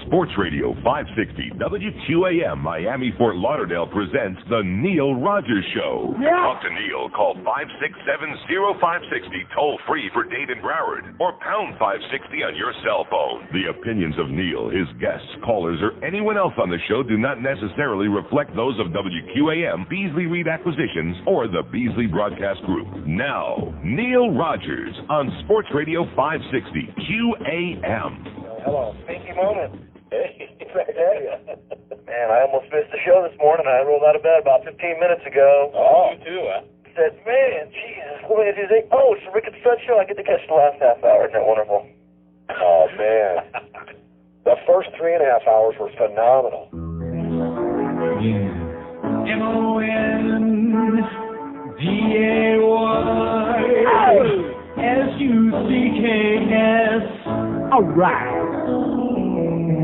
Sports Radio 560 WQAM Miami Fort Lauderdale presents The Neil Rogers Show. Yeah. Talk to Neil. Call 567-0560 toll free for Dade and Broward or pound 560 on your cell phone. The opinions of Neil, his guests, callers, or anyone else on the show do not necessarily reflect those of WQAM, Beasley Reed Acquisitions, or the Beasley Broadcast Group. Now, Neil Rogers on Sports Radio 560 QAM. Hello. Pinky moment. Hey, man, I almost missed the show this morning. I rolled out of bed about 15 minutes ago. Oh, you too, huh? Said, man, Jesus, what did you think? Oh, it's the Rick and Suds show. I get to catch the last half hour. Isn't that wonderful? Oh, man. The first 3.5 hours were phenomenal. M-O-N-D-A-Y-S-U-C-K-S. All right.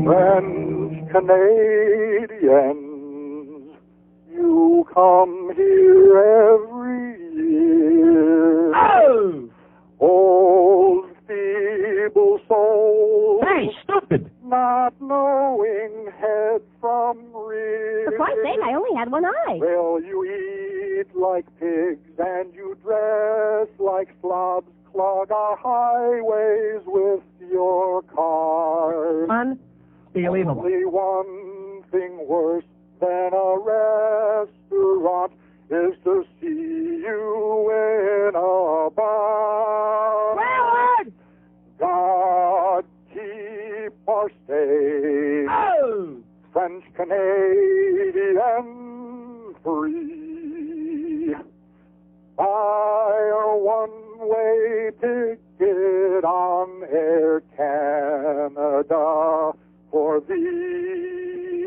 Friends, Canadians, you come here every year. Oh! Old feeble souls. Hey, stupid! Not knowing head from rear. For Christ's sake, I only had one eye. Well, you eat like pigs and you dress like slobs. Clog our highways with your cars. Unbelievable. Only one thing worse than a restaurant is to see you in a bar. Forward! God keep our state. Oh! French Canadian free. Buy a one-way ticket on Air Canada for thee.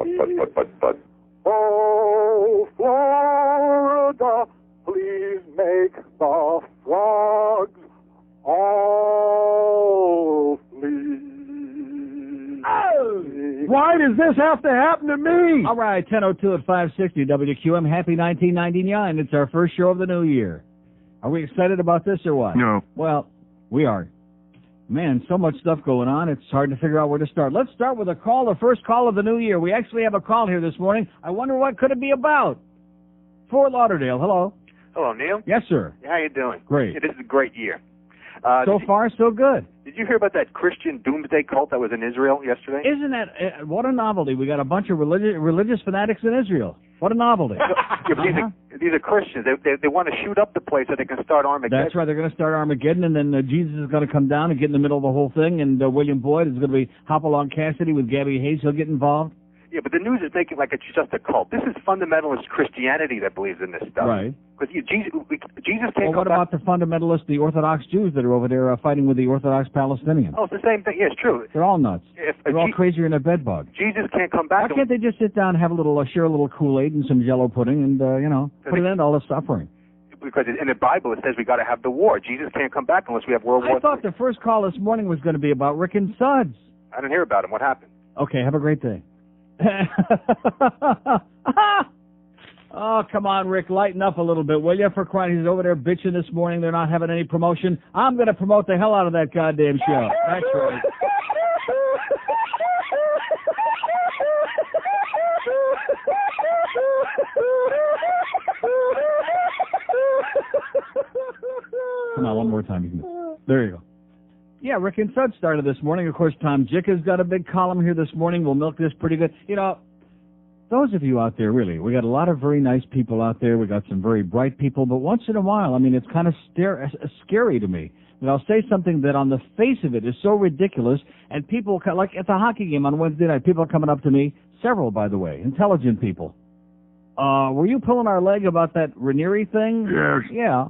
But. Oh, Florida, please make the frogs all flee. Oh! Why does this have to happen to me? All right, 10:02 at 560 WQM. Happy 1999. It's our first show of the new year. Are we excited about this or what? No. Well, we are. Man, so much stuff going on, it's hard to figure out where to start. Let's start with a call, the first call of the new year. We actually have a call here this morning. I wonder what could it be about. Fort Lauderdale, hello. Hello, Neil. Yes, sir. How you doing? Great. Yeah, this is a great year. So far, so good. Did you hear about that Christian doomsday cult that was in Israel yesterday? Isn't that, what a novelty. We got a bunch of religious fanatics in Israel. What a novelty. Yeah, but these are Christians. They want to shoot up the place so they can start Armageddon. That's right. They're going to start Armageddon, and then Jesus is going to come down and get in the middle of the whole thing, and William Boyd is going to be Hopalong Cassidy with Gabby Hayes. He'll get involved. Yeah, but the news is making like it's just a cult. This is fundamentalist Christianity that believes in this stuff. Right. Because Jesus can't Well, what come about the fundamentalists, the Orthodox Jews that are over there fighting with the Orthodox Palestinians? Oh, it's the same thing. Yeah, it's true. They're all nuts. They're all crazier than a bedbug. Jesus can't come back. Why can't they just sit down and have a little, share a little Kool-Aid and some Jello pudding and, put an end to all the suffering? Because in the Bible it says we got to have the war. Jesus can't come back unless we have World War III. I thought the first call this morning was going to be about Rick and Suds. I didn't hear about him. What happened? Okay, have a great day. Oh, come on, Rick, lighten up a little bit, will you? For crying, he's over there bitching this morning. They're not having any promotion. I'm going to promote the hell out of that goddamn show. That's right. Come on, one more time. There you go. Yeah, Rick and Suds started this morning. Of course, Tom Jicka's got a big column here this morning. We'll milk this pretty good. You know, those of you out there, really, we got a lot of very nice people out there. We got some very bright people. But once in a while, I mean, it's kind of scary to me. And I'll say something that on the face of it is so ridiculous. And people, like at the hockey game on Wednesday night, people are coming up to me, several, by the way, intelligent people. Were you pulling our leg about that Renieri thing? Yes. Yeah.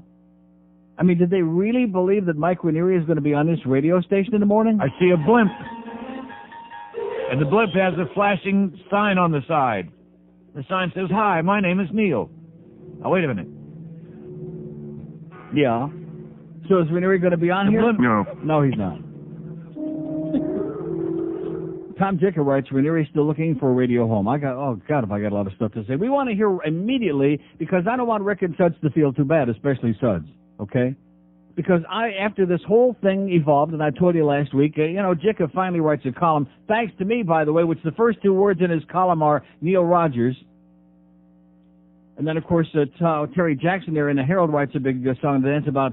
I mean, did they really believe that Mike Renieri is going to be on this radio station in the morning? I see a blimp. And the blimp has a flashing sign on the side. The sign says, "Hi, my name is Neil." Now, wait a minute. Yeah. So is Renieri going to be on here? No. No, he's not. Tom Jicker writes, Renieri's still looking for a radio home. If I got a lot of stuff to say. We want to hear immediately, because I don't want Rick and Suds to feel too bad, especially Suds. Okay? Because after this whole thing evolved, and I told you last week, Jicka finally writes a column, thanks to me, by the way, which the first two words in his column are Neil Rogers. And then, of course, Terry Jackson there in the Herald writes a big song and dance about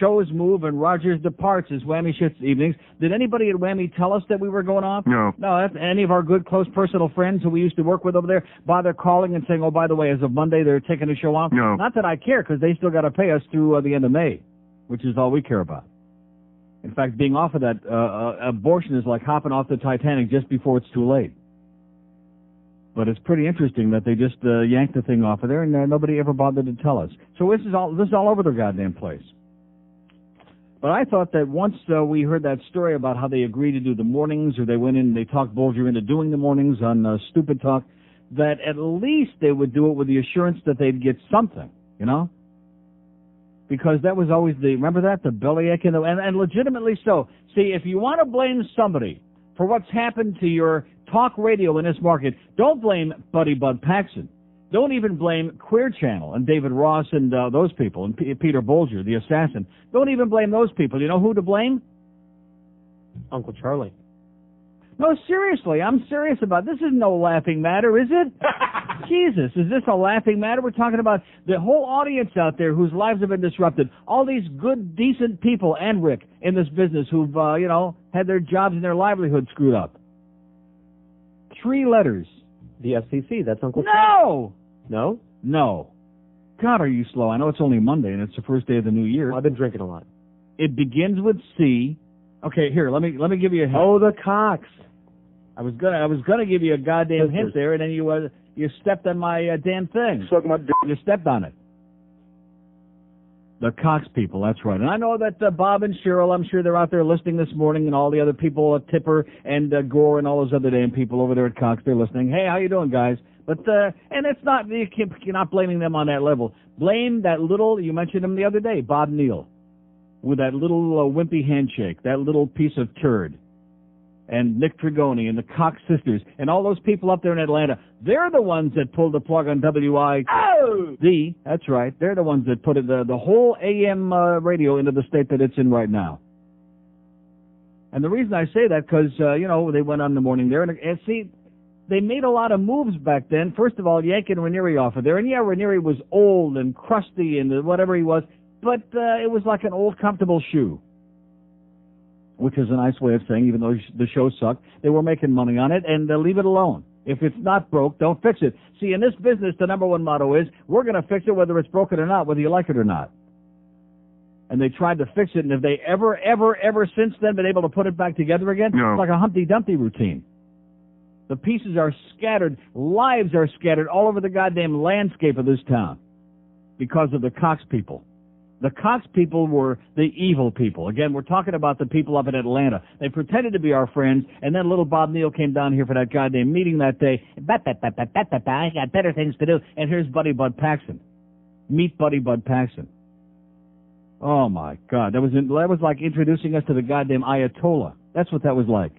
shows move and Rogers departs as Whammy shifts evenings. Did anybody at Whammy tell us that we were going off? No. No, any of our good, close personal friends who we used to work with over there bother calling and saying, oh, by the way, as of Monday, they're taking the show off? No. Not that I care, because they still got to pay us through the end of May, which is all we care about. In fact, being off of that abortion is like hopping off the Titanic just before it's too late. But it's pretty interesting that they just yanked the thing off of there, and nobody ever bothered to tell us. So this is all over the goddamn place. But I thought that once we heard that story about how they agreed to do the mornings, or they went in and they talked Bolger into doing the mornings on Stupid Talk, that at least they would do it with the assurance that they'd get something, Because that was always remember that? The bellyache and legitimately so. See, if you want to blame somebody for what's happened to your talk radio in this market, don't blame Buddy Bud Paxson. Don't even blame Queer Channel and David Ross and those people and Peter Bolger, the assassin. Don't even blame those people. You know who to blame? Uncle Charlie. No, seriously, I'm serious about it. This is no laughing matter, is it? Jesus, is this a laughing matter? We're talking about the whole audience out there whose lives have been disrupted. All these good, decent people, and Rick, in this business who've, had their jobs and their livelihood screwed up. 3 letters. The FCC, that's Uncle No! No? No. God, are you slow? I know it's only Monday and it's the first day of the new year. Well, I've been drinking a lot. It begins with C. Okay, here, let me give you a hint. Oh, the Cox. I was gonna give you a goddamn hint there, and then you stepped on my damn thing. Suck my dick. You stepped on it. The Cox people, that's right. And I know that Bob and Cheryl, I'm sure they're out there listening this morning, and all the other people, Tipper and Gore and all those other damn people over there at Cox, they're listening. Hey, how you doing, guys? But and it's not, you're not blaming them on that level. Blame that little, you mentioned him the other day, Bob Neal, with that little wimpy handshake, that little piece of turd. And Nick Trigoni and the Cox sisters and all those people up there in Atlanta, they're the ones that pulled the plug on WIOD. That's right. They're the ones that put the whole AM radio into the state that it's in right now. And the reason I say that, because, they went on the morning there. And see, they made a lot of moves back then. First of all, yanking Renieri off of there. And, yeah, Renieri was old and crusty and whatever he was. But it was like an old, comfortable shoe, which is a nice way of saying, even though the show sucked, they were making money on it, and leave it alone. If it's not broke, don't fix it. See, in this business, the number one motto is, we're going to fix it whether it's broken or not, whether you like it or not. And they tried to fix it, and have they ever since then been able to put it back together again? No. It's like a Humpty Dumpty routine. The pieces are scattered, lives are scattered all over the goddamn landscape of this town because of the Cox people. The Cox people were the evil people. Again, we're talking about the people up in Atlanta. They pretended to be our friends, and then little Bob Neal came down here for that goddamn meeting that day. I got better things to do. And here's Buddy Bud Paxson. Meet Buddy Bud Paxson. Oh, my God. That was like introducing us to the goddamn Ayatollah. That's what that was like.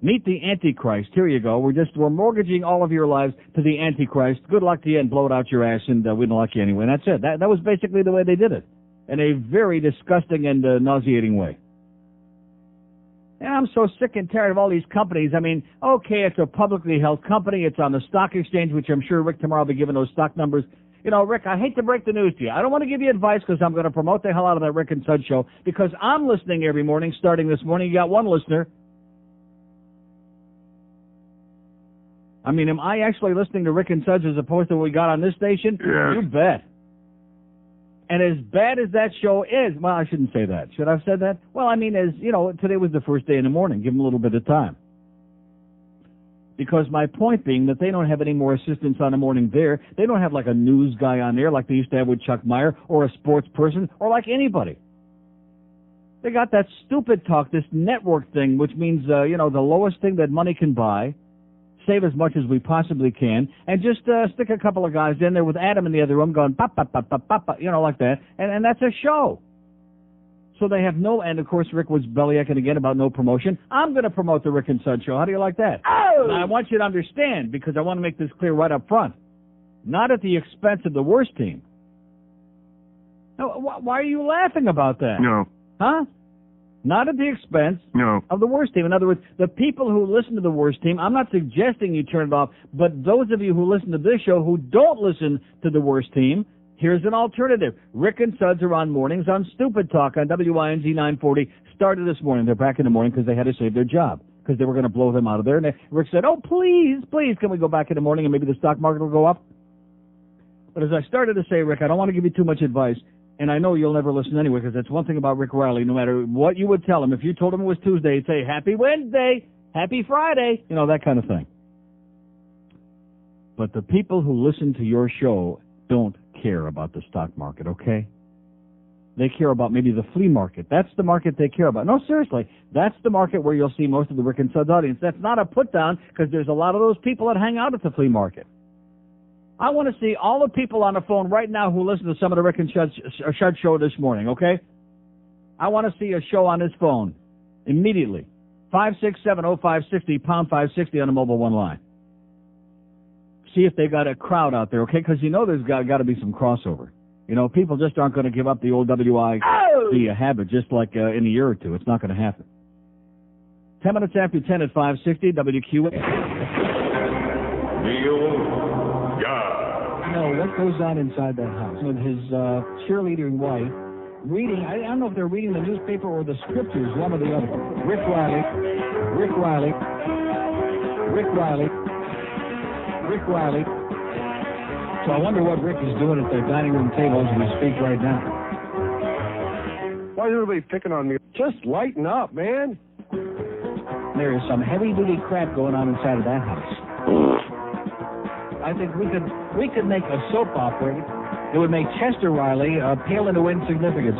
Meet the Antichrist. Here you go. We're mortgaging all of your lives to the Antichrist. Good luck to you, and blow it out your ass, and we don't like you anyway. And that's it. That was basically the way they did it, in a very disgusting and nauseating way. And I'm so sick and tired of all these companies. I mean, okay, it's a publicly held company. It's on the stock exchange, which I'm sure Rick tomorrow will be giving those stock numbers. Rick, I hate to break the news to you. I don't want to give you advice because I'm going to promote the hell out of that Rick and Suds show because I'm listening every morning, starting this morning. You got one listener. I mean, am I actually listening to Rick and Suds as opposed to what we got on this station? Yeah. You bet. And as bad as that show is, well, I shouldn't say that. Should I have said that? Well, I mean, today was the first day in the morning. Give them a little bit of time. Because my point being that they don't have any more assistants on the morning there. They don't have like a news guy on there like they used to have with Chuck Meyer or a sports person or like anybody. They got that stupid talk, this network thing, which means, the lowest thing that money can buy. Save as much as we possibly can, and just stick a couple of guys in there with Adam in the other room going, pop, pop, pop, pop, pop, like that, and that's a show. So they have no, and of course Rick was bellyaching again about no promotion. I'm going to promote the Rick and Suds show. How do you like that? Oh! Now, I want you to understand, because I want to make this clear right up front. Not at the expense of the worst team. Why are you laughing about that? No. Huh? Not at the expense of the worst team. In other words, the people who listen to the worst team, I'm not suggesting you turn it off, but those of you who listen to this show who don't listen to the worst team, here's an alternative. Rick and Suds are on mornings on Stupid Talk on WINZ 940. Started this morning. They're back in the morning because they had to save their job because they were going to blow them out of there. And Rick said, oh, please, can we go back in the morning and maybe the stock market will go up? But as I started to say, Rick, I don't want to give you too much advice. And I know you'll never listen anyway, because that's one thing about Rick Riley. No matter what you would tell him, if you told him it was Tuesday, he'd say, Happy Wednesday, Happy Friday, that kind of thing. But the people who listen to your show don't care about the stock market, okay? They care about maybe the flea market. That's the market they care about. No, seriously, that's the market where you'll see most of the Rick and Suds audience. That's not a put-down, because there's a lot of those people that hang out at the flea market. I want to see all the people on the phone right now who listen to some of the Rick and Suds show this morning, okay? I want to see a show on his phone immediately. 5670560, pound 560 on the mobile one line. See if they got a crowd out there, okay? Because there's got to be some crossover. People just aren't going to give up the old WIOD habit just like in a year or two. It's not going to happen. 10 minutes after 10 at 560, WQAM. What goes on inside that house with his cheerleading wife reading? I don't know if they're reading the newspaper or the scriptures, one or the other. Rick Riley. So I wonder what Rick is doing at their dining room table as we speak right now. Why is everybody picking on me? Just lighten up, man. There is some heavy-duty crap going on inside of that house. I think we could make a soap opera. It would make Chester Riley pale into insignificance.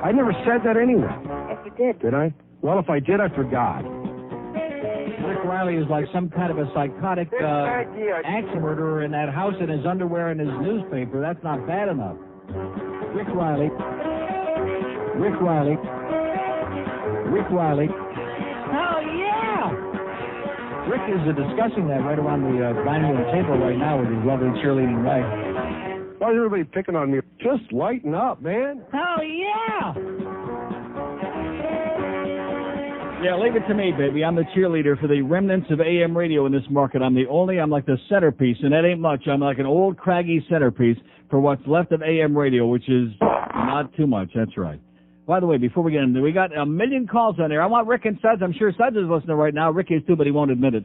I never said that anyway. Yes, you did. Did I? Well, if I did, I forgot. Rick Riley is like some kind of a psychotic axe murderer in that house in his underwear and his newspaper. That's not bad enough. Rick Riley. Hell yeah! Rick is discussing that right around the dining room table right now with his lovely cheerleading wife. Why is everybody picking on me? Just lighten up, man. Hell yeah! Yeah, leave it to me, baby. I'm the cheerleader for the remnants of AM radio in this market. I'm like the centerpiece, and that ain't much. I'm like an old, craggy centerpiece for what's left of AM radio, which is not too much. That's right. By the way, before we get into it, we got 1 million calls on there. I want Rick and Suds. I'm sure Suds is listening right now. Rick is too, but he won't admit it.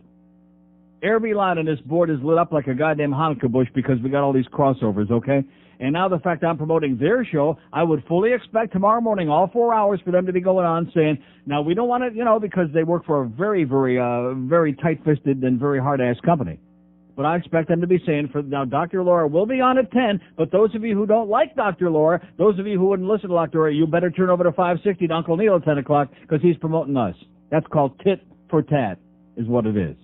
Every line on this board is lit up like a goddamn Hanukkah bush because we got all these crossovers, okay? And now the fact I'm promoting their show, I would fully expect tomorrow morning, all 4 hours, for them to be going on saying, now we don't want to, because they work for a very, very, very tight-fisted and very hard-ass company. But I expect them to be saying, now Dr. Laura will be on at 10, but those of you who don't like Dr. Laura, those of you who wouldn't listen to Dr. Laura, you better turn over to 560 to Uncle Neil at 10 o'clock because he's promoting us. That's called tit for tat is what it is.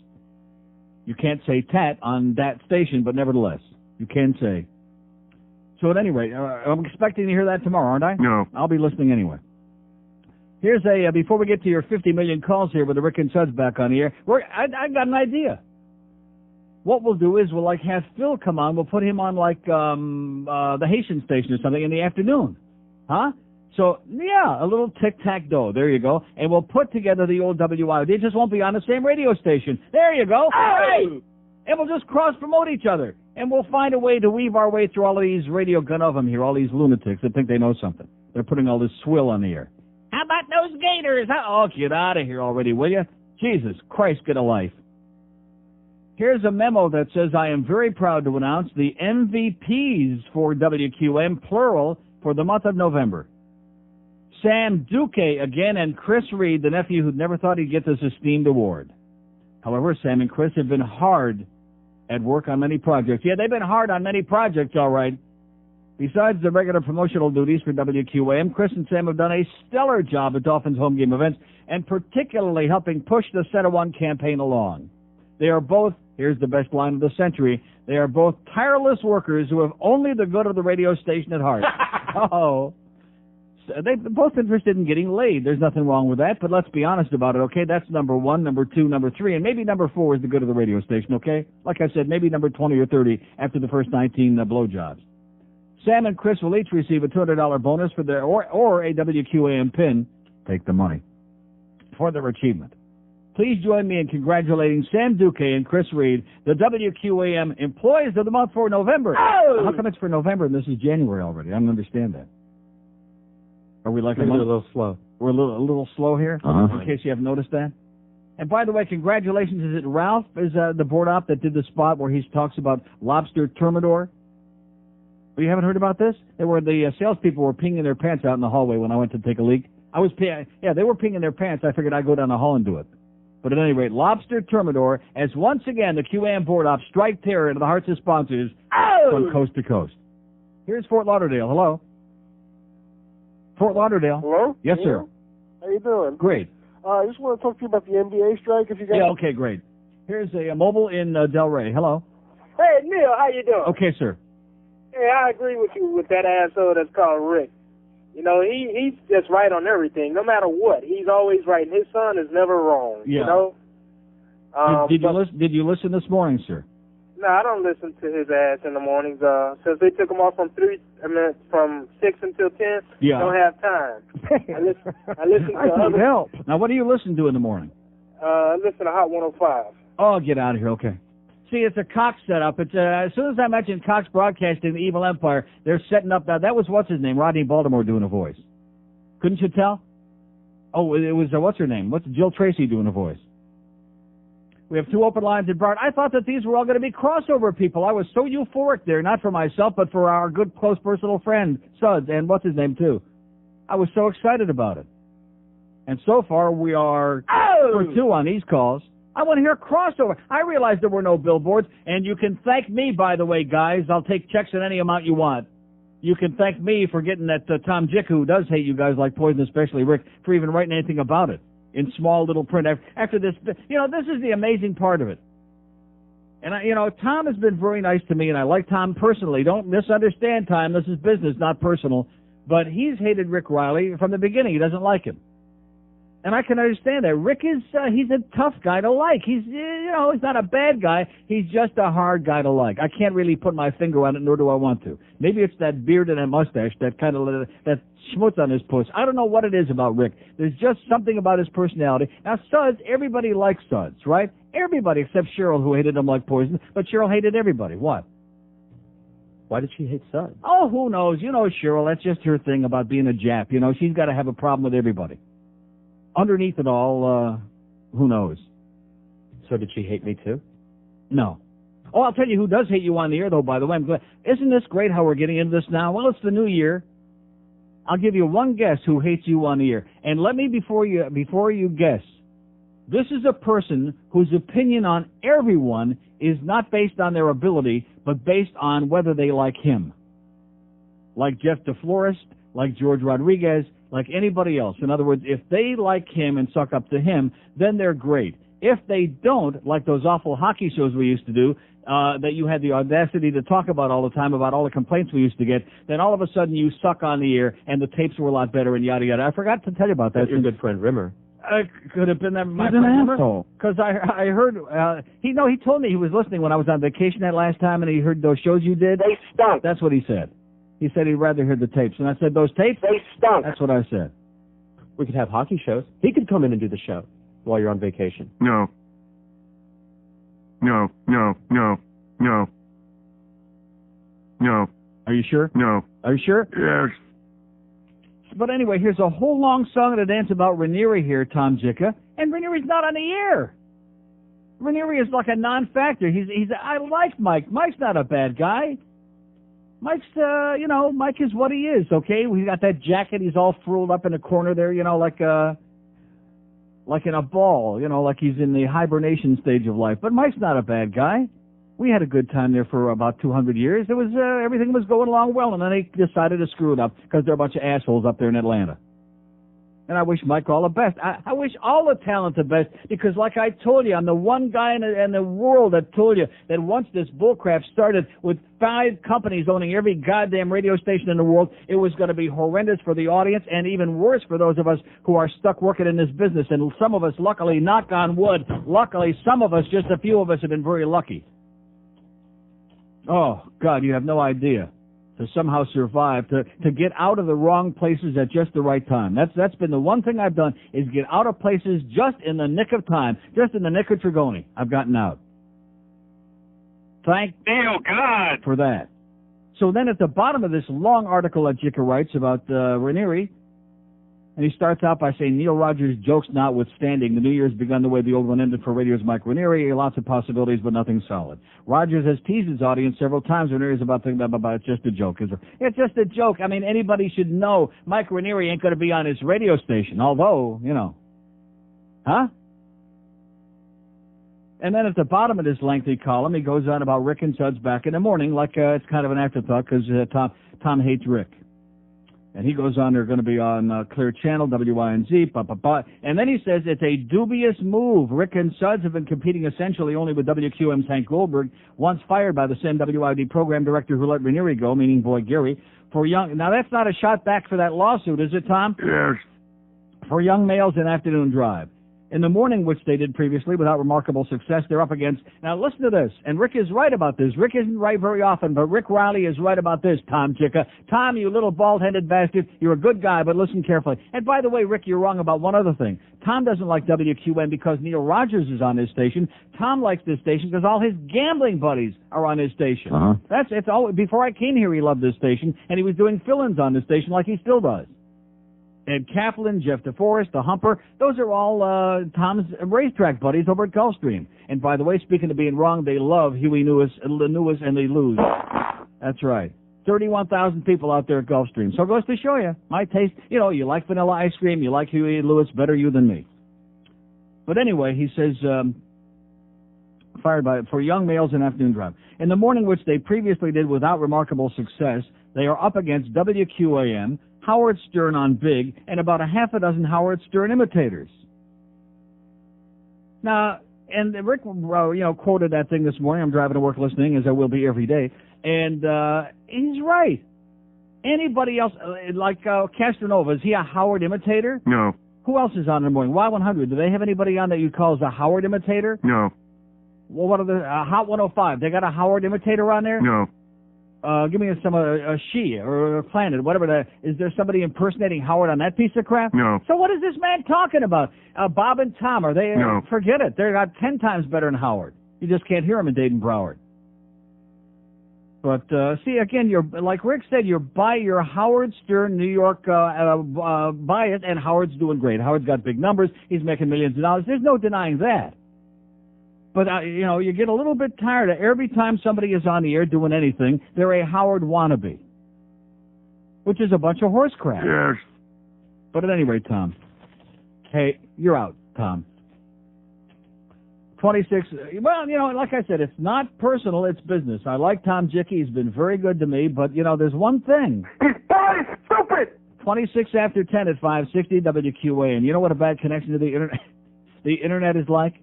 You can't say tat on that station, but nevertheless, you can say. So at any rate, I'm expecting to hear that tomorrow, aren't I? No. I'll be listening anyway. Here's before we get to your 50 million calls here with the Rick and Suds back on the air, I got an idea. What we'll do is we'll have Phil come on. We'll put him on the Haitian station or something in the afternoon. Huh? So, yeah, a little tic-tac-toe. There you go. And we'll put together the old WIOD. It just won't be on the same radio station. There you go. Hey! And we'll just cross-promote each other. And we'll find a way to weave our way through all of these radio gun of them here, all these lunatics that think they know something. They're putting all this swill on the air. How about those gators? Oh, get out of here already, will you? Jesus Christ, get a life. Here's a memo that says, I am very proud to announce the MVPs for WQAM, plural, for the month of November. Sam Duque again and Chris Reed, the nephew who never thought he'd get this esteemed award. However, Sam and Chris have been hard at work on many projects. Yeah, they've been hard on many projects, all right. Besides the regular promotional duties for WQAM, Chris and Sam have done a stellar job at Dolphins home game events and particularly helping push the Center One campaign along. They are both, here's the best line of the century, they are both tireless workers who have only the good of the radio station at heart. Oh. They're both interested in getting laid. There's nothing wrong with that, but let's be honest about it, okay? That's number 1, number 2, number 3, and maybe number 4 is the good of the radio station, okay? Like I said, maybe number 20 or 30 after the first 19 blowjobs. Sam and Chris will each receive a $200 bonus for their or a WQAM pin. Take the money for their achievement. Please join me in congratulating Sam Duque and Chris Reed, the WQAM Employees of the Month for November. Oh! How come it's for November and this is January already? I don't understand that. Are we like Maybe a little slow? We're a little slow here, in case you haven't noticed that. And by the way, congratulations. Is it Ralph is the board op that did the spot where he talks about lobster thermidor? You haven't heard about this? They were the salespeople were peeing their pants out in the hallway when I went to take a leak. They were peeing their pants. I figured I'd go down the hall and do it. But at any rate, lobster thermidor, as once again the QAM board op strike terror into the hearts of sponsors from coast to coast. Here's Fort Lauderdale. Hello. Fort Lauderdale. Hello? Yes, sir. How you doing? Great. I just want to talk to you about the NBA strike, if you got. Yeah, okay, great. Here's a mobile in Delray. Hello. Hey, Neil, how you doing? Okay, sir. Hey, I agree with you with that asshole that's called Rick. You know, he's just right on everything, no matter what. He's always right, and his son is never wrong, yeah. You know? Did you listen this morning, sir? No, I don't listen to his ass in the mornings. Since they took him off from 6 until 10, yeah. Don't have time. I listen to other help. Now, what do you listen to in the morning? I listen to Hot 105. Oh, get out of here, okay. See, it's a Cox setup. It's as soon as I mentioned Cox Broadcasting, the Evil Empire, they're setting up that was what's his name, Rodney Baltimore doing a voice. Couldn't you tell? Oh, it was what's her name? What's Jill Tracy doing a voice? We have 2 open lines in Bart. I thought that these were all going to be crossover people. I was so euphoric there, not for myself, but for our good, close, personal friend, Suds, and what's his name, too. I was so excited about it. And so far, we are for 2 on these calls. I want to hear a crossover. I realized there were no billboards, and you can thank me, by the way, guys. I'll take checks in any amount you want. You can thank me for getting that Tom Jick, who does hate you guys like poison, especially Rick, for even writing anything about it in small little print. After this, this is the amazing part of it. And, Tom has been very nice to me, and I like Tom personally. Don't misunderstand, Tom. This is business, not personal. But he's hated Rick Riley from the beginning. He doesn't like him. And I can understand that. Rick is, he's a tough guy to like. He's, he's not a bad guy. He's just a hard guy to like. I can't really put my finger on it, nor do I want to. Maybe it's that beard and that mustache, that kind of, that schmutz on his puss. I don't know what it is about Rick. There's just something about his personality. Now, Suds, everybody likes Suds, right? Everybody except Cheryl, who hated him like poison. But Cheryl hated everybody. What? Why did she hate Suds? Oh, who knows? Cheryl, that's just her thing about being a Jap. She's got to have a problem with everybody. Underneath it all, who knows? So did she hate me too? No. Oh, I'll tell you who does hate you on the air, though, by the way. I'm glad. Isn't this great how we're getting into this now? Well, it's the new year. I'll give you one guess who hates you on the air. And let me, before you guess, this is a person whose opinion on everyone is not based on their ability, but based on whether they like him. Like Jeff DeFlorist, like George Rodriguez, like anybody else. In other words, if they like him and suck up to him, then they're great. If they don't, like those awful hockey shows we used to do, that you had the audacity to talk about all the time, about all the complaints we used to get, then all of a sudden you suck on the air and the tapes were a lot better and yada yada. I forgot to tell you about that. That's your good friend Rimmer. Could have been that. He's an asshole. Because I heard, he told me he was listening when I was on vacation that last time and he heard those shows you did. They stunk. That's what he said. He said he'd rather hear the tapes. And I said, those tapes? They stunk. That's what I said. We could have hockey shows. He could come in and do the show while you're on vacation. No. No. Are you sure? No. Are you sure? Yes. But anyway, here's a whole long song and a dance about Renieri here, Tom Jicka. And Renieri's not on the air. Renieri is like a non-factor. I like Mike. Mike's not a bad guy. Mike's, Mike is what he is, okay? He's got that jacket. He's all frilled up in a corner there, like in a ball, like he's in the hibernation stage of life. But Mike's not a bad guy. We had a good time there for about 200 years. It was, everything was going along well, and then they decided to screw it up because they're a bunch of assholes up there in Atlanta. And I wish Mike all the best. I wish all the talent the best because, like I told you, I'm the one guy in the world that told you that once this bullcrap started with 5 companies owning every goddamn radio station in the world, it was going to be horrendous for the audience and even worse for those of us who are stuck working in this business. And some of us, luckily, knock on wood, luckily, some of us, just a few of us, have been very lucky. Oh, God, you have no idea. to somehow survive, to get out of the wrong places at just the right time. That's been the one thing I've done, is get out of places just in the nick of time, just in the nick of Trigoni. I've gotten out. Thank God for that. So then at the bottom of this long article that Jicka writes about Renieri, and he starts out by saying, Neil Rogers' jokes notwithstanding, the new year's begun the way the old one ended for radio's Mike Renieri. Lots of possibilities, but nothing solid. Rogers has teased his audience several times. Renieri's about thinking about it's just a joke. It's just a joke. I mean, anybody should know Mike Renieri ain't going to be on his radio station, although, you know. Huh? And then at the bottom of this lengthy column, he goes on about Rick and Suds back in the morning, like it's kind of an afterthought because Tom hates Rick. And he goes on, they're going to be on Clear Channel, WINZ, and then he says it's a dubious move. Rick and Suds have been competing essentially only with WQAM's Hank Goldberg, once fired by the same WIOD program director who let Renieri go, meaning Boy Gary, for young. Now, that's not a shot back for that lawsuit, is it, Tom? Yes. For young males in afternoon drive. In the morning, which they did previously without remarkable success, they're up against... Now, listen to this, and Rick is right about this. Rick isn't right very often, but Rick Riley is right about this, Tom Jicka. Tom, you little bald-headed bastard, you're a good guy, but listen carefully. And by the way, Rick, you're wrong about one other thing. Tom doesn't like WQM because Neil Rogers is on his station. Tom likes this station because all his gambling buddies are on his station. It's all. Before I came here, he loved this station, and he was doing fill-ins on this station like he still does. Ed Kaplan, Jeff DeForest, the Humper, those are all Tom's racetrack buddies over at Gulfstream. And by the way, speaking of being wrong, they love Huey Lewis, and they lose. That's right. 31,000 people out there at Gulfstream. So it goes to show you, my taste, you know, you like vanilla ice cream, you like Huey Lewis, better you than me. But anyway, he says, fired for young males in afternoon drive. In the morning, which they previously did without remarkable success, they are up against WQAM, Howard Stern on Big, and about a half a dozen Howard Stern imitators. Now, and Rick, quoted that thing this morning. I'm driving to work listening, as I will be every day, and he's right. Anybody else, like Castronova, is he a Howard imitator? No. Who else is on in the morning? Y100, do they have anybody on that you call as a Howard imitator? No. Well, what are the Hot 105? They got a Howard imitator on there? No. Give me a she or a planet, whatever that is. There somebody impersonating Howard on that piece of crap? No. So what is this man talking about? Bob and Tom, are they? No. Forget it. They're about 10 times better than Howard. You just can't hear them in Dayton Broward. But see, again, you're like Rick said, you're Howard Stern, New York bias, and Howard's doing great. Howard's got big numbers. He's making millions of dollars. There's no denying that. But, you get a little bit tired of every time somebody is on the air doing anything, they're a Howard wannabe, which is a bunch of horse crap. Yes. But at any rate, Tom, hey, you're out, Tom. 26, well, like I said, it's not personal, it's business. I like Tom Jicky. He's been very good to me, but, there's one thing. He's stupid! 26 after 10 at 560 WQA. And you know what a bad connection to the internet is like?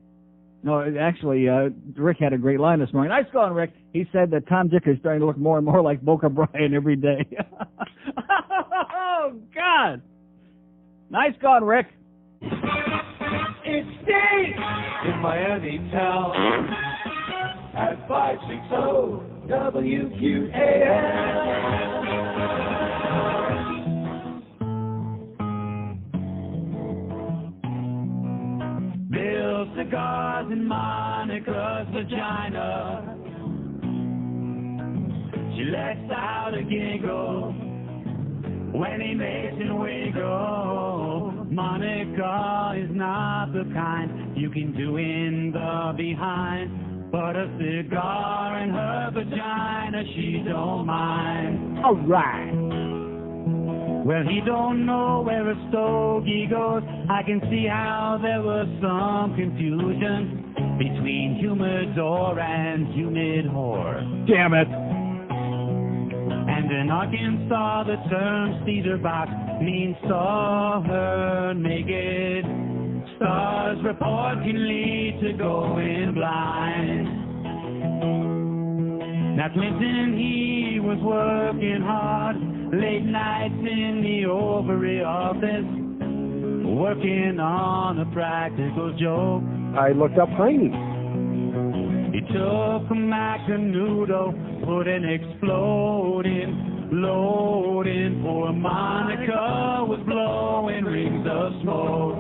No, actually, Rick had a great line this morning. Nice going, Rick. He said that Tom Dicker is starting to look more and more like Boca Brian every day. Oh, God. Nice going, Rick. It's Steve in Miami town at 560 WQAM. Bill cigars in Monica's vagina. She lets out a giggle when he makes it wiggle. Monica is not the kind you can do in the behind, but a cigar in her vagina she don't mind. All right. Well, he don't know where a stogie goes. I can see how there was some confusion between humidor and humid whore. Damn it. And in Arkansas, the term Cedar Box means saw her naked. Stars report can lead to going blind. Now Clinton, he was working hard, late nights in the ovary office, working on a practical joke. I looked up Heine. He took a Macanudo, put an exploding loading, for Monica was blowing rings of smoke.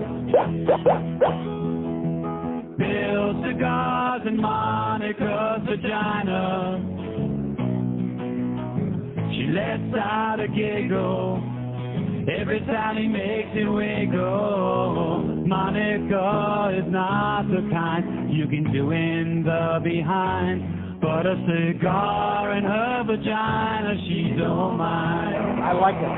Bill cigars in Monica's vagina. She lets out a giggle every time he makes it wiggle. Monica is not the kind you can do in the behind, but a cigar in her vagina she don't mind. I like it.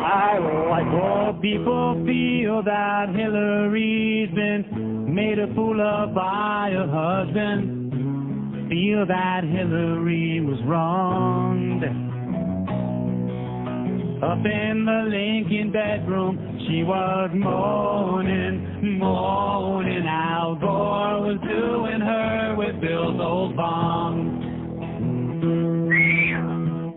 I like it. Oh, people feel that Hillary's been made a fool of by her husband. Feel that Hillary was wronged. Up in the Lincoln bedroom, she was moaning, moaning. Al Gore was doing her with Bill's old bong.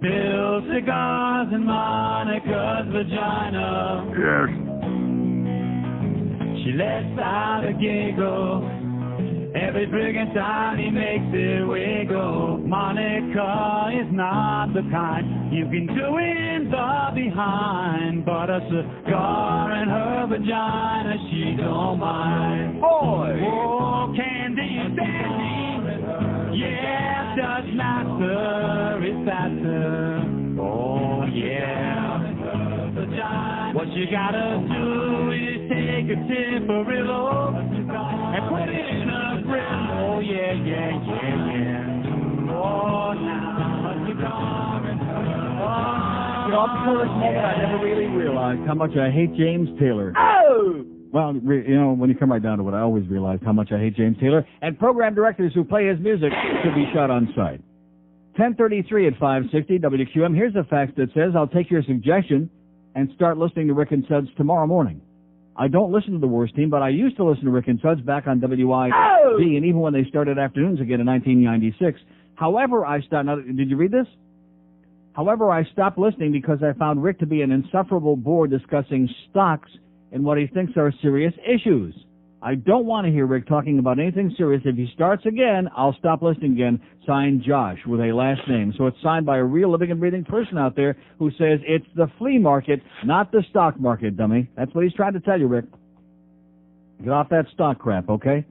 Bill cigars in Monica's vagina. Yes. She lets out a giggle every friggin' time he makes it wiggle. Monica is not the kind you can do in the behind, but a cigar in her vagina she don't mind. Boy! Oh, candy is dandy. Yeah, Dutch master is faster. Oh, yeah. What you gotta do is take a Tiparillo and put it in a grill. Oh, yeah, yeah, yeah, yeah. Oh, now a cigar and You know, up until this moment, I never really realized how much I hate James Taylor. Oh! Well, you know, when you come right down to it, I always realized how much I hate James Taylor, and program directors who play his music should be shot on sight. 10:33 at 560 WQAM. Here's a fax that says, I'll take your suggestion and start listening to Rick and Suds tomorrow morning. I don't listen to the worst team, but I used to listen to Rick and Suds back on WIOD, and even when they started afternoons again in 1996. However, I stopped. Now, did you read this? However, I stopped listening because I found Rick to be an insufferable bore discussing stocks and what he thinks are serious issues. I don't want to hear Rick talking about anything serious. If he starts again, I'll stop listening again. Signed Josh with a last name. So it's signed by a real living and breathing person out there who says it's the flea market, not the stock market, dummy. That's what he's trying to tell you, Rick. Get off that stock crap, okay?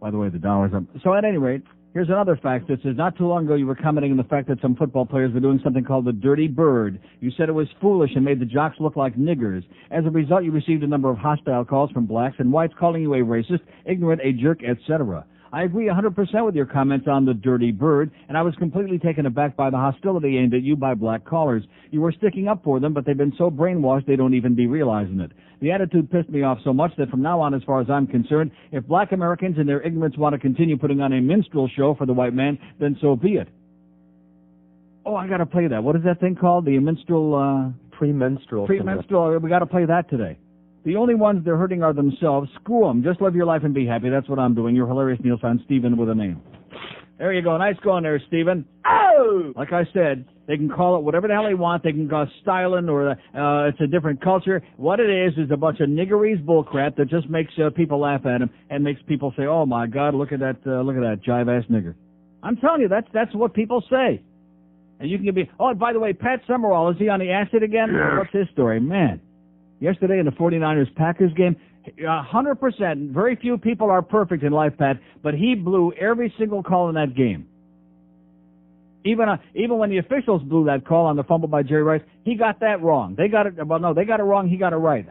By the way, the dollar's up. So at any rate, here's another fact that says not too long ago you were commenting on the fact that some football players were doing something called the dirty bird. You said it was foolish and made the jocks look like niggers. As a result, you received a number of hostile calls from blacks and whites calling you a racist, ignorant, a jerk, etc. I agree 100% with your comments on the dirty bird, and I was completely taken aback by the hostility aimed at you by black callers. You were sticking up for them, but they've been so brainwashed they don't even be realizing it. The attitude pissed me off so much that from now on, as far as I'm concerned, if black Americans in their ignorance want to continue putting on a minstrel show for the white man, then so be it. Oh, I got to play that. What is that thing called? The minstrel... Premenstrual. Premenstrual. We got to play that today. The only ones they're hurting are themselves. Screw them. Just live your life and be happy. That's what I'm doing. You're hilarious, Neil Son. Stephen with a name. There you go. Nice going there, Stephen. Oh! Like I said, they can call it whatever the hell they want. They can go styling or it's a different culture. What it is a bunch of niggerese bullcrap that just makes people laugh at them and makes people say, "Oh my God, look at that jive-ass nigger." I'm telling you, that's what people say. And you can be. Oh, and by the way, Pat Summerall, is he on the acid again? Yes. What's his story, man? Yesterday in the 49ers-Packers game, 100%, very few people are perfect in life, Pat, but he blew every single call in that game. Even when the officials blew that call on the fumble by Jerry Rice, he got that wrong. They got it wrong, he got it right.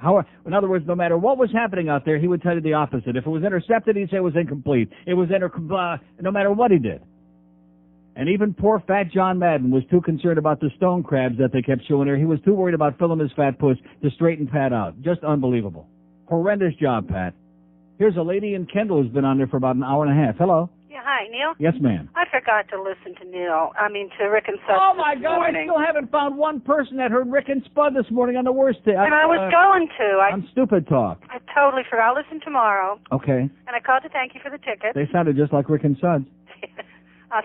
In other words, no matter what was happening out there, he would tell you the opposite. If it was intercepted, he'd say it was incomplete. It was no matter what he did. And even poor fat John Madden was too concerned about the stone crabs that they kept showing there. He was too worried about filling his fat puss to straighten Pat out. Just unbelievable. Horrendous job, Pat. Here's a lady in Kendall who's been on there for about an hour and a half. Hello. Yeah, hi, Neil. Yes, ma'am. I forgot to listen to Rick and Suds. Oh, my God, morning. I still haven't found one person that heard Rick and Spud this morning on the worst day. And I was going to. On Stupid Talk. I totally forgot. I'll listen tomorrow. Okay. And I called to thank you for the tickets. They sounded just like Rick and Suds.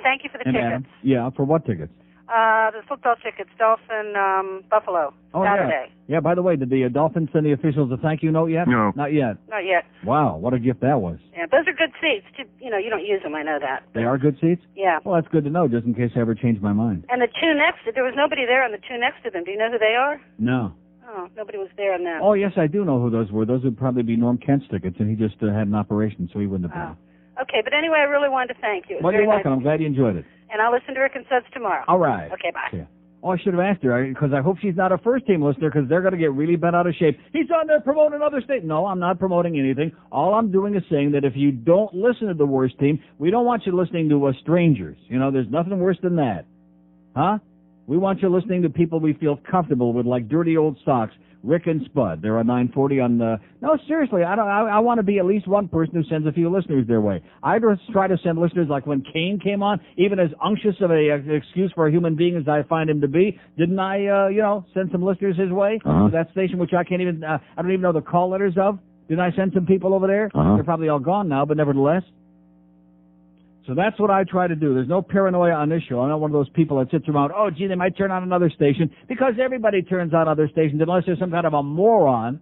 Thank you for the and tickets. Adam. Yeah, for what tickets? The football tickets, Dolphin, Buffalo, Saturday. Yeah, by the way, did the Dolphins send the officials a thank you note yet? No. Not yet. Not yet. Wow, what a gift that was. Yeah, those are good seats. You know, you don't use them, I know that. They are good seats? Yeah. Well, that's good to know, just in case I ever change my mind. And the two next, there was nobody there on the two next to them. Do you know who they are? No. Oh, nobody was there on that. Oh, yes, I do know who those were. Those would probably be Norm Kent's tickets, and he just had an operation, so he wouldn't have been. Okay, but anyway, I really wanted to thank you. It was Well, very you're welcome. nice. I'm glad you enjoyed it. And I'll listen to Rick and Suds tomorrow. All right. Okay, bye. Yeah. Oh, I should have asked her, because I hope she's not a first-team listener, because they're going to get really bent out of shape. He's on there promoting another state. No, I'm not promoting anything. All I'm doing is saying that if you don't listen to the worst team, we don't want you listening to strangers. You know, there's nothing worse than that. Huh? We want you listening to people we feel comfortable with, like Dirty Old Socks, Rick and Spud. They're on 940 on the... No, seriously, I want to be at least one person who sends a few listeners their way. I just try to send listeners like when Kane came on, even as unctuous of an excuse for a human being as I find him to be. Didn't I, send some listeners his way to that station, which I can't even... I don't even know the call letters of. Didn't I send some people over there? They're probably all gone now, but nevertheless. So that's what I try to do. There's no paranoia on this show. I'm not one of those people that sits around, oh, gee, they might turn on another station, because everybody turns on other stations unless there's some kind of a moron,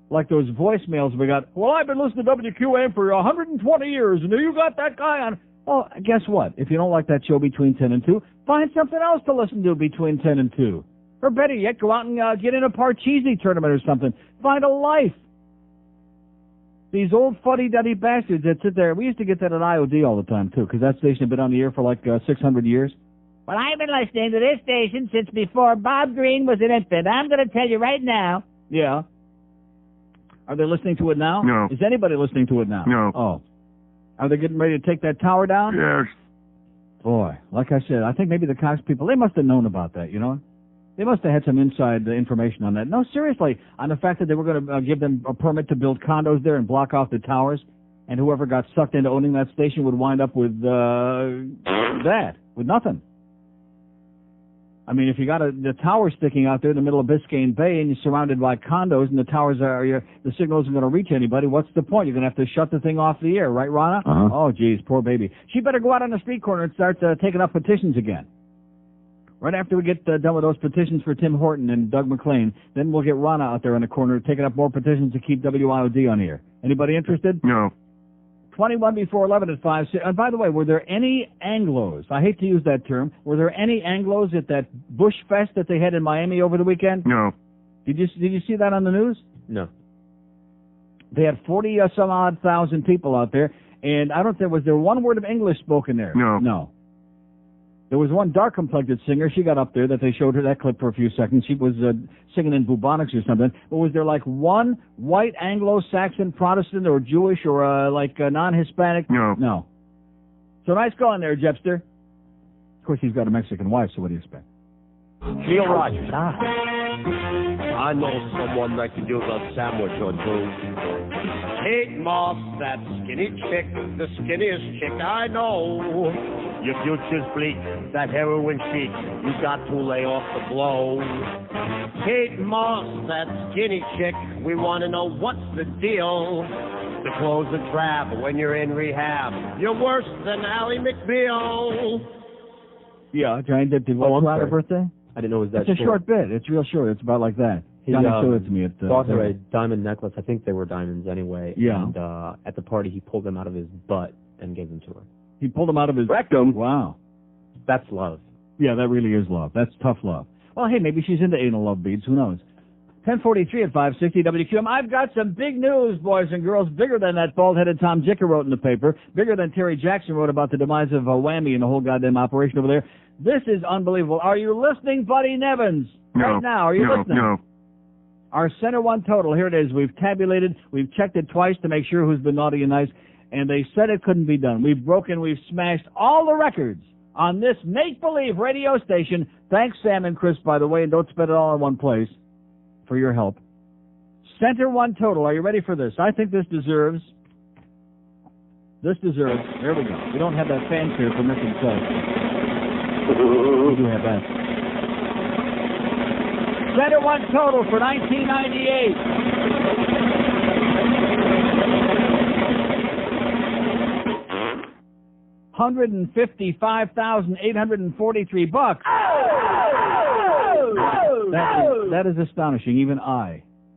like those voicemails we got. Well, I've been listening to WQAM for 120 years, and you got that guy on. Well, guess what? If you don't like that show between 10 and 2, find something else to listen to between 10 and 2. Or better yet, go out and get in a Parcheesi tournament or something. Find a life. These old fuddy-duddy bastards that sit there. We used to get that at IOD all the time, too, because that station had been on the air for like 600 years. Well, I've been listening to this station since before Bob Green was an infant. I'm going to tell you right now. Yeah. Are they listening to it now? No. Is anybody listening to it now? No. Oh. Are they getting ready to take that tower down? Yes. Boy, like I said, I think maybe the Cox people, they must have known about that, you know? They must have had some inside information on that. No, seriously, on the fact that they were going to give them a permit to build condos there and block off the towers, and whoever got sucked into owning that station would wind up with with nothing. I mean, if you got the tower sticking out there in the middle of Biscayne Bay and you're surrounded by condos and the towers the signal isn't going to reach anybody, what's the point? You're going to have to shut the thing off the air, right, Ronna? Oh, geez, poor baby. She better go out on the street corner and start taking up petitions again. Right after we get done with those petitions for Tim Horton and Doug McClain, then we'll get Ronna out there in the corner taking up more petitions to keep WIOD on here. Anybody interested? No. 21 before 11 at 5. And by the way, were there any Anglos? I hate to use that term. Were there any Anglos at that Bush Fest that they had in Miami over the weekend? No. Did you see that on the news? No. They had 40-some-odd thousand people out there, and I don't think, was there one word of English spoken there? No. No. There was one dark-complected singer. She got up there that they showed her that clip for a few seconds. She was singing in bubonics or something. But was there like one white Anglo-Saxon Protestant or Jewish or a non-Hispanic? No. No. So nice going there, Jepster. Of course, he's got a Mexican wife, so what do you expect? Neil Rogers. I know someone that could use a sandwich or two. Kate Moss, that skinny chick, the skinniest chick I know. Your future's bleak, that heroin chic, you got to lay off the blow. Kate Moss, that skinny chick, we want to know what's the deal. The clothes are drab when you're in rehab. You're worse than Ally McBeal. Yeah, Giant Dip, did what for her birthday? I didn't know it was that It's a short bit. It's real short. It's about like that. Johnny showed it to me. Bought her a diamond necklace. I think they were diamonds anyway. Yeah. And at the party, he pulled them out of his butt and gave them to her. He pulled them out of his rectum. Wow. That's love. Yeah, that really is love. That's tough love. Well, hey, maybe she's into anal love beads. Who knows? 10:43 at 560 WQAM. I've got some big news, boys and girls, bigger than that bald-headed Tom Jicker wrote in the paper, bigger than Terry Jackson wrote about the demise of Whammy and the whole goddamn operation over there. This is unbelievable. Are you listening, Buddy Nevins? No. Right now, are you listening? No. Our Center One total, here it is. We've tabulated, we've checked it twice to make sure who's been naughty and nice, and they said it couldn't be done. We've smashed all the records on this make-believe radio station. Thanks, Sam and Chris, by the way, and don't spend it all in one place for your help. Center One total. Are you ready for this? I think this deserves. There we go. We don't have that fanfare from Rick and Suds. We do have that. Center One total for 1998. $155,843. That is astonishing.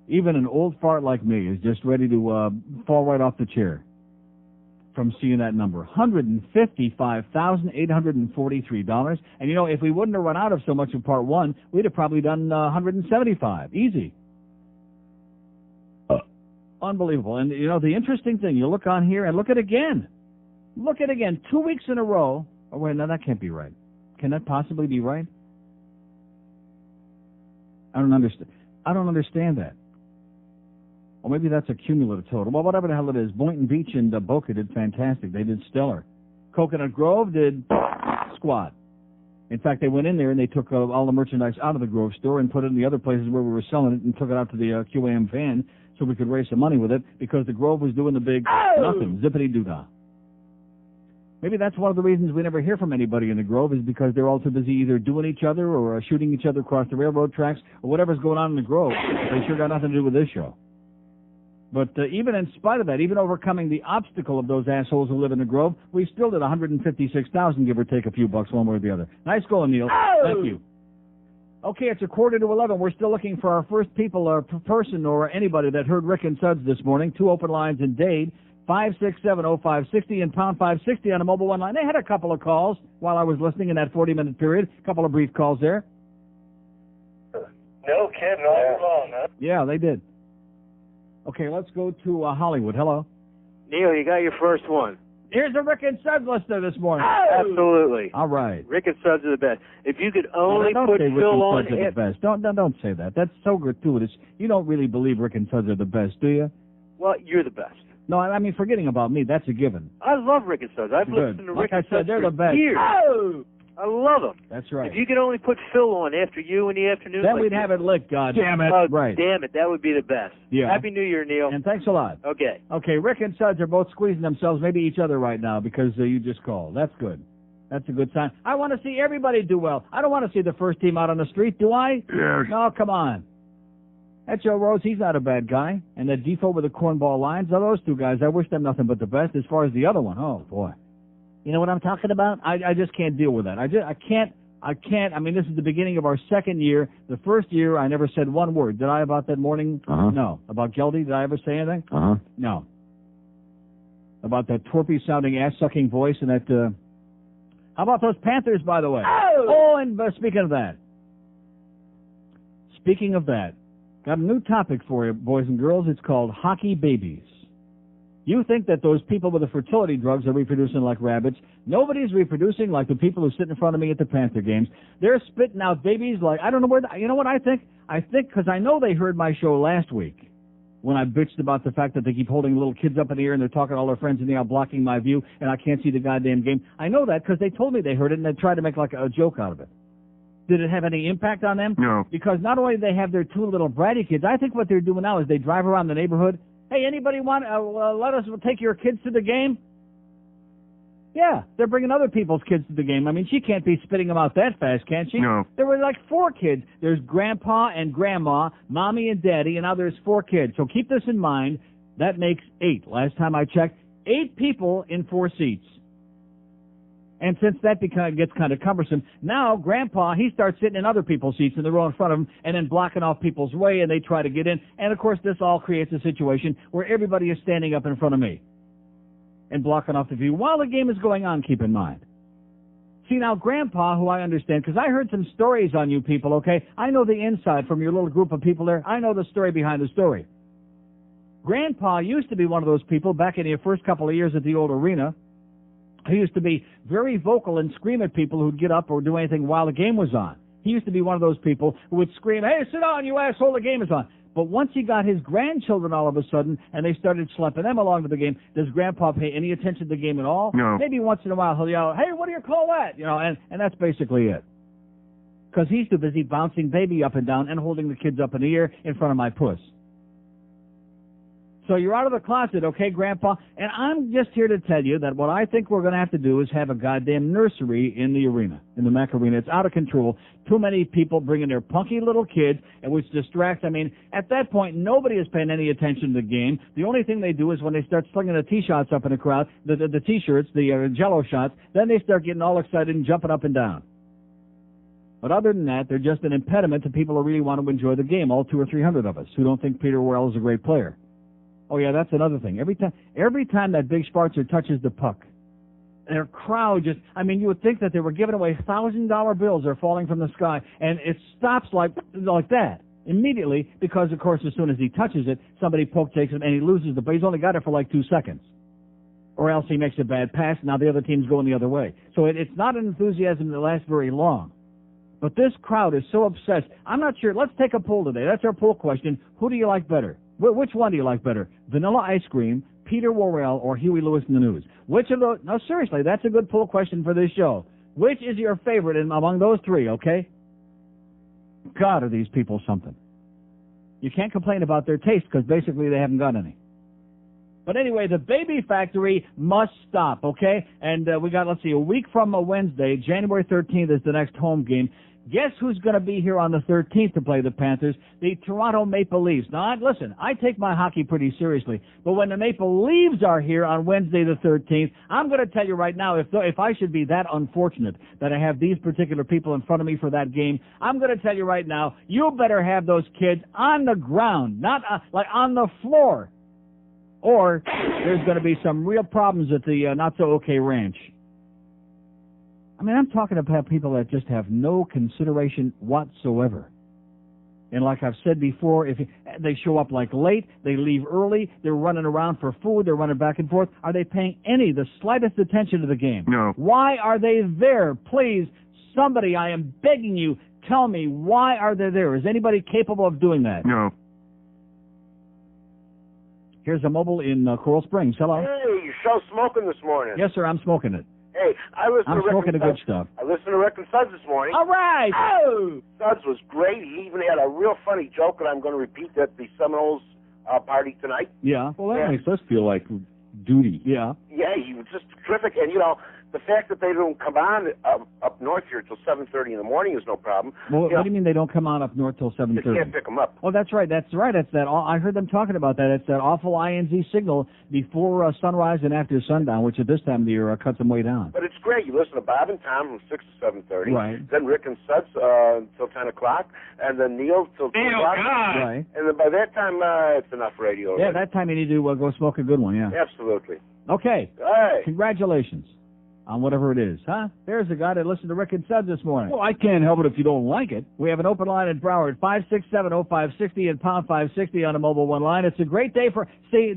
Even an old fart like me, is just ready to fall right off the chair from seeing that number. $155,843. And, you know, if we wouldn't have run out of so much of part one, we'd have probably done 175. Easy. Unbelievable. And, you know, the interesting thing, you look on here and look at it again. Look at it again. 2 weeks in a row. Oh, wait, no, that can't be right. Can that possibly be right? I don't understand that. Or maybe that's a cumulative total. Well, whatever the hell it is, Boynton Beach and Boca did fantastic. They did stellar. Coconut Grove did squat. In fact, they went in there and they took all the merchandise out of the Grove store and put it in the other places where we were selling it and took it out to the QAM van so we could raise some money with it because the Grove was doing the big nothing, zippity-doo-dah. Maybe that's one of the reasons we never hear from anybody in the Grove is because they're all too busy either doing each other or shooting each other across the railroad tracks or whatever's going on in the Grove. They sure got nothing to do with this show. But even in spite of that, even overcoming the obstacle of those assholes who live in the Grove, we still did 156,000, give or take a few bucks one way or the other. Nice going, Neil. Thank you. Okay, it's 10:45. We're still looking for our first people or person or anybody that heard Rick and Suds this morning. 2 open lines in Dade, 567-0560 and pound 560 on a mobile one line. They had a couple of calls while I was listening in that 40-minute period. A couple of brief calls there. No kidding, all year long, huh? Yeah, they did. Okay, let's go to Hollywood. Hello. Neil, you got your first one. Here's the Rick and Suds listener this morning. Absolutely. All right. Rick and Suds are the best. If you could only put Phil on... Rick and Suds are the best. Don't say that. That's so gratuitous. You don't really believe Rick and Suds are the best, do you? Well, you're the best. No, I mean, forgetting about me, that's a given. I love Rick and Suds. I've listened to Rick and Suds they're the best. years. I love them. That's right. If you could only put Phil on after you in the afternoon... Then we'd have it lit, God damn it. Right. Damn it, that would be the best. Yeah. Happy New Year, Neil. And thanks a lot. Okay. Okay, Rick and Suds are both squeezing themselves, maybe each other right now, because you just called. That's good. That's a good sign. I want to see everybody do well. I don't want to see the first team out on the street, do I? Yes. No, come on. That Joe Rose, he's not a bad guy. And that Defoe with the cornball lines, those two guys, I wish them nothing but the best. As far as the other one, oh, boy. You know what I'm talking about? I just can't deal with that. I can't. I mean, this is the beginning of our second year. The first year, I never said one word. Did I about that morning? No. About Geldy, did I ever say anything? No. About that torpy-sounding, ass-sucking voice and that, how about those Panthers, by the way? Oh, and speaking of that, got a new topic for you, boys and girls. It's called hockey babies. You think that those people with the fertility drugs are reproducing like rabbits. Nobody's reproducing like the people who sit in front of me at the Panther games. They're spitting out babies like, I don't know where, you know what I think? I think, because I know they heard my show last week when I bitched about the fact that they keep holding little kids up in the air and they're talking to all their friends in the aisle blocking my view and I can't see the goddamn game. I know that because they told me they heard it and they tried to make like a joke out of it. Did it have any impact on them? No. Because not only do they have their 2 little bratty kids, I think what they're doing now is they drive around the neighborhood. Hey, anybody want let us take your kids to the game? Yeah, they're bringing other people's kids to the game. I mean, she can't be spitting them out that fast, can she? No. There were like 4 kids. There's Grandpa and Grandma, Mommy and Daddy, and now there's 4 kids. So keep this in mind. That makes 8. Last time I checked, 8 people in 4 seats. And since that gets kind of cumbersome, now Grandpa, he starts sitting in other people's seats in the row in front of him and then blocking off people's way, and they try to get in. And, of course, this all creates a situation where everybody is standing up in front of me and blocking off the view while the game is going on, keep in mind. See, now, Grandpa, who I understand, because I heard some stories on you people, okay? I know the inside from your little group of people there. I know the story behind the story. Grandpa used to be one of those people back in the first couple of years at the old arena. He used to be very vocal and scream at people who'd get up or do anything while the game was on. He used to be one of those people who would scream, hey, sit down, you asshole, the game is on. But once he got his grandchildren all of a sudden and they started schlepping them along to the game, does Grandpa pay any attention to the game at all? No. Maybe once in a while he'll yell, hey, what do you call that? You know, and that's basically it. Because he's too busy bouncing baby up and down and holding the kids up in the air in front of my puss. So you're out of the closet, okay, Grandpa? And I'm just here to tell you that what I think we're going to have to do is have a goddamn nursery in the arena, in the Mac Arena. It's out of control. Too many people bringing their punky little kids, and which distracts. I mean, at that point, nobody is paying any attention to the game. The only thing they do is when they start slinging the T-shots up in the crowd, the T-shirts, the Jello shots, then they start getting all excited and jumping up and down. But other than that, they're just an impediment to people who really want to enjoy the game, all 200 or 300 of us who don't think Peter Worrell is a great player. Oh, yeah, that's another thing. Every time that big Schwarzer touches the puck, their crowd just, I mean, you would think that they were giving away $1,000 bills are falling from the sky, and it stops like that immediately because, of course, as soon as he touches it, somebody poke takes it and he loses the ball. He's only got it for like 2 seconds. Or else he makes a bad pass, now the other team's going the other way. So it's not an enthusiasm that lasts very long. But this crowd is so obsessed. I'm not sure. Let's take a poll today. That's our poll question. Who do you like better? Which one do you like better? Vanilla ice cream, Peter Worrell, or Huey Lewis in the News? Which of those? No, seriously, that's a good poll question for this show. Which is your favorite among those three, okay? God, are these people something. You can't complain about their taste because basically they haven't got any. But anyway, the baby factory must stop, okay? And we got, let's see, a week from Wednesday, January 13th is the next home game. Guess who's going to be here on the 13th to play the Panthers? The Toronto Maple Leafs. Now, listen, I take my hockey pretty seriously, but when the Maple Leafs are here on Wednesday the 13th, I'm going to tell you right now, if I should be that unfortunate that I have these particular people in front of me for that game, I'm going to tell you right now, you better have those kids on the ground, not like on the floor, or there's going to be some real problems at the not-so-okay ranch. I mean, I'm talking about people that just have no consideration whatsoever. And like I've said before, if they show up like late, they leave early, they're running around for food, they're running back and forth, are they paying the slightest attention to the game? No. Why are they there? Please, somebody, I am begging you, tell me, why are they there? Is anybody capable of doing that? No. Here's a mobile in Coral Springs. Hello. Hey, your show's smoking this morning. Yes, sir, I'm smoking it. Hey, I'm smoking the good stuff. I listened to Rick and Suds this morning. All right. Oh! Suds was great. He even had a real funny joke that I'm going to repeat at the Seminoles party tonight. Yeah. Well, that makes us feel like duty. Yeah. Yeah, he was just terrific. And, you know, the fact that they don't come on up north here till 7:30 in the morning is no problem. Well, what do you mean they don't come on up north till 7:30? They can't pick them up. Oh, that's right. That's right. It's that. I heard them talking about that. It's that awful INZ signal before sunrise and after sundown, which at this time of the year cuts them way down. But it's great. You listen to Bob and Tom from 6 to 7:30. Right. Then Rick and Suds till 10 o'clock, and then Neil till 2 o'clock. Right. And then by that time, it's enough radio. Yeah, already. that time you need to go smoke a good one. Yeah. Absolutely. Okay. Hey. Congratulations on whatever it is, huh? There's a guy that listened to Rick and Suds this morning. Well, I can't help it if you don't like it. We have an open line at Broward, 567-0560 and pound 560 on a mobile one line. It's a great day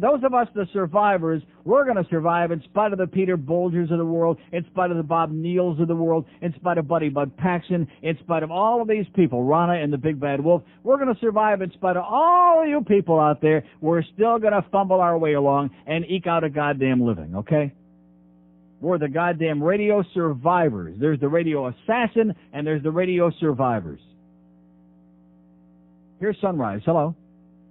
those of us, the survivors, we're going to survive in spite of the Peter Bolgers of the world, in spite of the Bob Neals of the world, in spite of Buddy Bud Paxson, in spite of all of these people, Rana and the Big Bad Wolf. We're going to survive in spite of all of you people out there. We're still going to fumble our way along and eke out a goddamn living, okay? We're the goddamn radio survivors. There's the radio assassin, and there's the radio survivors. Here's Sunrise. Hello.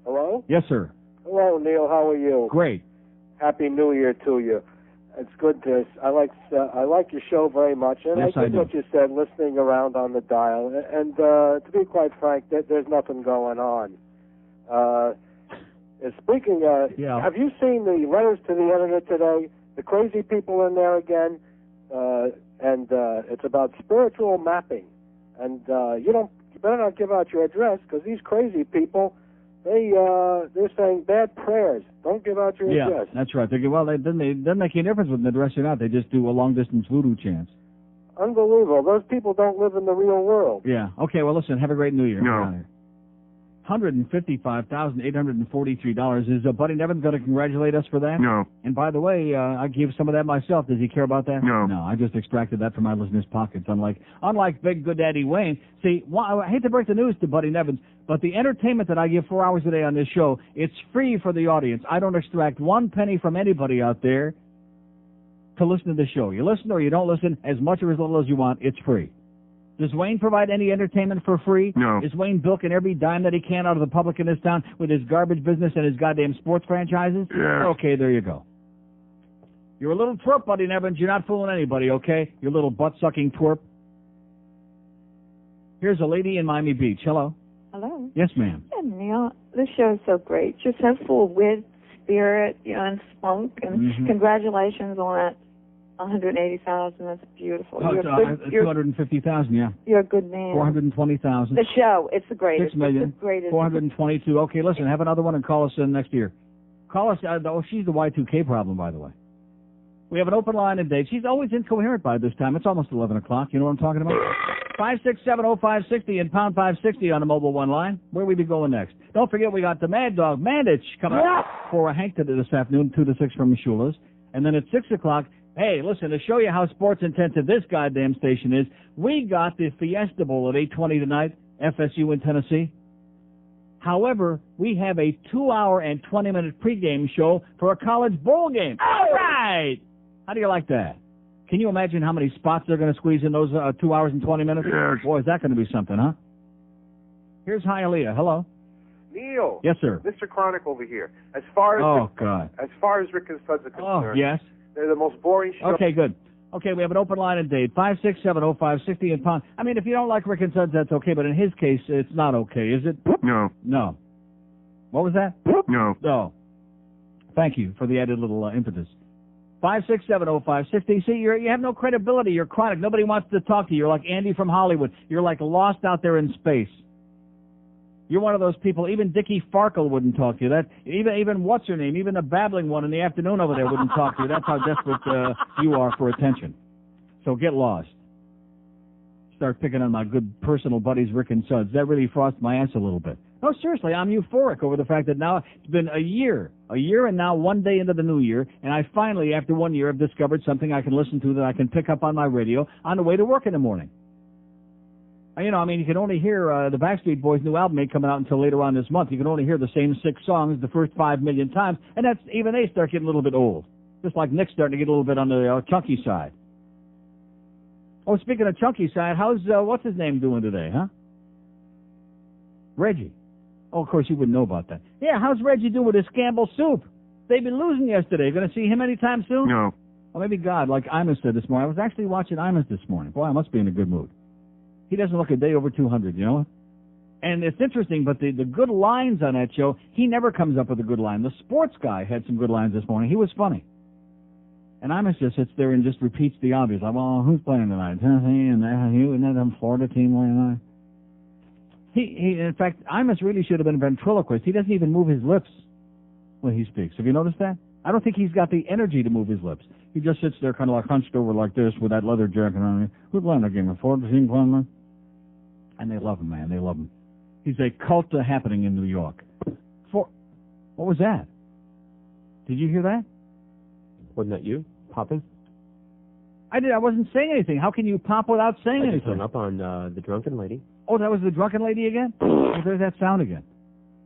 Hello? Yes, sir. Hello, Neil. How are you? Great. Happy New Year to you. It's good to. I like your show very much, and yes, I think what you said, listening around on the dial, and to be quite frank, there's nothing going on. Speaking, have you seen the letters to the editor today? The crazy people in there again, and it's about spiritual mapping. And you better not give out your address because these crazy people, they're saying bad prayers. Don't give out your address. Yeah, that's right. They doesn't make any difference with an address or not. They just do a long distance voodoo chants. Unbelievable. Those people don't live in the real world. Yeah. Okay. Well, listen. Have a great New Year. No. $155,843. Is Buddy Nevins going to congratulate us for that? No. And by the way, I gave some of that myself. Does he care about that? No. No, I just extracted that from my listeners' pockets, unlike Big Good Daddy Wayne. See, I hate to break the news to Buddy Nevins, but the entertainment that I give 4 hours a day on this show, it's free for the audience. I don't extract 1 penny from anybody out there to listen to the show. You listen or you don't listen, as much or as little as you want, it's free. Does Wayne provide any entertainment for free? No. Is Wayne bilking every dime that he can out of the public in this town with his garbage business and his goddamn sports franchises? Yeah. Okay, there you go. You're a little twerp, buddy Nevins. You're not fooling anybody, okay? You little butt-sucking twerp. Here's a lady in Miami Beach. Hello. Hello. Yes, ma'am. Yeah, Neil, this show is so great. You're so full of wit, spirit, and spunk, and congratulations on that 180,000. That's beautiful. Oh, you're 250,000, yeah. You're a good man. 420,000. The show, it's the greatest. 6 million. It's the greatest. 422. Okay, listen, have another one and call us in next year. Call us. She's the Y2K problem, by the way. We have an open line and date. She's always incoherent by this time. It's almost 11 o'clock. You know what I'm talking about? 5670560 and pound 560 on the mobile one line. Where we be going next? Don't forget we got the Mad Dog Mandich coming up for a Hank this afternoon, 2 to 6 from Mishula's. And then at 6 o'clock, hey, listen, to show you how sports intensive this goddamn station is, we got the Fiesta Bowl at 8:20 tonight, FSU in Tennessee. However, we have a 2-hour and 20-minute pregame show for a college bowl game. All right! How do you like that? Can you imagine how many spots they're going to squeeze in those 2 hours and 20 minutes? Yes. Boy, is that going to be something, huh? Here's Hialeah. Hello. Neil. Yes, sir. Mr. Chronic over here. As far as Rick and Suds are concerned, Oh, yes. they're the most boring show. Okay, good. Okay, we have an open line and date, 5670560 and pound. I mean, if you don't like Rick and Suds, that's okay, but in his case, it's not okay, is it? No. No. What was that? No. No. Thank you for the added little impetus. 5670560. See, you have no credibility. You're chronic. Nobody wants to talk to you. You're like Andy from Hollywood. You're like lost out there in space. You're one of those people. Even Dickie Farkle wouldn't talk to you. That even what's her name? Even the babbling one in the afternoon over there wouldn't talk to you. That's how desperate you are for attention. So get lost. Start picking on my good personal buddies, Rick and Suds. That really frosts my ass a little bit. No, seriously, I'm euphoric over the fact that now it's been a year and now 1 day into the new year, and I finally, after 1 year, have discovered something I can listen to that I can pick up on my radio on the way to work in the morning. You know, I mean, you can only hear the Backstreet Boys' new album ain't coming out until later on this month. You can only hear the same 6 songs the first 5 million times, and that's even they start getting a little bit old. Just like Nick's starting to get a little bit on the chunky side. Oh, speaking of chunky side, how's what's his name doing today, huh? Reggie. Oh, of course you wouldn't know about that. Yeah, how's Reggie doing with his Campbell soup? They've been losing yesterday. Going to see him anytime soon? No. Well, maybe God, like Imus said this morning. I was actually watching Imus this morning. Boy, I must be in a good mood. He doesn't look a day over 200, you know? And it's interesting, but the good lines on that show, he never comes up with a good line. The sports guy had some good lines this morning. He was funny. And Imus just sits there and just repeats the obvious. Like, well, who's playing tonight? Tennessee and that Florida team playing tonight? He, in fact, Imus really should have been a ventriloquist. He doesn't even move his lips when he speaks. Have you noticed that? I don't think he's got the energy to move his lips. He just sits there kind of like hunched over like this with that leather jacket on. Who's playing that game? A Florida team playing that? And they love him, man. They love him. He's a cult happening in New York. What was that? Did you hear that? Wasn't that you popping? I did. I wasn't saying anything. How can you pop without saying anything? I just hung up on the drunken lady. Oh, that was the drunken lady again? Oh, there's that sound again.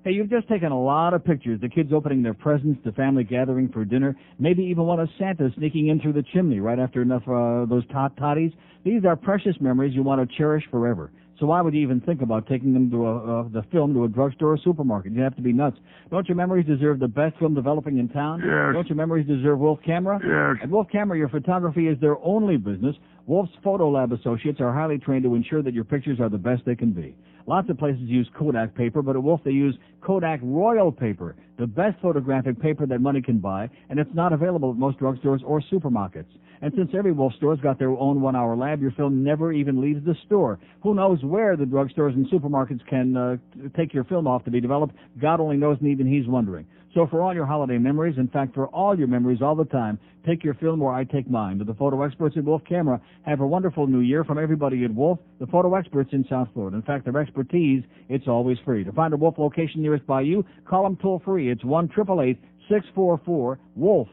Hey, you've just taken a lot of pictures. The kids opening their presents, the family gathering for dinner, maybe even one of Santa sneaking in through the chimney right after enough those toddies. These are precious memories you want to cherish forever. So why would you even think about taking them to the film to a drugstore or supermarket? You have to be nuts. Don't your memories deserve the best film developing in town? Yes. Don't your memories deserve Wolf Camera? Yes. At Wolf Camera, your photography is their only business. Wolf's Photo Lab associates are highly trained to ensure that your pictures are the best they can be. Lots of places use Kodak paper, but at Wolf they use Kodak Royal paper, the best photographic paper that money can buy, and it's not available at most drugstores or supermarkets. And since every Wolf store's got their own 1-hour lab, your film never even leaves the store. Who knows where the drugstores and supermarkets can take your film off to be developed? God only knows, and even he's wondering. So for all your holiday memories, in fact, for all your memories all the time, take your film where I take mine. To the photo experts at Wolf Camera, have a wonderful new year from everybody at Wolf, the photo experts in South Florida. In fact, their expertise, it's always free. To find a Wolf location nearest by you, call them toll-free. It's 1-888-644-WOLF.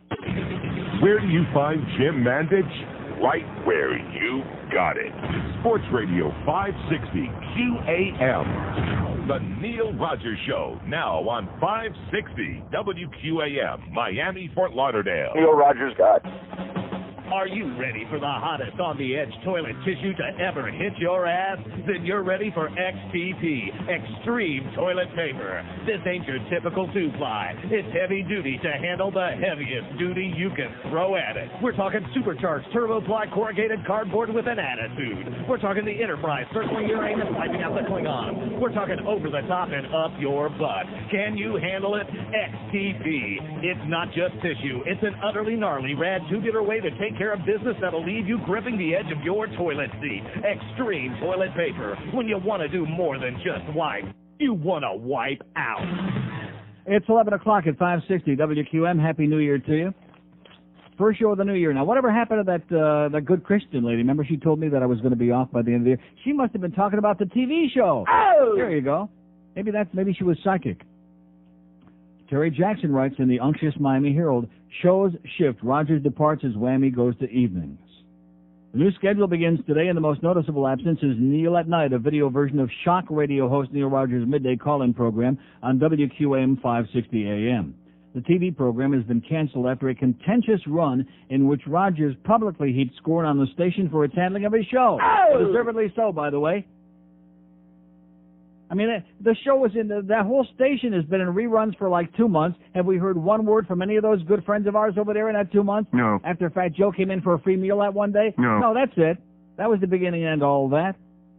Where do you find Jim Mandich? Right where you got it. Sports Radio 560 QAM. The Neil Rogers Show, now on 560 WQAM, Miami, Fort Lauderdale. Neil Rogers got. Are you ready for the hottest on-the-edge toilet tissue to ever hit your ass? Then you're ready for XTP, Extreme Toilet Paper. This ain't your typical two-ply. It's heavy-duty to handle the heaviest duty you can throw at it. We're talking supercharged turbo-ply corrugated cardboard with an attitude. We're talking the Enterprise circling your aim and wiping out the Klingon. We're talking over-the-top and up your butt. Can you handle it? XTP. It's not just tissue. It's an utterly gnarly, rad, tubular way to take care of business that'll leave you gripping the edge of your toilet seat. Extreme Toilet Paper. When you want to do more than just wipe, you want to wipe out. It's 11 o'clock at 560 WQM. Happy New Year to you. First show of the new year. Now, whatever happened to that good Christian lady? Remember she told me that I was going to be off by the end of the year? She must have been talking about the TV show. Oh! There you go. Maybe she was psychic. Terry Jackson writes in the unctuous Miami Herald, shows shift. Rogers departs as Whammy goes to evenings. The new schedule begins today, and the most noticeable absence is Neil at Night, a video version of shock radio host Neil Rogers' midday call-in program on WQAM 560 AM. The TV program has been canceled after a contentious run in which Rogers publicly heaped scorn on the station for its handling of his show. Oh! Deservedly so, by the way. I mean, the show was that whole station has been in reruns for like 2 months. Have we heard one word from any of those good friends of ours over there in that 2 months? No. After Fat Joe came in for a free meal that one day? No. No, that's it. That was the beginning and end of all that.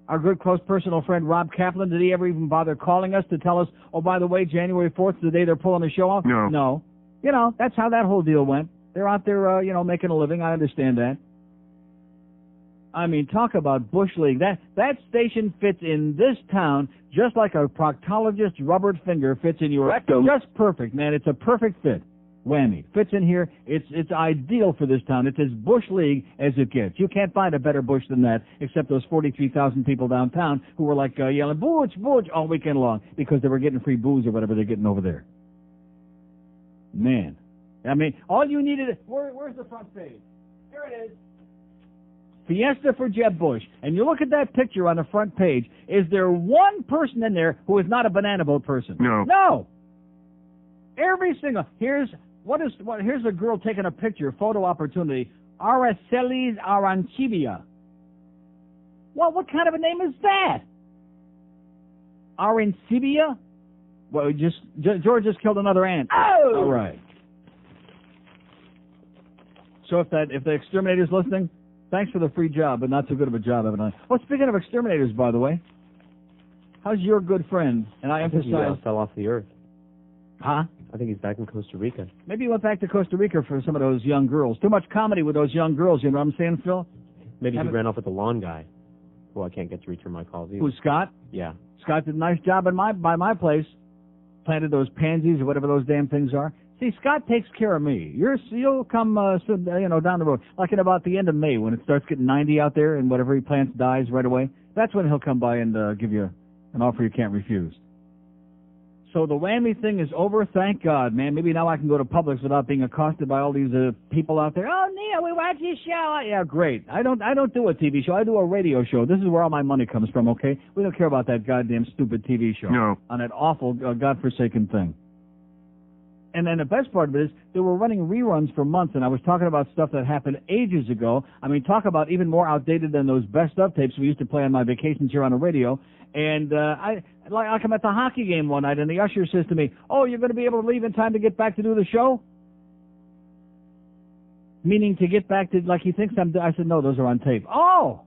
Our good, close, personal friend Rob Kaplan, did he ever even bother calling us to tell us, oh, by the way, January 4th is the day they're pulling the show off? No. No. You know, that's how that whole deal went. They're out there, making a living. I understand that. I mean, talk about Bush League. That station fits in this town just like a proctologist's rubbered finger fits in your rectum. Just perfect, man. It's a perfect fit. Whammy. Fits in here. It's ideal for this town. It's as Bush League as it gets. You can't find a better Bush than that, except those 43,000 people downtown who were like yelling, Booch, Booch, all weekend long because they were getting free booze or whatever they're getting over there. Man. I mean, all you needed... Where's the front page? Here it is. Fiesta for Jeb Bush. And you look at that picture on the front page. Is there one person in there who is not a banana boat person? No. No. Every single... Here's a girl taking a picture, photo opportunity. Aracelis Arancibia. Well, what kind of a name is that? Arancibia? Well, George just killed another ant. Oh! All right. So if the exterminator's listening, thanks for the free job, but not so good of a job, haven't I? Well, speaking of exterminators, by the way, how's your good friend? And I emphasize... He fell off the earth. Huh? I think he's back in Costa Rica. Maybe he went back to Costa Rica for some of those young girls. Too much comedy with those young girls, you know what I'm saying, Phil? Maybe he ran off with the lawn guy. Well, I can't get to return my calls either. Who's Scott? Yeah. Scott did a nice job by my place. Planted those pansies or whatever those damn things are. See, Scott takes care of me. You'll come, down the road. Like in about the end of May when it starts getting 90 out there and whatever he plants dies right away. That's when he'll come by and give you an offer you can't refuse. So the Whammy thing is over, thank God, man. Maybe now I can go to Publix without being accosted by all these people out there. Oh, Neil, we watch your show. Yeah, great. I don't do a TV show. I do a radio show. This is where all my money comes from, okay? We don't care about that goddamn stupid TV show. No. On that awful, godforsaken thing. And then the best part of it is they were running reruns for months, and I was talking about stuff that happened ages ago. I mean, talk about even more outdated than those best of tapes we used to play on my vacations here on the radio. And I'm at the hockey game one night, and the usher says to me, "Oh, you're going to be able to leave in time to get back to do the show?" Meaning to get back to, like he thinks I said, no, those are on tape. Oh!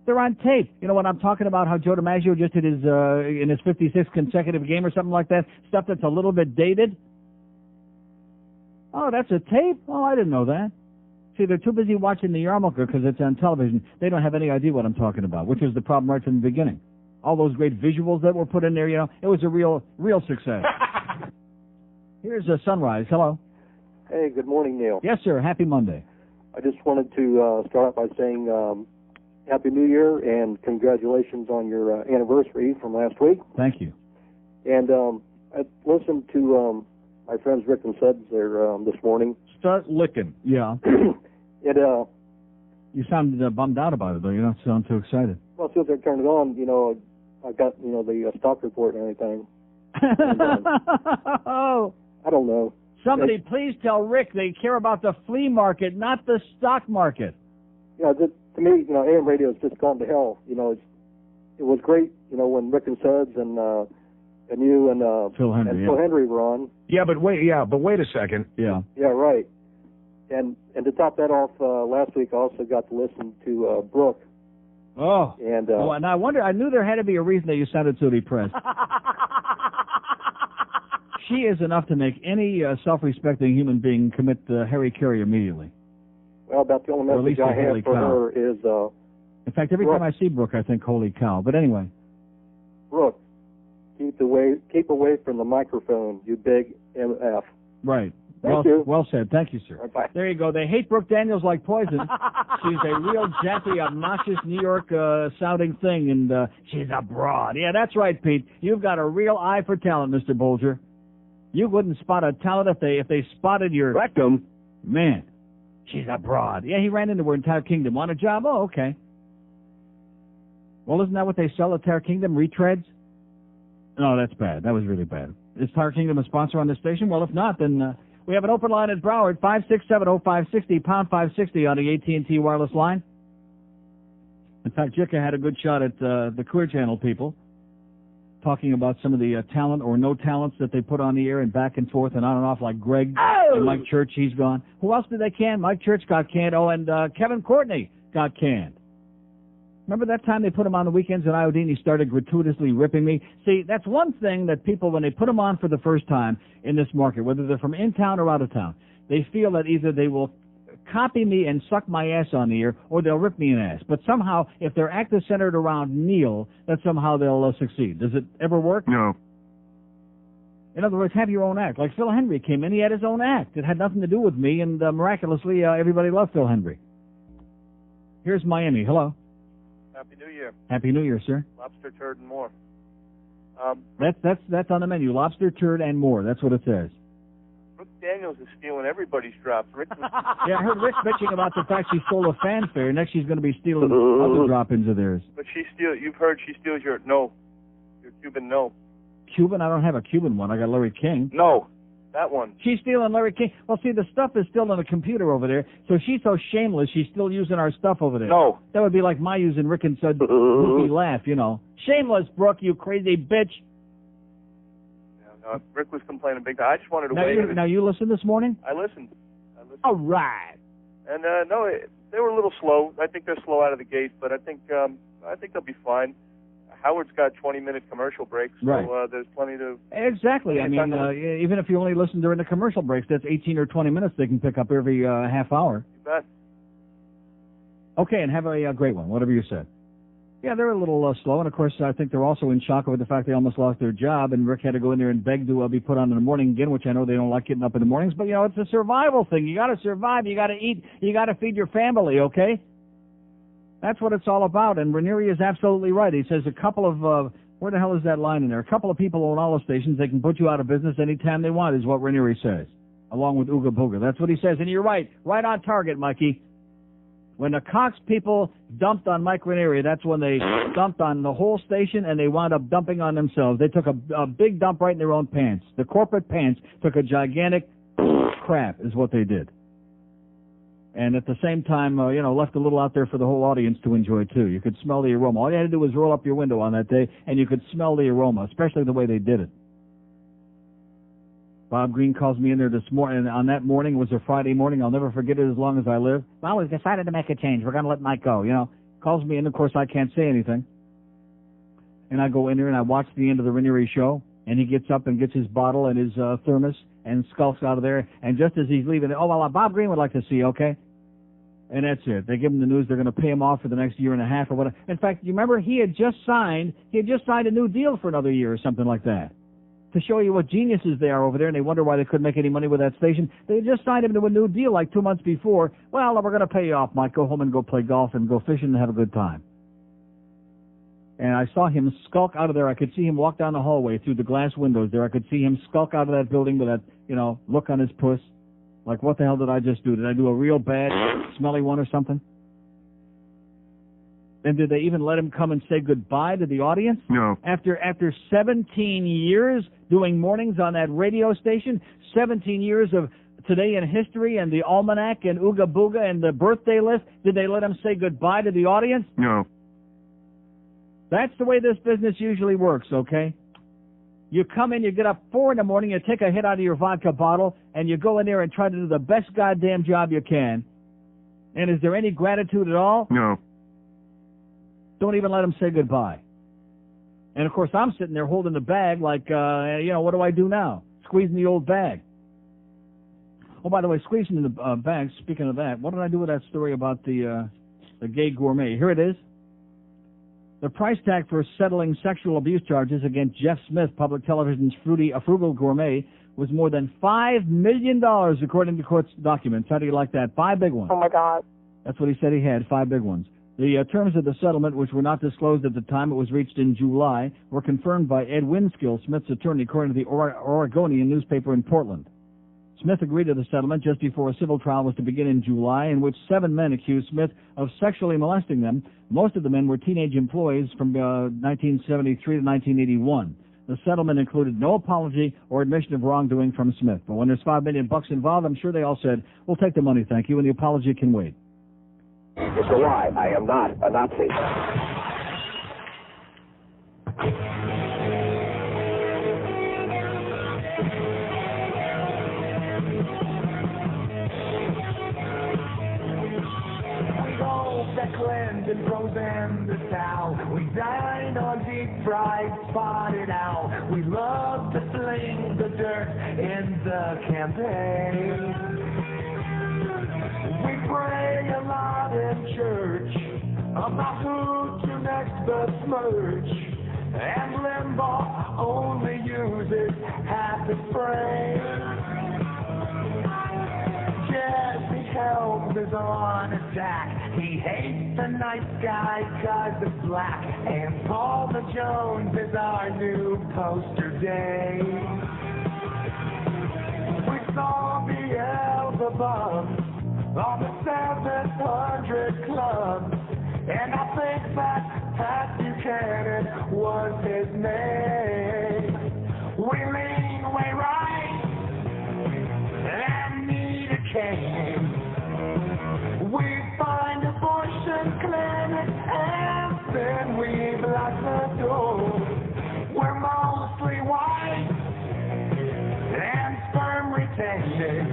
They're on tape. You know what I'm talking about, how Joe DiMaggio just did his, in his 56th consecutive game or something like that? Stuff that's a little bit dated? Oh, that's a tape? Oh, I didn't know that. See, they're too busy watching the yarmulke because it's on television. They don't have any idea what I'm talking about, which was the problem right from the beginning. All those great visuals that were put in there, it was a real success. Here's a Sunrise. Hello. Hey, good morning, Neil. Yes, sir. Happy Monday. I just wanted to start off by saying Happy New Year and congratulations on your anniversary from last week. Thank you. And I listened to my friends Rick and Suds there this morning. Start licking. Yeah. You sound bummed out about it, though. You don't sound too excited. Well, as soon as I turned it on, I got, the stock report and everything. And, Oh. I don't know. Somebody please tell Rick they care about the flea market, not the stock market. Yeah, to me, AM radio has just gone to hell. It was great, when Rick and Suds and you and Phil Henry, Phil Henry were on. Yeah, but wait a second. Yeah. Yeah, right. And to top that off, last week I also got to listen to Brooke. Oh. And and I knew there had to be a reason that you sounded so depressed. She is enough to make any self-respecting human being commit Harry Carey immediately. Well, about the only message I have for her is... in fact, every time I see Brooke, I think, holy cow. But anyway. Brooke, keep away from the microphone, you big MF. Right. Thank you. Well said. Thank you, sir. Right, bye. There you go. They hate Brooke Daniels like poison. She's a real jappy, obnoxious New York sounding thing, and she's a broad. Yeah, that's right, Pete. You've got a real eye for talent, Mr. Bolger. You wouldn't spot a talent if they spotted your rectum. Man, she's a broad. Yeah, he ran into her entire kingdom. Want a job? Oh, okay. Well, isn't that what they sell at Tire Kingdom? Retreads? No, that's bad. That was really bad. Is Tire Kingdom a sponsor on this station? Well, if not, then we have an open line at Broward, 567-0560, pound 560 on the AT&T wireless line. In fact, Jicka had a good shot at the Queer Channel people, talking about some of the talent or no talents that they put on the air and back and forth and on and off, like Greg and Mike Church. He's gone. Who else did they can? Mike Church got canned. Oh, and Kevin Courtney got canned. Remember that time they put him on the weekends at WIOD and he started gratuitously ripping me? See, that's one thing that people, when they put him on for the first time in this market, whether they're from in town or out of town, they feel that either they will copy me and suck my ass on the air, or they'll rip me an ass. But somehow, if their act is centered around Neil, that somehow they'll succeed. Does it ever work? No. In other words, have your own act. Like Phil Henry came in, he had his own act. It had nothing to do with me, and miraculously, everybody loved Phil Henry. Here's Miami. Hello. Happy New Year. Happy New Year, sir. Lobster, turd, and more. That's on the menu. Lobster, turd, and more. That's what it says. Brooke Daniels is stealing everybody's drops. Rick was... Yeah, I heard Rick bitching about the fact she stole a fanfare. Next she's going to be stealing other drop-ins of theirs. But you've heard she steals your Cuban no. Cuban? I don't have a Cuban one. I got Larry King. No, that one. She's stealing Larry King. Well, see, the stuff is still on the computer over there, so she's so shameless she's still using our stuff over there. No. That would be like my using Rick and Suds' goofy laugh, Shameless, Brooke, you crazy bitch. No, Rick was complaining big time. I just wanted to wait. Now, you listened this morning? I listened. All right. And, they were a little slow. I think they're slow out of the gate, but I think they'll be fine. Howard's got 20-minute commercial breaks, so right. There's plenty to... Exactly. I mean, even if you only listen during the commercial breaks, that's 18 or 20 minutes they can pick up every half hour. You bet. Okay, and have a great one, whatever you said. Yeah, they're a little slow, and of course, I think they're also in shock over the fact they almost lost their job, and Rick had to go in there and beg to be put on in the morning again, which I know they don't like getting up in the mornings, but, it's a survival thing. You got to survive. You got to eat. You got to feed your family, okay? That's what it's all about, and Renieri is absolutely right. He says a couple of, where the hell is that line in there? A couple of people own all the stations. They can put you out of business anytime they want, is what Renieri says, along with Ooga Booga. That's what he says, and you're right. Right on target, Mikey. When the Cox people dumped on Mike Renieri, that's when they dumped on the whole station, and they wound up dumping on themselves. They took a big dump right in their own pants. The corporate pants took a gigantic crap, is what they did. And at the same time, left a little out there for the whole audience to enjoy, too. You could smell the aroma. All you had to do was roll up your window on that day, and you could smell the aroma, especially the way they did it. Bob Green calls me in there this morning, and on that morning, it was a Friday morning. I'll never forget it as long as I live. Well, we've decided to make a change. We're going to let Mike go, Calls me in, of course, I can't say anything. And I go in there, and I watch the end of the Renieri show, and he gets up and gets his bottle and his thermos and skulks out of there. And just as he's leaving, Bob Green would like to see you, okay? And that's it. They give him the news they're going to pay him off for the next year and a half or whatever. In fact, you remember he had just signed a new deal for another year or something like that. To show you what geniuses they are over there, and they wonder why they couldn't make any money with that station. They just signed him to a new deal like 2 months before. Well, we're going to pay you off, Mike. Go home and go play golf and go fishing and have a good time. And I saw him skulk out of there. I could see him walk down the hallway through the glass windows there. I could see him skulk out of that building with that, look on his puss. Like, what the hell did I just do? Did I do a real bad, smelly one or something? And did they even let him come and say goodbye to the audience? No. After 17 years doing mornings on that radio station, 17 years of Today in History and the Almanac and Ooga Booga and the birthday list, did they let him say goodbye to the audience? No. That's the way this business usually works, okay? You come in, you get up 4 in the morning, you take a hit out of your vodka bottle, and you go in there and try to do the best goddamn job you can. And is there any gratitude at all? No. Don't even let them say goodbye. And, of course, I'm sitting there holding the bag like, what do I do now? Squeezing the old bag. Oh, by the way, squeezing the bag, speaking of that, what did I do with that story about the gay gourmet? Here it is. The price tag for settling sexual abuse charges against Jeff Smith, public television's frugal gourmet, was more than $5 million, according to court documents. How do you like that? 5 big ones. Oh, my God. That's what he said he had, 5 big ones. The terms of the settlement, which were not disclosed at the time it was reached in July, were confirmed by Ed Winskill, Smith's attorney, according to the Oregonian newspaper in Portland. Smith agreed to the settlement just before a civil trial was to begin in July, in which 7 men accused Smith of sexually molesting them. Most of the men were teenage employees from 1973 to 1981. The settlement included no apology or admission of wrongdoing from Smith. But when there's $5 million involved, I'm sure they all said, "We'll take the money, thank you," and the apology can wait. It's a lie. I am not a Nazi. And frozen the towel. We dine on deep fried spotted owl. We love to fling the dirt in the campaign. We pray a lot in church about who to next besmirch. And Limbaugh only uses half his brain. Jesse Helms is on attack. He hates the nice guy 'cause it's black. And Paula Jones is our new poster dame. We saw Beelzebub on the 700 Club. And I think that Pat Buchanan was his name. We lean way right and need a cane. We find abortion clinics and then we block the door. We're mostly white and sperm retaining.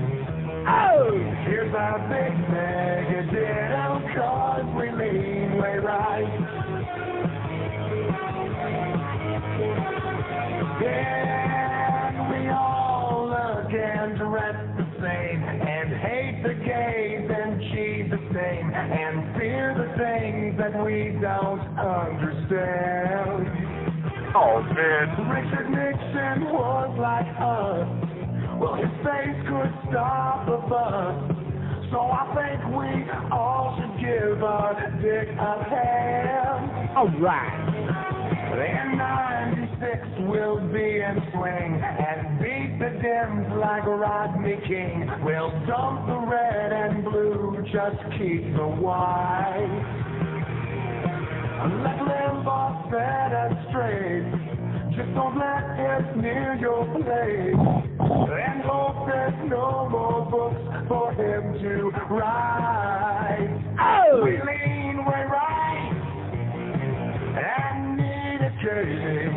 Oh! Here's our big mega ditto, 'cause we lean way right. And we all look and dress the same and hate the gays and cheat the same and fear the things that we don't understand. Oh, man. Richard Nixon was like us. Well, his face could stop a bus. So I think we all should give our dick a hand. All right. In 96 we'll be in swing and beat the Dems like Rodney King. We'll dump the red and blue, just keep the white. Let Limbaugh set us straight. Just don't let it near your place. And hope there's no more books for him to write. Oh! We lean way right and need a cane.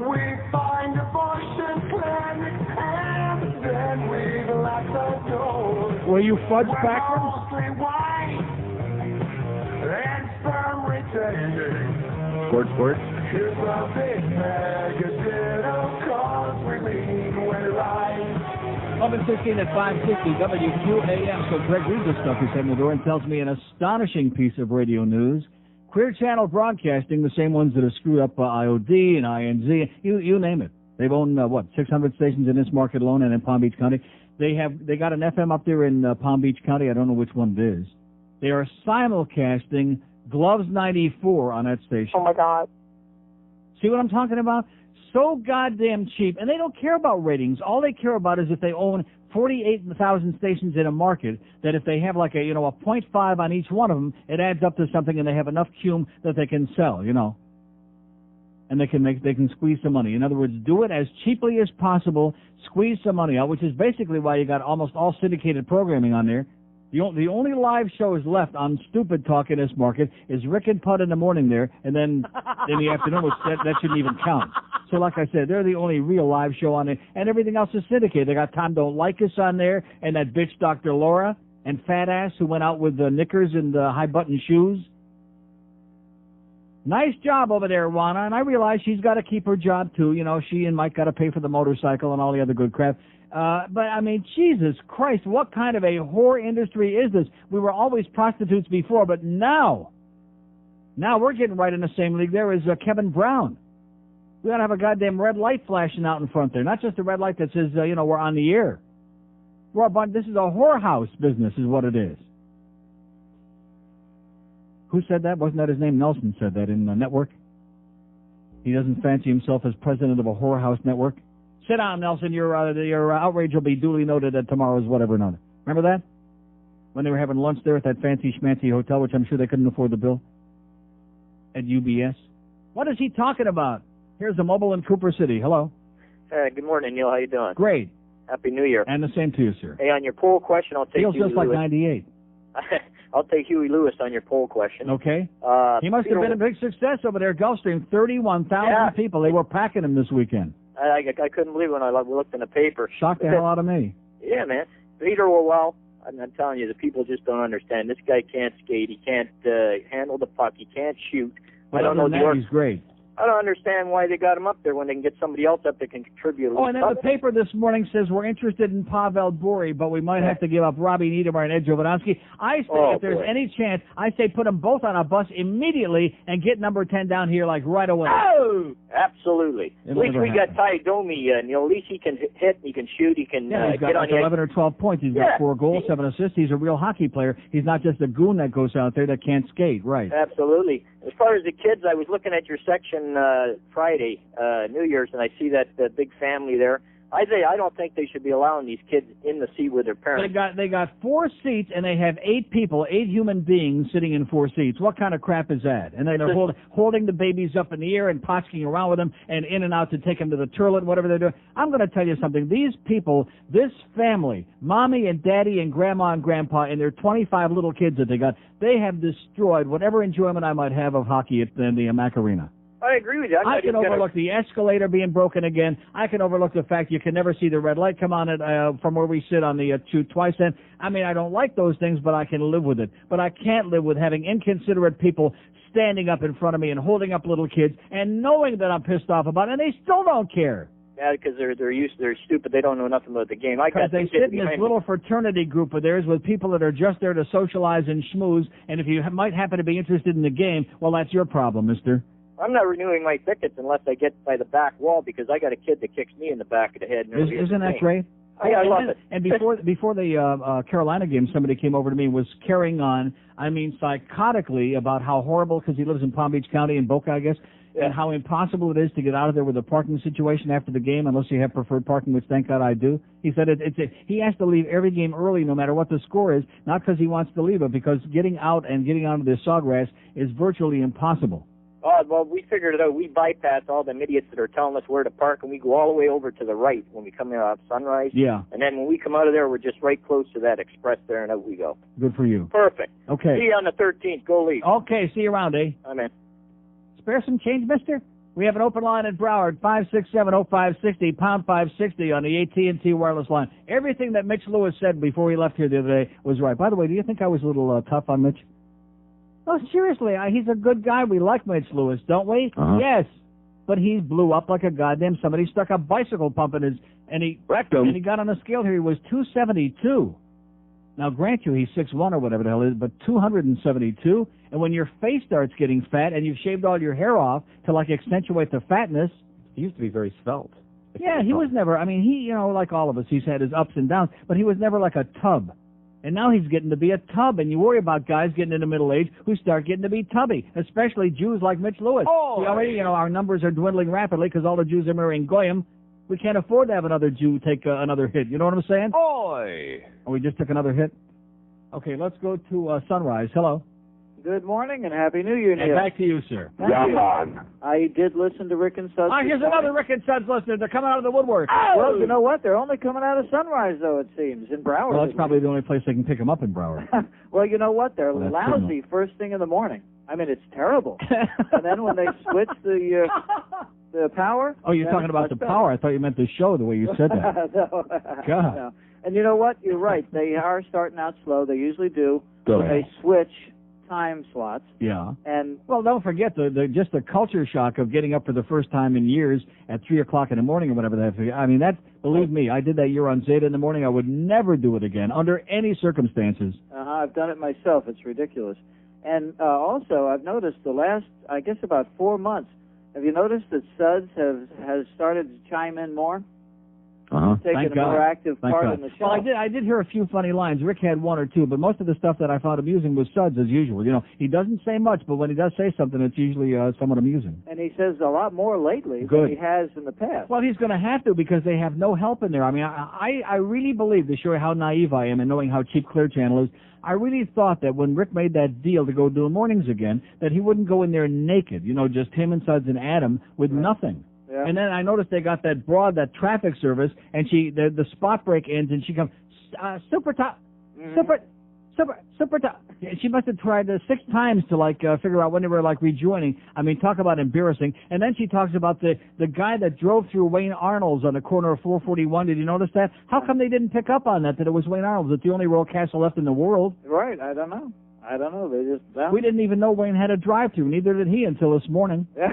We find abortion clinics and then we lock the door. Will you fudge backwards? We're mostly white and sperm retaining. Squirt. Here's a big magazine of cause we lean way right. 11:16 at 560 WQAM. So Greg reads this stuff he's heading the door and tells me an astonishing piece of radio news. Clear Channel Broadcasting, the same ones that have screwed up IOD and INZ, you name it. They've owned 600 stations in this market alone and in Palm Beach County. They got an FM up there in Palm Beach County. I don't know which one it is. They are simulcasting Gloves 94 on that station. Oh my God. See what I'm talking about? So goddamn cheap. And they don't care about ratings. All they care about is if they own 48,000 stations in a market that if they have like a 0.5 on each one of them, it adds up to something, and they have enough cume that they can sell, and they can squeeze some money. In other words, do it as cheaply as possible, squeeze some money out, which is basically why you got almost all syndicated programming on there. The only live shows left on Stupid Talk in this market is Rick and Pud in the morning there, and then in the afternoon, which that shouldn't even count. So like I said, they're the only real live show on there, and everything else is syndicated. They got Tom Don't Like Us on there, and that bitch Dr. Laura, and Fat Ass who went out with the knickers and the high-button shoes. Nice job over there, Juana, and I realize she's got to keep her job, too. She and Mike got to pay for the motorcycle and all the other good crap. But, I mean, Jesus Christ, what kind of a whore industry is this? We were always prostitutes before, but now we're getting right in the same league there as Kevin Brown. We ought to have a goddamn red light flashing out in front there, not just a red light that says, we're on the air. This is a whorehouse business is what it is. Who said that? Wasn't that his name? Nelson said that in the network. He doesn't fancy himself as president of a whorehouse network. Sit down, Nelson. Your outrage will be duly noted at tomorrow's whatever note. Remember that? When they were having lunch there at that fancy schmancy hotel, which I'm sure they couldn't afford the bill, at UBS. What is he talking about? Here's the mobile in Cooper City. Hello. Hey, good morning, Neil. How you doing? Great. Happy New Year. And the same to you, sir. Hey, on your poll question, I'll take Feels Huey just like Lewis. 98. I'll take Huey Lewis on your poll question. Okay. He must have been a big success over there at Gulfstream. 31,000 people. They were packing him this weekend. I couldn't believe when I looked in the paper. Shocked the hell out of me. Yeah, man. Peter Orwell, I'm telling you, the people just don't understand. This guy can't skate. He can't handle the puck. He can't shoot. But other than that, he's great. I don't understand why they got him up there when they can get somebody else up that can contribute. Oh, and then the paper this morning says we're interested in Pavel Bure, but we might have to give up Robbie Niedermeyer and Ed Jovanovski. I say if there's any chance, I say put them both on a bus immediately and get number 10 down here like right away. Oh, absolutely. At least we got Ty Domi. At least he can hit, he can shoot, he can he's got like 11 or 12 points. He's got 4 goals, 7 assists. He's a real hockey player. He's not just a goon that goes out there that can't skate, right? Absolutely. As far as the kids, I was looking at your section Friday, New Year's, and I see that big family there. I don't think they should be allowing these kids in the seat with their parents. They got 4 seats, and they have 8 people, 8 human beings sitting in 4 seats. What kind of crap is that? And they're holding the babies up in the air and potchking around with them and in and out to take them to the toilet, whatever they're doing. I'm going to tell you something. These people, this family, mommy and daddy and grandma and grandpa and their 25 little kids that they got, they have destroyed whatever enjoyment I might have of hockey at the Macarena. I agree with you. I can overlook the escalator being broken again. I can overlook the fact you can never see the red light come on from where we sit on the shoot twice. And I mean, I don't like those things, but I can live with it. But I can't live with having inconsiderate people standing up in front of me and holding up little kids and knowing that I'm pissed off about it, and they still don't care. Yeah, because they're stupid. They don't know nothing about the game. Because they sit in this little fraternity group of theirs with people that are just there to socialize and schmooze. And if you might happen to be interested in the game, well, that's your problem, mister. I'm not renewing my tickets unless I get by the back wall because I got a kid that kicks me in the back of the head. Isn't that great? I love it. And before the Carolina game, somebody came over to me and was carrying on, psychotically about how horrible, because he lives in Palm Beach County in Boca, I guess, and how impossible it is to get out of there with a parking situation after the game unless you have preferred parking, which thank God I do. He said he has to leave every game early no matter what the score is, not because he wants to leave, but because getting out and getting onto the sawgrass is virtually impossible. Oh, well, we figured it out. We bypass all them idiots that are telling us where to park, and we go all the way over to the right when we come there out Sunrise. Yeah. And then when we come out of there, we're just right close to that express there, and out we go. Good for you. Perfect. Okay. See you on the 13th. Go Leafs. Okay, see you around, eh? I'm in. Spare some change, mister? We have an open line at Broward, 567-0560, pound 560 on the AT&T wireless line. Everything that Mitch Lewis said before he left here the other day was right. By the way, do you think I was a little tough on Mitch? Oh, seriously, he's a good guy. We like Mitch Lewis, don't we? Uh-huh. Yes. But he blew up like a goddamn somebody stuck a bicycle pump in his, and he got on a scale here. He was 272. Now, grant you, he's 6'1" or whatever the hell it is, but 272. And when your face starts getting fat and you've shaved all your hair off to like accentuate the fatness. He used to be very svelte. Yeah, he was never, he, like all of us, he's had his ups and downs, but he was never like a tub. And now he's getting to be a tub, and you worry about guys getting into middle age who start getting to be tubby, especially Jews like Mitch Lewis. Oh, see, already, our numbers are dwindling rapidly because all the Jews are marrying Goyim. We can't afford to have another Jew take another hit. You know what I'm saying? Oh, boy. Oh, we just took another hit? Okay, let's go to Sunrise. Hello. Good morning and Happy New Year, Neil. And back to you, sir. Thank you. I did listen to Rick and Suds. Here's another Rick and Suds listener. They're coming out of the woodwork. Oh! Well, you know what? They're only coming out of Sunrise, though, it seems, in Broward. Well, that's probably the only place they can pick them up in Broward. Well, you know what? They're Well, lousy first thing in the morning. I mean, it's terrible. And then when they switch the power... Oh, you're talking about the power. I thought you meant the show, the way you said that. No. God. No. And you know what? You're right. They are starting out slow. They usually do. Good. They switch time slots. Yeah. And well, don't forget just the culture shock of getting up for the first time in years at 3 o'clock in the morning or whatever that. I mean, that. Believe me, I did that year on Zeta in the morning. I would never do it again under any circumstances. I've done it myself. It's ridiculous. And also, I've noticed the last, I guess, about 4 months. Have you noticed that Suds has started to chime in more? Taking Thank a God. more active Thank part God. in the show. Well, I did hear a few funny lines. Rick had one or two, but most of the stuff that I found amusing was Suds as usual. You know, he doesn't say much, but when he does say something, it's usually somewhat amusing. And he says a lot more lately Good. than he has in the past. Well, he's going to have to because they have no help in there. I mean, I really believe, to show you how naive I am and knowing how cheap Clear Channel is, I really thought that when Rick made that deal to go do mornings again, that he wouldn't go in there naked, you know, just him and Suds and Adam with nothing. Yeah. And then I noticed they got that that traffic service, and the spot break ends, and she comes, super top, super top. She must have tried 6 times to figure out when they were rejoining. I mean, talk about embarrassing. And then she talks about the guy that drove through Wayne Arnold's on the corner of 441. Did you notice that? How come they didn't pick up on that it was Wayne Arnold's? It's the only Royal Castle left in the world. Right, I don't know. They just... Well, we didn't even know Wayne had a drive-through. Neither did he until this morning. Yeah,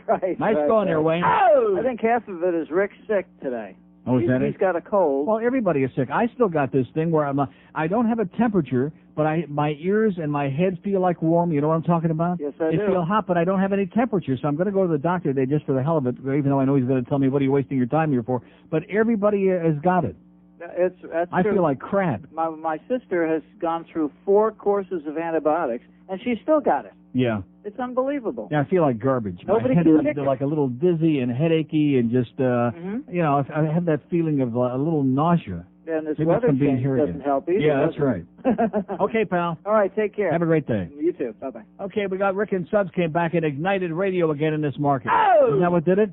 right. Nice going there, Wayne. I think half of it is Rick sick today. Oh, is that it? He's got a cold. Well, everybody is sick. I still got this thing where I don't have a temperature, but my ears and my head feel like warm. You know what I'm talking about? Yes, I do. They feel hot, but I don't have any temperature, so I'm going to go to the doctor today just for the hell of it, even though I know he's going to tell me, what are you wasting your time here for? But everybody has got it. That's I true. feel like crap. My sister has gone through 4 courses of antibiotics, and she's still got it. Yeah. It's unbelievable. Yeah, I feel like garbage. Nobody my head can is kick it. like a little dizzy and headachy and just, you know, I have that feeling of a little nausea. And this Maybe weather from being change here doesn't again. help either. Yeah, does that's right. it? Okay, pal. All right, take care. Have a great day. You too. Bye-bye. Okay, we got Rick and Suds came back and ignited radio again in this market. Oh! Isn't that what did it?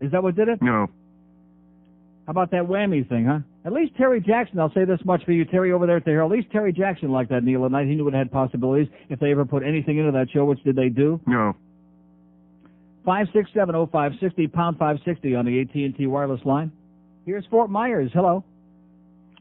Is that what did it? No. How about that whammy thing, huh? At least Terry Jackson, I'll say this much for you, Terry, over there at the Herald. At least Terry Jackson liked that Neil at night. He knew it had possibilities if they ever put anything into that show. Which did they do? No. 5670560, pound 560 on the AT&T wireless line. Here's Fort Myers. Hello.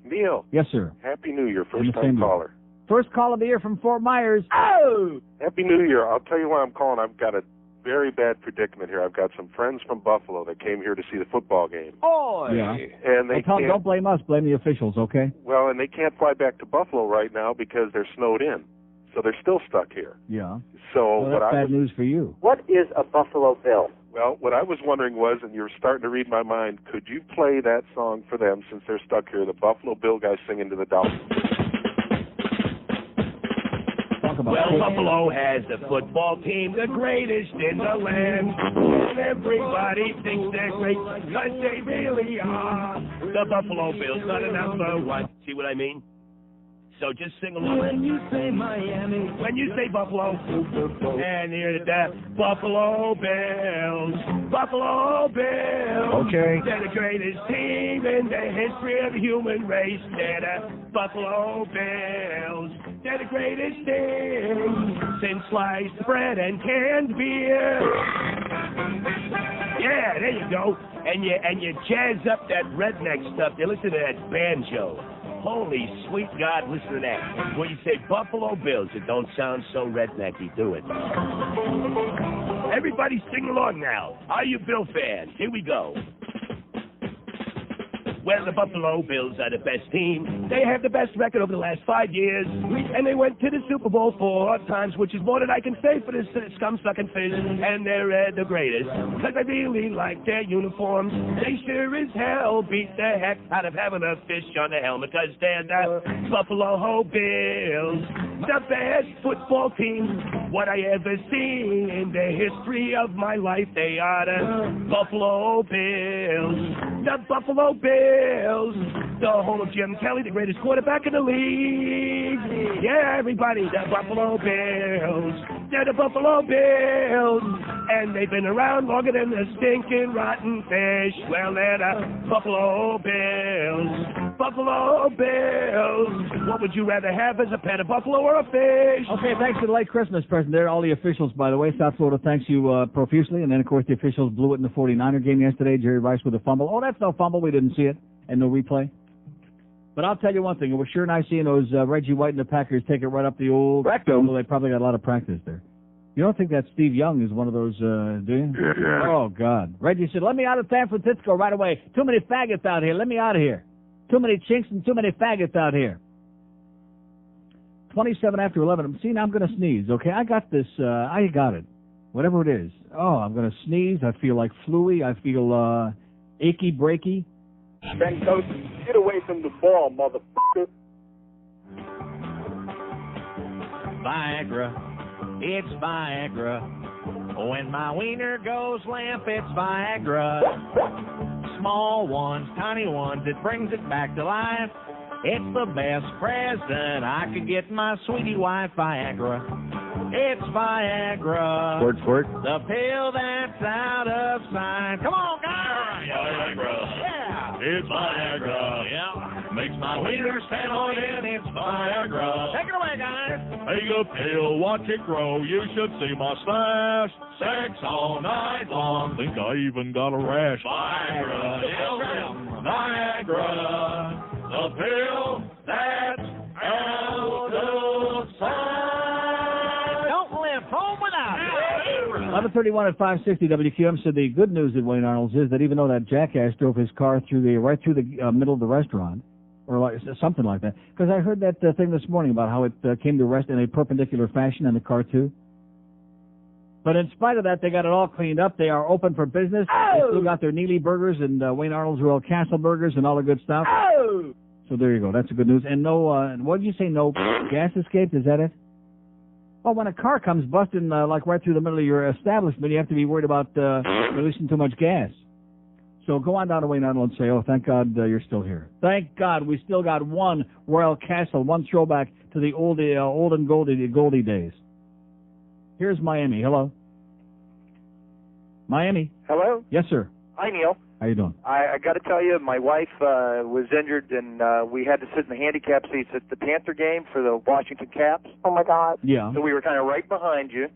Neil. Yes, sir. Happy New Year. In the First-time same caller. First call of the year from Fort Myers. Oh! Happy New Year. I'll tell you why I'm calling. I've got a very bad predicament here. I've got some friends from Buffalo that came here to see the football game. Oh! Yeah. And they Tell them, can't, don't blame us. Blame the officials, okay? well, and they can't fly back to Buffalo right now because they're snowed in. So they're still stuck here. Yeah. So Well, what that's I bad was, news for you. What is a Buffalo Bill? well, what I was wondering was, and you're starting to read my mind, could you play that song for them since they're stuck here, the Buffalo Bill guys singing to the Dolphins? Well, Buffalo has a football team, the greatest in the land. And everybody thinks they're great, because they really are. The Buffalo Bills are the number 1. See what I mean? So just sing along. When you say Miami, when you say Buffalo, and hear that Buffalo Bills, Buffalo Bills. Okay. They're the greatest team in the history of the human race. They're the Buffalo Bills. They're the greatest thing since sliced bread and canned beer. Yeah, there you go. And you jazz up that redneck stuff. You listen to that banjo. Holy sweet God, listen to that. When you say Buffalo Bills, it don't sound so rednecky, do it? Everybody sing along now. Are you Bill fans? Here we go. Well, the Buffalo Bills are the best team. They have the best record over the last 5 years. And they went to the Super Bowl 4 times, which is more than I can say for this scum-sucking fish. And they're the greatest. Because I really like their uniforms. They sure as hell beat the heck out of having a fish on the helmet. Because they're the Buffalo Bills. The best football team, what I ever seen in the history of my life. They are the Buffalo Bills. The Buffalo Bills. The home of Jim Kelly, the greatest quarterback in the league. Yeah, everybody, the Buffalo Bills. They're the Buffalo Bills. And they've been around longer than the stinking rotten fish. Well, they're the Buffalo Bills. Buffalo Bills. What would you rather have as a pet, a buffalo or a fish? Okay, thanks for the late Christmas present there. All the officials, by the way. South Florida thanks you profusely. And then, of course, the officials blew it in the 49er game yesterday. Jerry Rice with a fumble. Oh, that's no fumble. We didn't see it. And no replay. But I'll tell you one thing. It was sure nice seeing those Reggie White and the Packers take it right up the old... Rectum. Well, they probably got a lot of practice there. You don't think that Steve Young is one of those, do you? Yeah. Oh, God. Reggie said, let me out of San Francisco right away. Too many faggots out here. Let me out of here. Too many chinks and too many faggots out here. 27 after 11. See, now I'm going to sneeze, okay? I got this. I got it. Whatever it is. Oh, I'm going to sneeze. I feel like fluey. I feel achy, breaky. Ben Coach, get away from the ball, motherfucker. Viagra. It's Viagra. When my wiener goes limp, it's Viagra. Small ones, tiny ones, it brings it back to life. It's the best present I could get my sweetie wife, Viagra. It's Viagra. Squirt, squirt. The pill that's out of sight. Come on, guys. Viagra. Yeah. It's Viagra. Yeah. Makes my wiener stand on end. It's Viagra. Take it away, guys. Take a pill, watch it grow. You should see my stash. Sex all night long. Think I even got a rash. Viagra. Yeah. Viagra. The pill that's out of sight. Don't live home without it. 11:31 at 560 WQAM said the good news at Wayne Arnold's is that even though that jackass drove his car right through the middle of the restaurant, or like something like that, because I heard that thing this morning about how it came to rest in a perpendicular fashion in the car too. But in spite of that, they got it all cleaned up. They are open for business. They still got their Neely burgers and Wayne Arnold's Royal Castle burgers and all the good stuff. So there you go. That's the good news. And no, what did you say? No gas escape? Is that it? Well, when a car comes busting like right through the middle of your establishment, you have to be worried about releasing too much gas. So go on down to Wayne Arnold and say, oh, thank God you're still here. Thank God we still got one Royal Castle, one throwback to the old and Goldie days. Here's Miami. Hello. Miami. Hello? Yes, sir. Hi, Neil. How you doing? I got to tell you, my wife was injured, and we had to sit in the handicap seats at the Panther game for the Washington Caps. Oh, my God. Yeah. So we were kind of right behind you,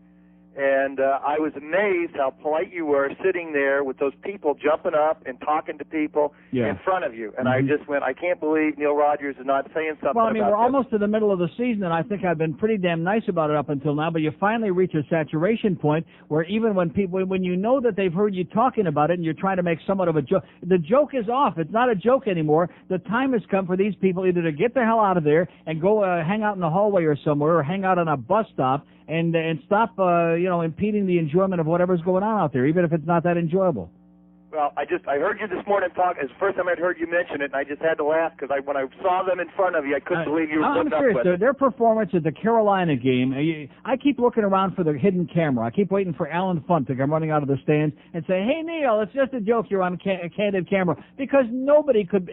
and I was amazed how polite you were sitting there with those people jumping up and talking to people in front of you. And I just went, I can't believe Neil Rogers is not saying something Well, I mean, about we're this. almost to the middle of the season, and I think I've been pretty damn nice about it up until now, but you finally reach a saturation point where even when you know that they've heard you talking about it and you're trying to make somewhat of a joke, the joke is off. It's not a joke anymore. The time has come for these people either to get the hell out of there and go hang out in the hallway or somewhere, or hang out on a bus stop and stop, impeding the enjoyment of whatever's going on out there, even if it's not that enjoyable. Well, I heard you this morning talk. It's the first time I'd heard you mention it, and I just had to laugh because when I saw them in front of you, I couldn't believe you were I'm putting serious. up with it. Their performance at the Carolina game, I keep looking around for the hidden camera. I keep waiting for Alan Funt to come running out of the stands and say, hey, Neil, it's just a joke. You're on a candid camera. Because nobody could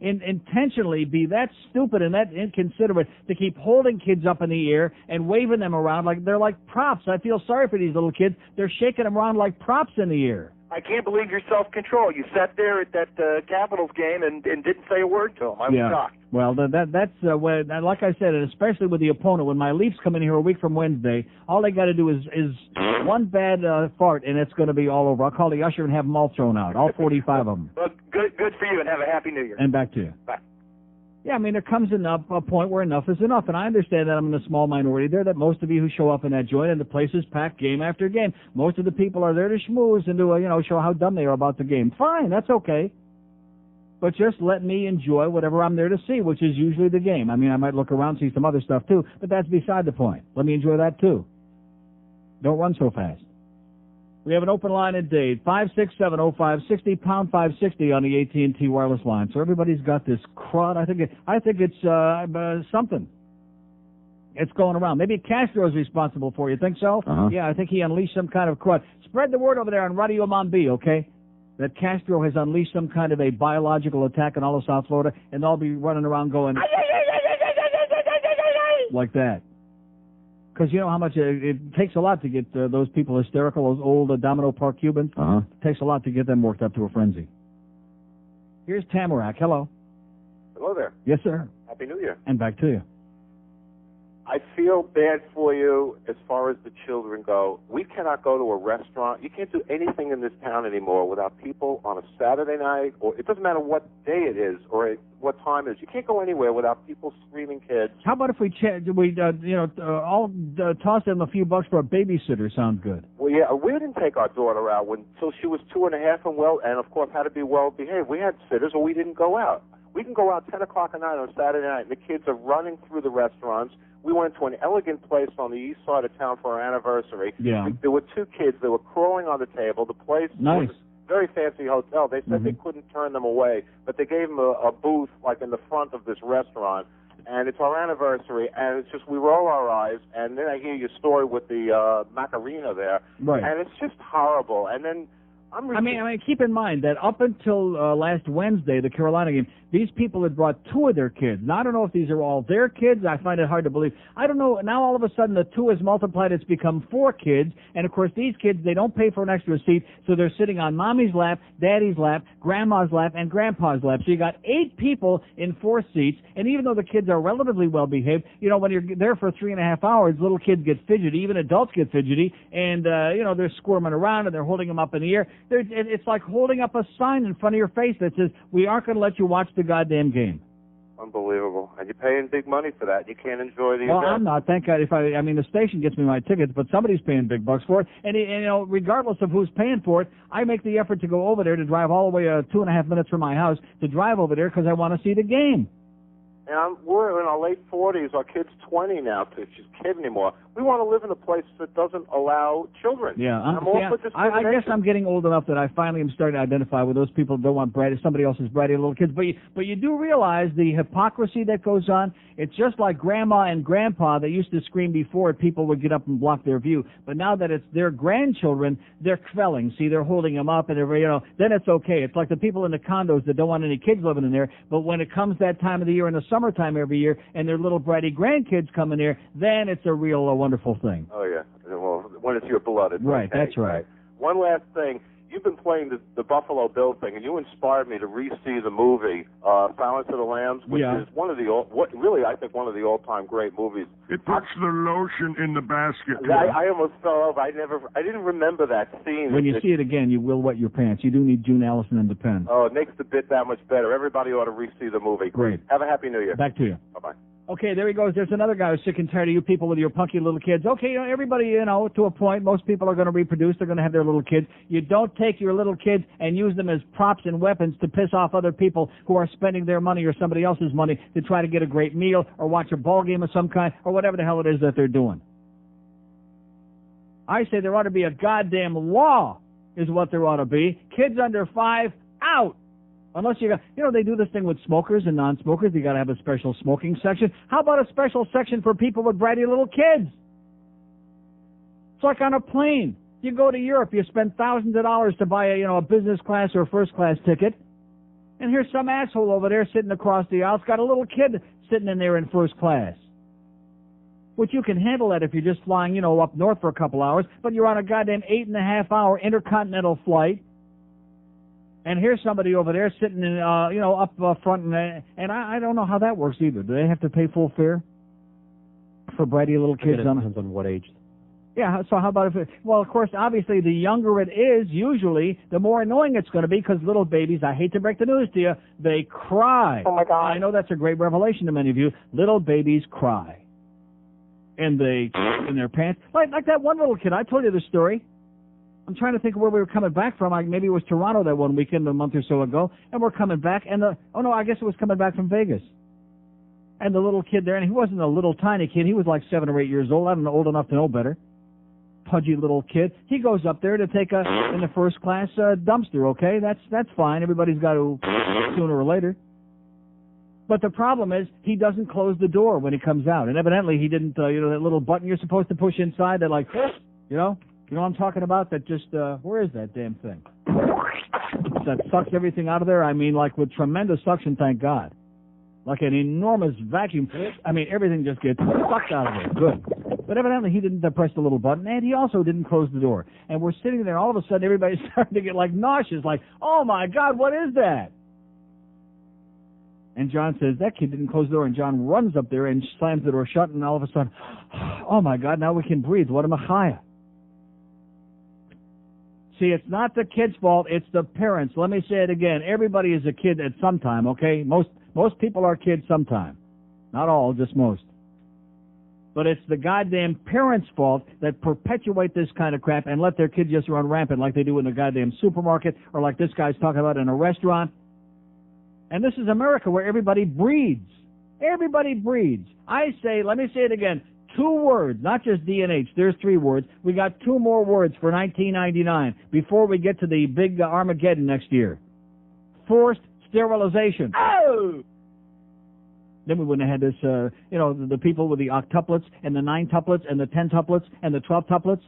intentionally be that stupid and that inconsiderate to keep holding kids up in the air and waving them around like they're like props. I feel sorry for these little kids. They're shaking them around like props in the air. I can't believe your self-control. You sat there at that Capitals game and didn't say a word to them. I was shocked. Well, that's like I said, and especially with the opponent. When my Leafs come in here a week from Wednesday, all they got to do is one bad fart, and it's going to be all over. I'll call the usher and have them all thrown out, all 45 of them. Well, good for you, and have a happy New Year. And back to you. Bye. Yeah, I mean, there comes a point where enough is enough, and I understand that I'm in a small minority there, that most of you who show up in that joint and the place is packed game after game. Most of the people are there to schmooze and to, show how dumb they are about the game. Fine, that's okay. But just let me enjoy whatever I'm there to see, which is usually the game. I mean, I might look around and see some other stuff too, but that's beside the point. Let me enjoy that too. Don't run so fast. We have an open line at Dade, 5670560, pound 560 on the AT&T wireless line. So everybody's got this crud. I think it's something. It's going around. Maybe Castro's responsible for it. You think so? Yeah, I think he unleashed some kind of crud. Spread the word over there on Radio Mambi, okay? That Castro has unleashed some kind of a biological attack on all of South Florida, and they'll be running around going like that. Because you know how much it takes a lot to get those people hysterical, those old Domino Park Cubans. It takes a lot to get them worked up to a frenzy. Here's Tamarack. Hello. Hello there. Yes, sir. Happy New Year. And back to you. I feel bad for you as far as the children go. We cannot go to a restaurant. You can't do anything in this town anymore without people on a Saturday night, or it doesn't matter what day it is or what time it is. You can't go anywhere without people screaming kids. How about if we all toss them a few bucks for a babysitter? Sounds good. Well, yeah, we didn't take our daughter out until she was 2.5 and of course had to be well behaved. We had sitters, or we didn't go out. We can go out 10 o'clock at night on Saturday night, and the kids are running through the restaurants. We went to an elegant place on the east side of town for our anniversary. Yeah. There were 2 kids. They were crawling on the table. The place was a very fancy hotel. They said they couldn't turn them away, but they gave them a booth like in the front of this restaurant. And it's our anniversary, and it's just we roll our eyes, and then I hear your story with the Macarena there, right? And it's just horrible. And then I mean, keep in mind that up until last Wednesday, the Carolina game, these people had brought 2 of their kids. Now, I don't know if these are all their kids. I find it hard to believe. I don't know. Now, all of a sudden, the 2 is multiplied. It's become 4 kids. And, of course, these kids, they don't pay for an extra seat, so they're sitting on Mommy's lap, Daddy's lap, Grandma's lap, and Grandpa's lap. So you got 8 people in 4 seats. And even though the kids are relatively well-behaved, you know, when you're there for 3.5 hours, little kids get fidgety. Even adults get fidgety. And, you know, they're squirming around, and they're holding them up in the air. It's like holding up a sign in front of your face that says, we aren't going to let you watch the goddamn game. Unbelievable. And you're paying big money for that. You can't enjoy the event. I'm not. Thank God. I mean, the station gets me my tickets, but somebody's paying big bucks for it. And you know, regardless of who's paying for it, I make the effort to go over there, to drive all the way 2.5 minutes from my house to drive over there because I want to see the game. And we're in our late 40s. Our kid's 20 now. She's kid anymore. We want to live in a place that doesn't allow children. Yeah, I'm all for discrimination. I guess I'm getting old enough that I finally am starting to identify with those people who don't want somebody else's bratty little kids. But you do realize the hypocrisy that goes on. It's just like Grandma and Grandpa that used to scream before people would get up and block their view. But now that it's their grandchildren, they're quelling. See, they're holding them up, and then it's okay. It's like the people in the condos that don't want any kids living in there. But when it comes that time of the year in the summertime every year, and their little bratty grandkids come in there, then it's a real wonderful thing. Oh, yeah. Well, when it's your blood, it's right, okay. That's right. One last thing. You've been playing the Buffalo Bill thing, and you inspired me to re-see the movie Silence of the Lambs, which is one of the I think one of the all-time great movies. It puts the lotion in the basket. I almost fell over. I didn't remember that scene. When you see it again, you will wet your pants. You do need June Allison and the pen. Oh, it makes the bit that much better. Everybody ought to re-see the movie. Great. Have a happy New Year. Back to you. Bye-bye. Okay, there he goes. There's another guy who's sick and tired of you people with your punky little kids. Okay, everybody, to a point, most people are going to reproduce. They're going to have their little kids. You don't take your little kids and use them as props and weapons to piss off other people who are spending their money or somebody else's money to try to get a great meal or watch a ball game of some kind or whatever the hell it is that they're doing. I say there ought to be a goddamn law is what there ought to be. Kids under 5, out. Unless they do this thing with smokers and non-smokers. You got to have a special smoking section. How about a special section for people with bratty little kids? It's like on a plane. You go to Europe, you spend thousands of dollars to buy a business class or first class ticket, and here's some asshole over there sitting across the aisle. It's got a little kid sitting in there in first class. Which you can handle that if you're just flying, up north for a couple hours, but you're on a goddamn 8.5-hour intercontinental flight. And here's somebody over there sitting in, up front, and I don't know how that works either. Do they have to pay full fare for bratty little kids? It depends on what age. Yeah, so how about well, of course, obviously, the younger it is, usually, the more annoying it's going to be, because little babies, I hate to break the news to you, they cry. Oh, my God. I know that's a great revelation to many of you. Little babies cry. And they in their pants. Like that one little kid, I told you the story. I'm trying to think of where we were coming back from. Maybe it was Toronto that one weekend a month or so ago, and we're coming back, and I guess it was coming back from Vegas. And the little kid there, and he wasn't a little tiny kid. He was like 7 or 8 years old. I don't know, old enough to know better. Pudgy little kid. He goes up there to take in the first class dumpster. Okay, that's fine. Everybody's got to sooner or later. But the problem is he doesn't close the door when he comes out. And evidently he didn't, that little button you're supposed to push inside that like, you know what I'm talking about? That just, where is that damn thing? That sucks everything out of there. I mean, like with tremendous suction, thank God. Like an enormous vacuum. I mean, everything just gets sucked out of there. Good. But evidently he didn't press the little button, and he also didn't close the door. And we're sitting there, all of a sudden everybody's starting to get like nauseous, like, oh my God, what is that? And John says, that kid didn't close the door. And John runs up there and slams the door shut, and all of a sudden, oh my God, now we can breathe. What a machaya. See, it's not the kid's fault, it's the parents. Let me say it again. Everybody is a kid at some time, okay? Most people are kids sometime. Not all, just most. But it's the goddamn parents' fault that perpetuate this kind of crap and let their kids just run rampant like they do in the goddamn supermarket or like this guy's talking about in a restaurant. And this is America where everybody breeds. Everybody breeds. I say, let me say it again, 2 words, not just D&H. There's 3 words. We got 2 more words for 1999 before we get to the big Armageddon next year. Forced sterilization. Oh! Then we wouldn't have had this, the people with the octuplets and the 9-tuplets and the 10-tuplets and the 12-tuplets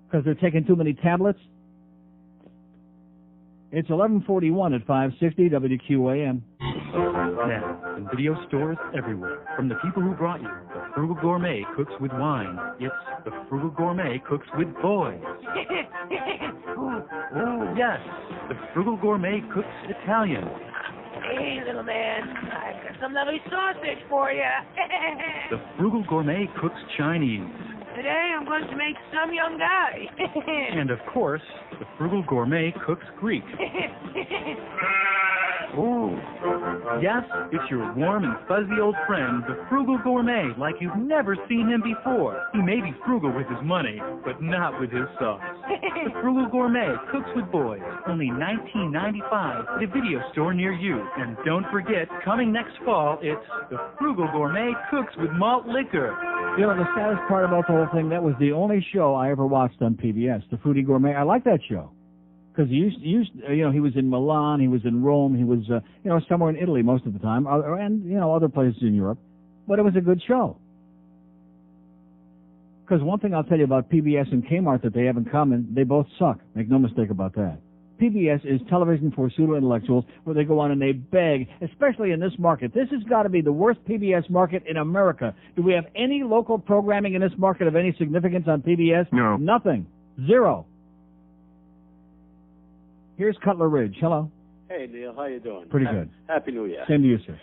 because they're taking too many tablets. It's 11:41 at 560 WQAM. Now, in video stores everywhere, from the people who brought you the Frugal Gourmet Cooks with Wine, it's the Frugal Gourmet Cooks with Boys. Yes, the Frugal Gourmet Cooks Italian. Hey, little man, I've got some lovely sausage for you. The Frugal Gourmet Cooks Chinese. Today I'm going to make some young guy. And of course, the Frugal Gourmet Cooks Greek. Ooh. Yes, it's your warm and fuzzy old friend, the Frugal Gourmet, like you've never seen him before. He may be frugal with his money, but not with his sauce. The Frugal Gourmet Cooks with Boys, only $19.95 at a video store near you. And don't forget, coming next fall, it's the Frugal Gourmet Cooks with Malt Liquor. You know, the saddest part about the whole thing, that was the only show I ever watched on PBS, the Fruity Gourmet. I like that show. Because he he was in Milan, he was in Rome, he was, somewhere in Italy most of the time, and, other places in Europe. But it was a good show. Because one thing I'll tell you about PBS and Kmart that they have in common, they both suck. Make no mistake about that. PBS is television for pseudo-intellectuals where they go on and they beg, especially in this market. This has got to be the worst PBS market in America. Do we have any local programming in this market of any significance on PBS? No. Nothing. Zero. Here's Cutler Ridge. Hello. Hey, Neil. How you doing? Pretty good. Happy New Year. Same to you, sir.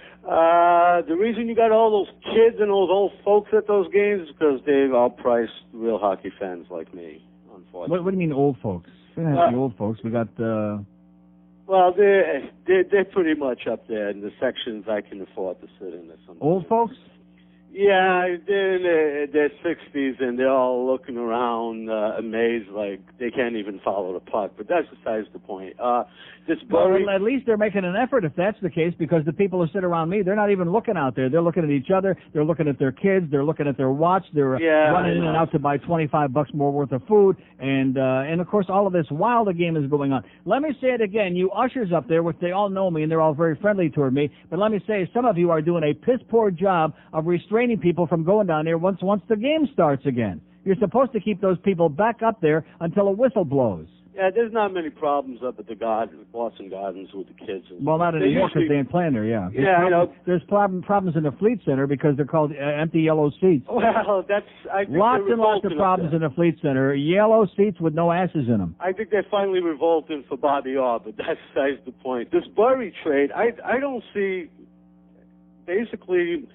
The reason you got all those kids and those old folks at those games is because they've outpriced real hockey fans like me, unfortunately. What do you mean old folks? We don't have any old folks. We got... Well, they're pretty much up there in the sections I can afford to sit in. Or something. Old folks? Yeah, they're in their 60s, and they're all looking around amazed like they can't even follow the puck. But that's besides the point. Well, at least they're making an effort if that's the case, because the people who sit around me, they're not even looking out there. They're looking at each other. They're looking at their kids. They're looking at their watch. They're running in and out to buy $25 more worth of food. And of course, all of this while the game is going on. Let me say it again. You ushers up there, which they all know me, and they're all very friendly toward me. But let me say, some of you are doing a piss-poor job of restraining people from going down there once the game starts again. You're supposed to keep those people back up there until a whistle blows. Yeah, there's not many problems up at the Boston Gardens with the kids. Well, not anymore because they ain't playing there, yeah. Yeah, I know. There's problems in the Fleet Center because they're called empty yellow seats. Well, I think lots and lots of problems in the Fleet Center. Yellow seats with no asses in them. I think they're finally revolting for Bobby Orr, but that's besides the point. This Burry trade, I don't see basically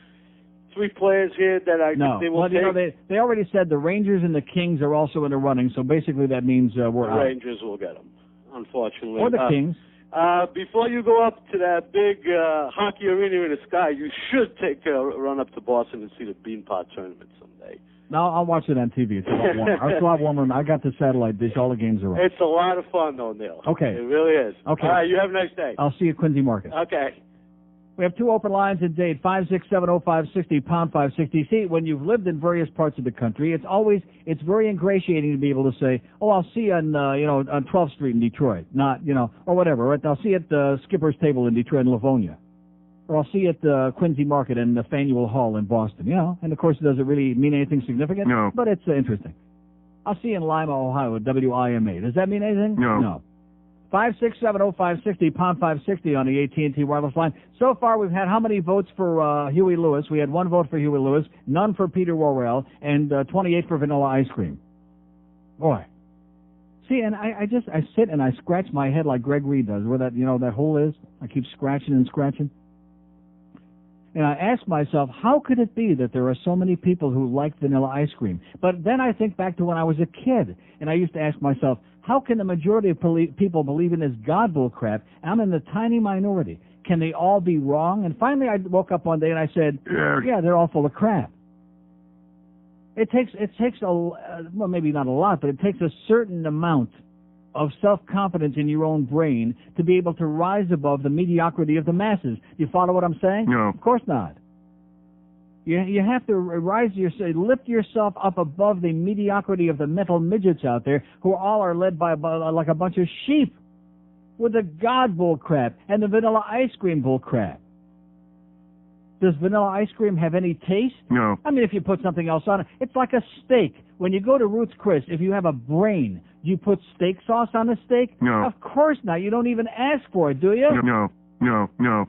3 players here that I think they will take. They already said the Rangers and the Kings are also in the running, so basically that means we're out. The Rangers will get them, unfortunately. Or the Kings. Before you go up to that big hockey arena in the sky, you should take a run up to Boston and see the Beanpot tournament someday. No, I'll watch it on TV. It's a lot warmer. It's a lot warmer. I got the satellite dish. All the games are on. It's a lot of fun, though, Neil. Okay. It really is. Okay. All right, you have a nice day. I'll see you at Quincy Market. Okay. We have 2 open lines at date, 5670560, pound 560. See, when you've lived in various parts of the country, it's very ingratiating to be able to say, oh, I'll see you on 12th Street in Detroit, not, or whatever, right? I'll see you at the Skipper's Table in Detroit and Livonia. Or I'll see you at the Quincy Market in the Faneuil Hall in Boston, you know. And, of course, does it really mean anything significant? No. But it's interesting. I'll see you in Lima, Ohio at WIMA. Does that mean anything? No. 5670560, pound 560 on the AT&T wireless line. So far, we've had how many votes for Huey Lewis? We had 1 vote for Huey Lewis, none for Peter Worrell, and 28 for Vanilla Ice Cream. Boy. See, and I sit and I scratch my head like Greg Reed does, where that, you know, that hole is. I keep scratching and scratching. And I ask myself, how could it be that there are so many people who like vanilla ice cream? But then I think back to when I was a kid, and I used to ask myself, how can the majority of people believe in this God bull crap? I'm in the tiny minority. Can they all be wrong? And finally I woke up one day and I said, yeah, they're all full of crap. It takes well, maybe not a lot, but it takes a certain amount of self-confidence in your own brain to be able to rise above the mediocrity of the masses. You follow what I'm saying? No. Of course not. You have to lift yourself up above the mediocrity of the mental midgets out there who all are led by like a bunch of sheep with the God bull crap and the vanilla ice cream bull crap. Does vanilla ice cream have any taste? No. I mean, if you put something else on it, it's like a steak. When you go to Ruth's Chris, if you have a brain, do you put steak sauce on the steak? No. Of course not. You don't even ask for it, do you? No.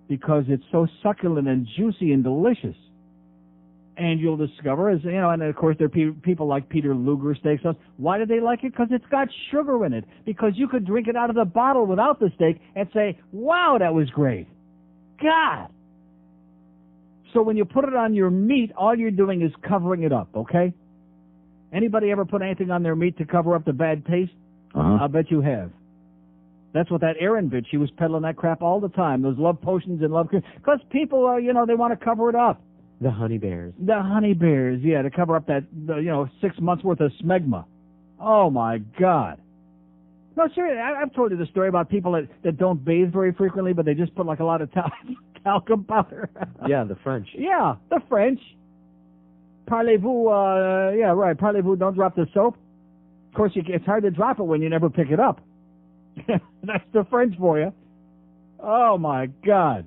Because it's so succulent and juicy and delicious. And you'll discover, as you know, and of course there are people like Peter Luger steak sauce. Why do they like it? Because it's got sugar in it. Because you could drink it out of the bottle without the steak and say, wow, that was great. God. So when you put it on your meat, all you're doing is covering it up, okay? Anybody ever put anything on their meat to cover up the bad taste? I bet you have. That's what that Erin bitch, she was peddling that crap all the time, those love potions and love cream. Because people, they want to cover it up. The honey bears. The honey bears, yeah, to cover up that, 6 months worth of smegma. Oh, my God. No, seriously, I've told you the story about people that don't bathe very frequently, but they just put like a lot of talcum powder. Yeah, the French. Yeah, the French. Parlez-vous, parlez-vous, don't drop the soap. Of course, it's hard to drop it when you never pick it up. That's the French for you. Oh, my God.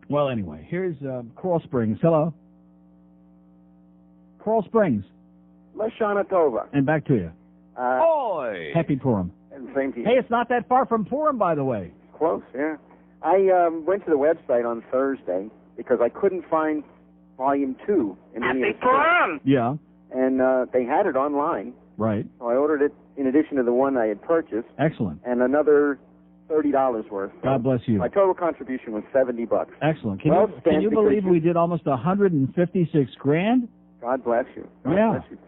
Well, anyway, here's Coral Springs. Hello. Coral Springs. Lashana Tova. And back to you. Oi! Happy Purim. And same to you. Hey, it's not that far from Purim, by the way. Close, yeah. I went to the website on Thursday because I couldn't find Volume 2 in any of the stores. Yeah. And they had it online. Right. So I ordered it in addition to the one I had purchased. Excellent. And another $30 worth. God bless you. My total contribution was $70. Excellent. Can you believe we did almost $156,000? God bless you. God bless you.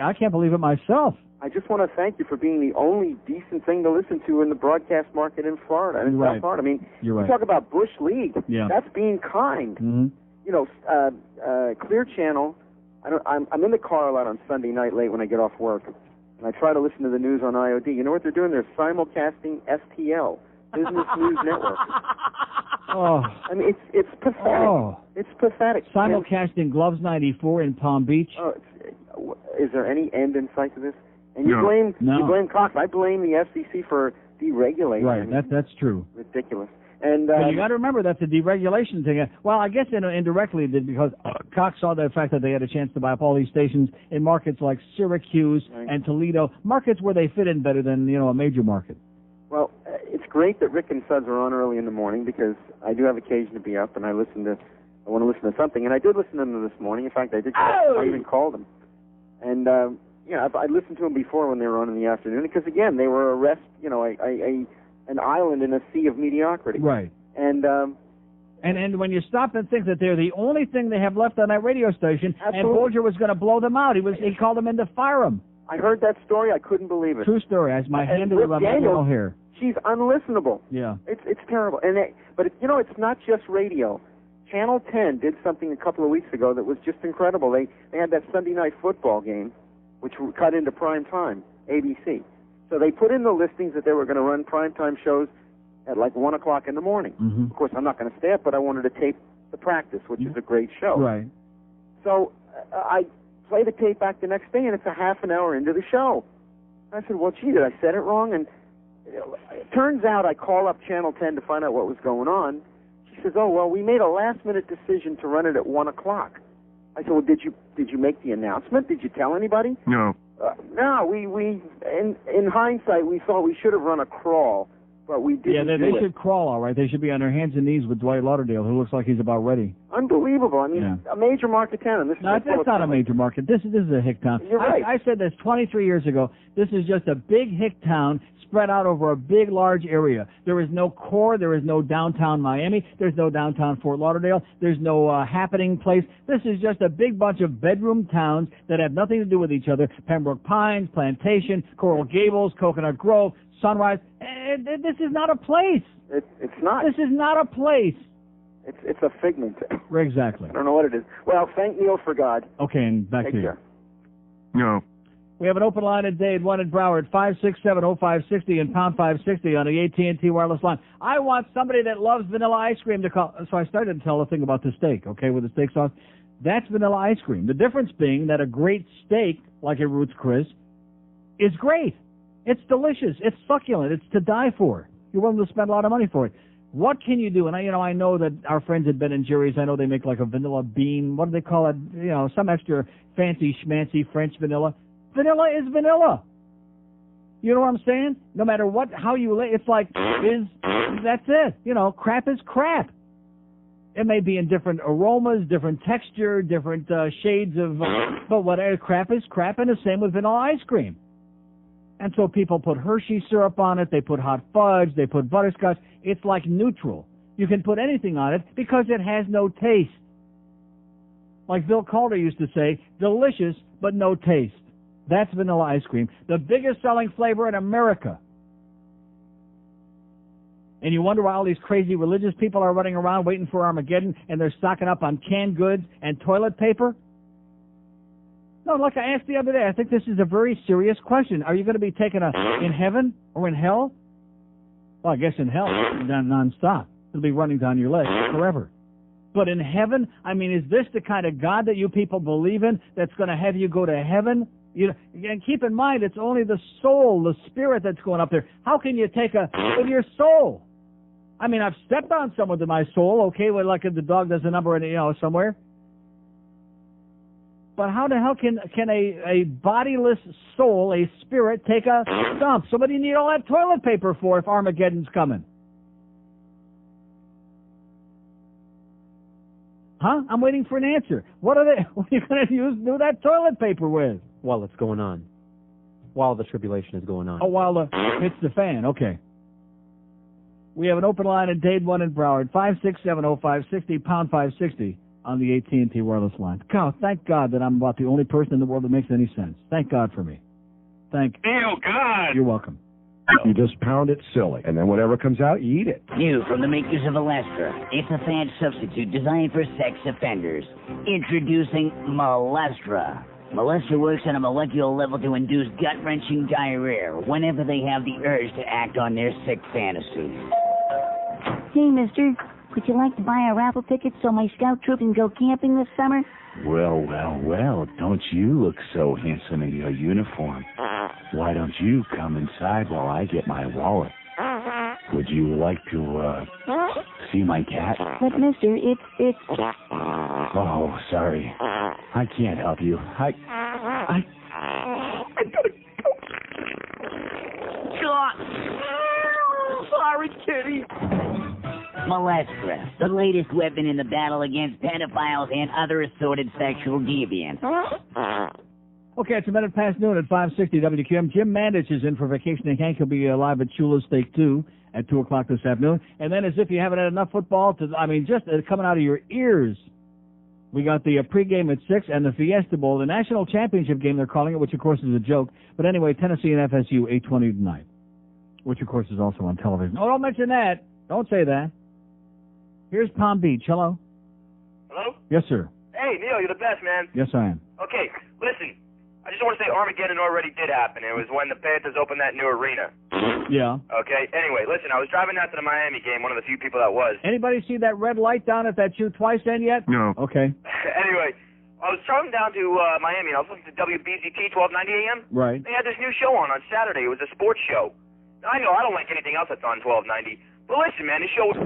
I can't believe it myself. I just want to thank you for being the only decent thing to listen to in the broadcast market in Florida. And in South Florida. I mean, You're right. You talk about Bush League. Yeah. That's being kind. Mm-hmm. Clear Channel. I'm in the car a lot on Sunday night late when I get off work, and I try to listen to the news on IOD. You know what they're doing? They're simulcasting STL, Business News Network. Oh. I mean, it's pathetic. Oh. It's pathetic. Simulcasting Gloves 94 in Palm Beach. Oh, is there any end in sight to this? And you blame Cox. I blame the FCC for deregulating. Right, I mean, that's true. Ridiculous. And but you got to remember that's a deregulation thing. Well, I guess indirectly because Cox saw the fact that they had a chance to buy up all these stations in markets like Syracuse and Toledo, markets where they fit in better than a major market. Well, it's great that Rick and Suds are on early in the morning because I do have occasion to be up and I want to listen to something, and I did listen to them this morning. In fact, I did. I even called them, and I listened to them before when they were on in the afternoon because again they were an island in a sea of mediocrity. Right. And when you stop and think that they're the only thing they have left on that radio station, Absolutely. and Bolger was going to blow them out, he called them in to fire them. I heard that story. I couldn't believe it. True story. As my hand is around my hair. She's unlistenable. Yeah. It's terrible. But it's not just radio. Channel 10 did something a couple of weeks ago that was just incredible. They had that Sunday night football game, which cut into prime time, ABC. So they put in the listings that they were going to run primetime shows at like 1 o'clock in the morning. Mm-hmm. Of course, I'm not going to stay up, but I wanted to tape the practice, which is a great show. Right. So I play the tape back the next day, and it's a half an hour into the show. I said, well, gee, did I set it wrong? And it turns out I call up Channel 10 to find out what was going on. She She says, "Oh well, we made a last-minute decision to run it at 1 o'clock." I said, "Well, did you make the announcement? Did you tell anybody?" No. No, we in hindsight we thought we should have run a crawl, but we didn't. Yeah, they should crawl, all right. They should be on their hands and knees with Dwight Lauderdale, who looks like he's about ready. Unbelievable. I mean, a major market town. And this No, that's not a major market. This is a hick town. You're right. I said this 23 years ago. This is just a big hick town spread out over a big, large area. There is no core. There is no downtown Miami. There's no downtown Fort Lauderdale. There's no happening place. This is just a big bunch of bedroom towns that have nothing to do with each other. Pembroke Pines, Plantation, Coral Gables, Coconut Grove, Sunrise. This is not a place. It's not. This is not a place. It's a figment. Exactly. I don't know what it is. Well, thank Neil for God. Okay, and back Take to you. care. No. We have an open line at Dade, one in Broward, 567-0560 and pound 560 on the AT&T wireless line. I want somebody that loves vanilla ice cream to call. So I started to tell the thing about the steak, okay, with the steak sauce. That's vanilla ice cream. The difference being that a great steak, like at Ruth's Chris, is great. It's delicious. It's succulent. It's to die for. You're willing to spend a lot of money for it. What can you do? And I know that our friends at Ben & Jerry's, I know they make like a vanilla bean. What do they call it? Some extra fancy schmancy French vanilla. Vanilla is vanilla. You know what I'm saying? No matter how you lay, it's like, that's it. Crap is crap. It may be in different aromas, different texture, different shades of, but whatever, crap is crap, and the same with vanilla ice cream. And so people put Hershey syrup on it, they put hot fudge, they put butterscotch. It's like neutral. You can put anything on it because it has no taste. Like Bill Calder used to say, delicious but no taste. That's vanilla ice cream, the biggest selling flavor in America. And you wonder why all these crazy religious people are running around waiting for Armageddon and they're stocking up on canned goods and toilet paper? No, like I asked the other day, I think this is a very serious question. Are you going to be taken in heaven or in hell? Well, I guess in hell, nonstop. It'll be running down your legs forever. But in heaven, I mean, is this the kind of God that you people believe in that's going to have you go to heaven? And keep in mind, it's only the soul, the spirit that's going up there. How can you take with your soul? I mean, I've stepped on someone with my soul, okay, like the dog does a number in, somewhere. But how the hell can a bodiless soul, a spirit, take a dump? Somebody need all that toilet paper for if Armageddon's coming. Huh? I'm waiting for an answer. What are you going to do that toilet paper with? While it's going on. While the tribulation is going on. Oh, while it's the fan. Okay. We have an open line at Dade 1 in Broward, 567-0560, pound 560 on the AT&T wireless line. God, thank God that I'm about the only person in the world that makes any sense. Thank God for me. Neil, God! You're welcome. You just pound it silly, and then whatever comes out, you eat it. New from the makers of Alestra. It's a fad substitute designed for sex offenders. Introducing Molestra. Molestra works on a molecular level to induce gut-wrenching diarrhea whenever they have the urge to act on their sick fantasies. Hey, mister, would you like to buy a raffle ticket so my scout troop can go camping this summer? Well, don't you look so handsome in your uniform? Why don't you come inside while I get my wallet? Would you like to, see my cat? But, mister, it's... Oh, sorry. I can't help you. I gotta go. Sorry, kitty. Molestra, the latest weapon in the battle against pedophiles and other assorted sexual deviants. Okay, it's a minute past noon at 560 WQAM. Jim Mandich is in for vacationing Hank. He'll be live at Chula's Steak 2 at 2 o'clock this afternoon. And then as if you haven't had enough football, just coming out of your ears, we got the pregame at 6 and the Fiesta Bowl, the national championship game they're calling it, which of course is a joke. But anyway, Tennessee and FSU, 8:20 tonight, which of course is also on television. Oh, don't mention that. Don't say that. Here's Palm Beach. Hello? Hello? Yes, sir. Hey, Neil, you're the best, man. Yes, I am. Okay, listen. I just want to say Armageddon already did happen. It was when the Panthers opened that new arena. Yeah. Okay, anyway, listen, I was driving out to the Miami game, one of the few people that was. Anybody see that red light down at that shoot twice end yet? No. Okay. Anyway, I was driving down to Miami, and I was listening to WBZT 1290 AM. Right. They had this new show on Saturday. It was a sports show. Now, I know I don't like anything else that's on 1290. But listen, man, this show was...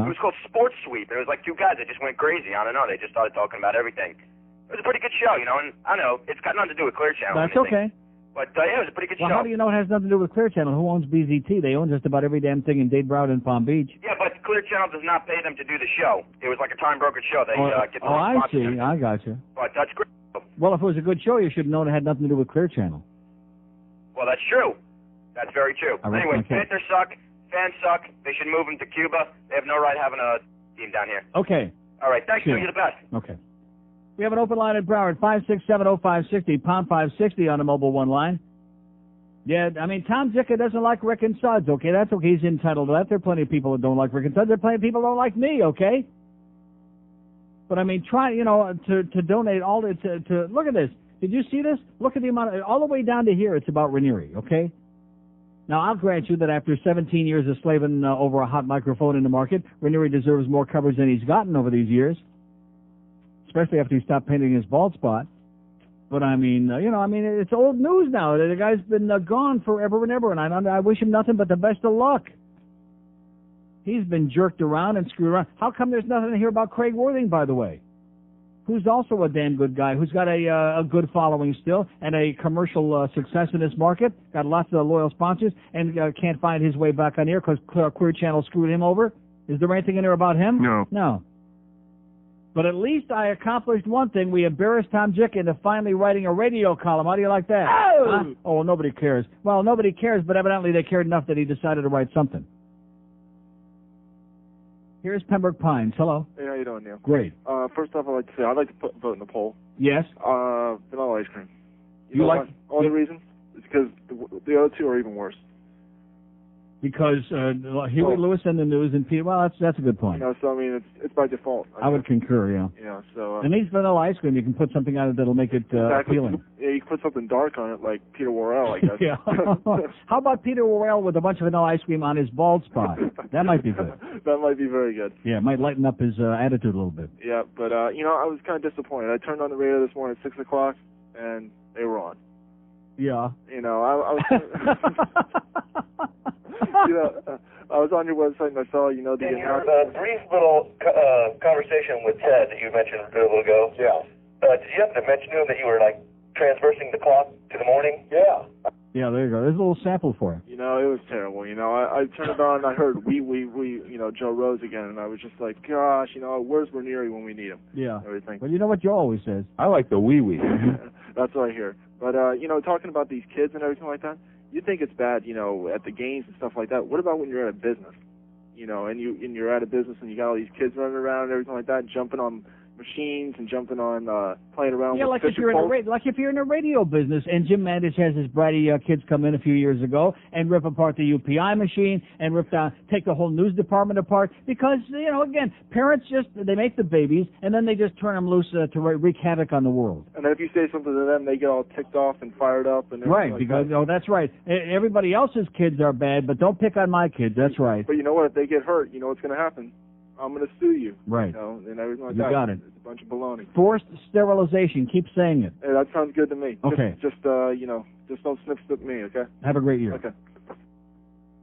It was called Sports Sweep. It was like two guys that just went crazy. I don't know. They just started talking about everything. It was a pretty good show, you know. And I know it's got nothing to do with Clear Channel. That's okay. But yeah, it was a pretty good Well, show. how do you know it has nothing to do with Clear Channel? Who owns BZT? They own just about every damn thing in Dade, Broward, and Palm Beach. Yeah, but Clear Channel does not pay them to do the show. It was like a time brokered show. They get the I sponsorship. see. I got you. But that's great. Well, if it was a good show, you should have known it had nothing to do with Clear Channel. Well, that's true. That's very true. Anyway, Panthers suck. Fans suck. They should move them to Cuba. They have no right having a team down here. Okay. All right. Thanks. Sure. You're the best. Okay. We have an open line at Broward, 5670560, pound 560 on the mobile one line. Yeah, I mean, Tom Zicka doesn't like Rick and Suds, okay? That's okay. He's entitled to that. There are plenty of people that don't like Rick and Suds. There are plenty of people that don't like me, okay? But, I mean, try, you know, to donate all to look at this. Did you see this? Look at the amount, all the way down to here, it's about Renieri, okay? Now, I'll grant you that after 17 years of slaving over a hot microphone in the market, Renieri deserves more coverage than he's gotten over these years, especially after he stopped painting his bald spot. But, I mean, you know, I mean, it's old news now. The guy's been gone forever and ever, and I wish him nothing but the best of luck. He's been jerked around and screwed around. How come there's nothing to hear about Craig Worthing, by the way? Who's also a damn good guy, who's got a good following still and a commercial success in this market, got lots of loyal sponsors, and can't find his way back on air because Clear Channel screwed him over? Is there anything in there about him? No. No. But at least I accomplished one thing. We embarrassed Tom Jick into finally writing a radio column. How do you like that? Oh! Huh? Oh, nobody cares. Well, nobody cares, but evidently they cared enough that he decided to write something. Here's Pembroke Pines. Hello. Hey, how you doing, Neil? Great. First off, I'd like to say I'd like to vote in the poll. Yes? Vanilla ice cream. You know like... why? Only reason is because the other two are even worse. Because Huey Lewis and the news and Peter, well, that's a good point. You know, so I mean, it's by default. I would concur, yeah. Yeah, so... and these vanilla ice cream, you can put something on it that'll make it appealing. Yeah, you can put something dark on it, like Peter Worrell, I guess. Yeah. How about Peter Worrell with a bunch of vanilla ice cream on his bald spot? That might be good. That might be very good. Yeah, it might lighten up his attitude a little bit. Yeah, but, you know, I was kind of disappointed. I turned on the radio this morning at 6 o'clock, and they were on. Yeah. You know, I was... you know, I was on your website and I saw, you know, the announcement. Brief little conversation with Ted that you mentioned a little ago. Yeah. Did you happen to mention to him that you were, like, transversing the clock to the morning? Yeah. Yeah, there you go. There's a little sample for you. You know, it was terrible. You know, I turned it on and I heard we, you know, Joe Rose again, and I was just like, gosh, you know, where's Renieri when we need him? Yeah. Everything. Well, you know what Joe always says. I like the wee-wee. That's what I hear. But, you know, talking about these kids and everything like that, you think it's bad, you know, at the games and stuff like that. What about when you're at a business? You know, and you're at a business and you got all these kids running around and everything like that, jumping on machines and jumping on playing around with if you're in a radio business, and Jim Mandich has his bratty kids come in a few years ago and rip apart the UPI machine and take the whole news department apart because, you know, again, parents they make the babies and then they just turn them loose to wreak havoc on the world. And then if you say something to them, they get all ticked off and fired up and right, like because that. Oh, that's right. Everybody else's kids are bad, but don't pick on my kids. That's right. But you know what? If they get hurt, you know what's going to happen? I'm going to sue you. Right. You know, and everything like You that. got it. It's a bunch of baloney. Forced sterilization. Keep saying it. Hey, that sounds good to me. Okay. Just you know, just don't snip me, okay? Have a great year. Okay.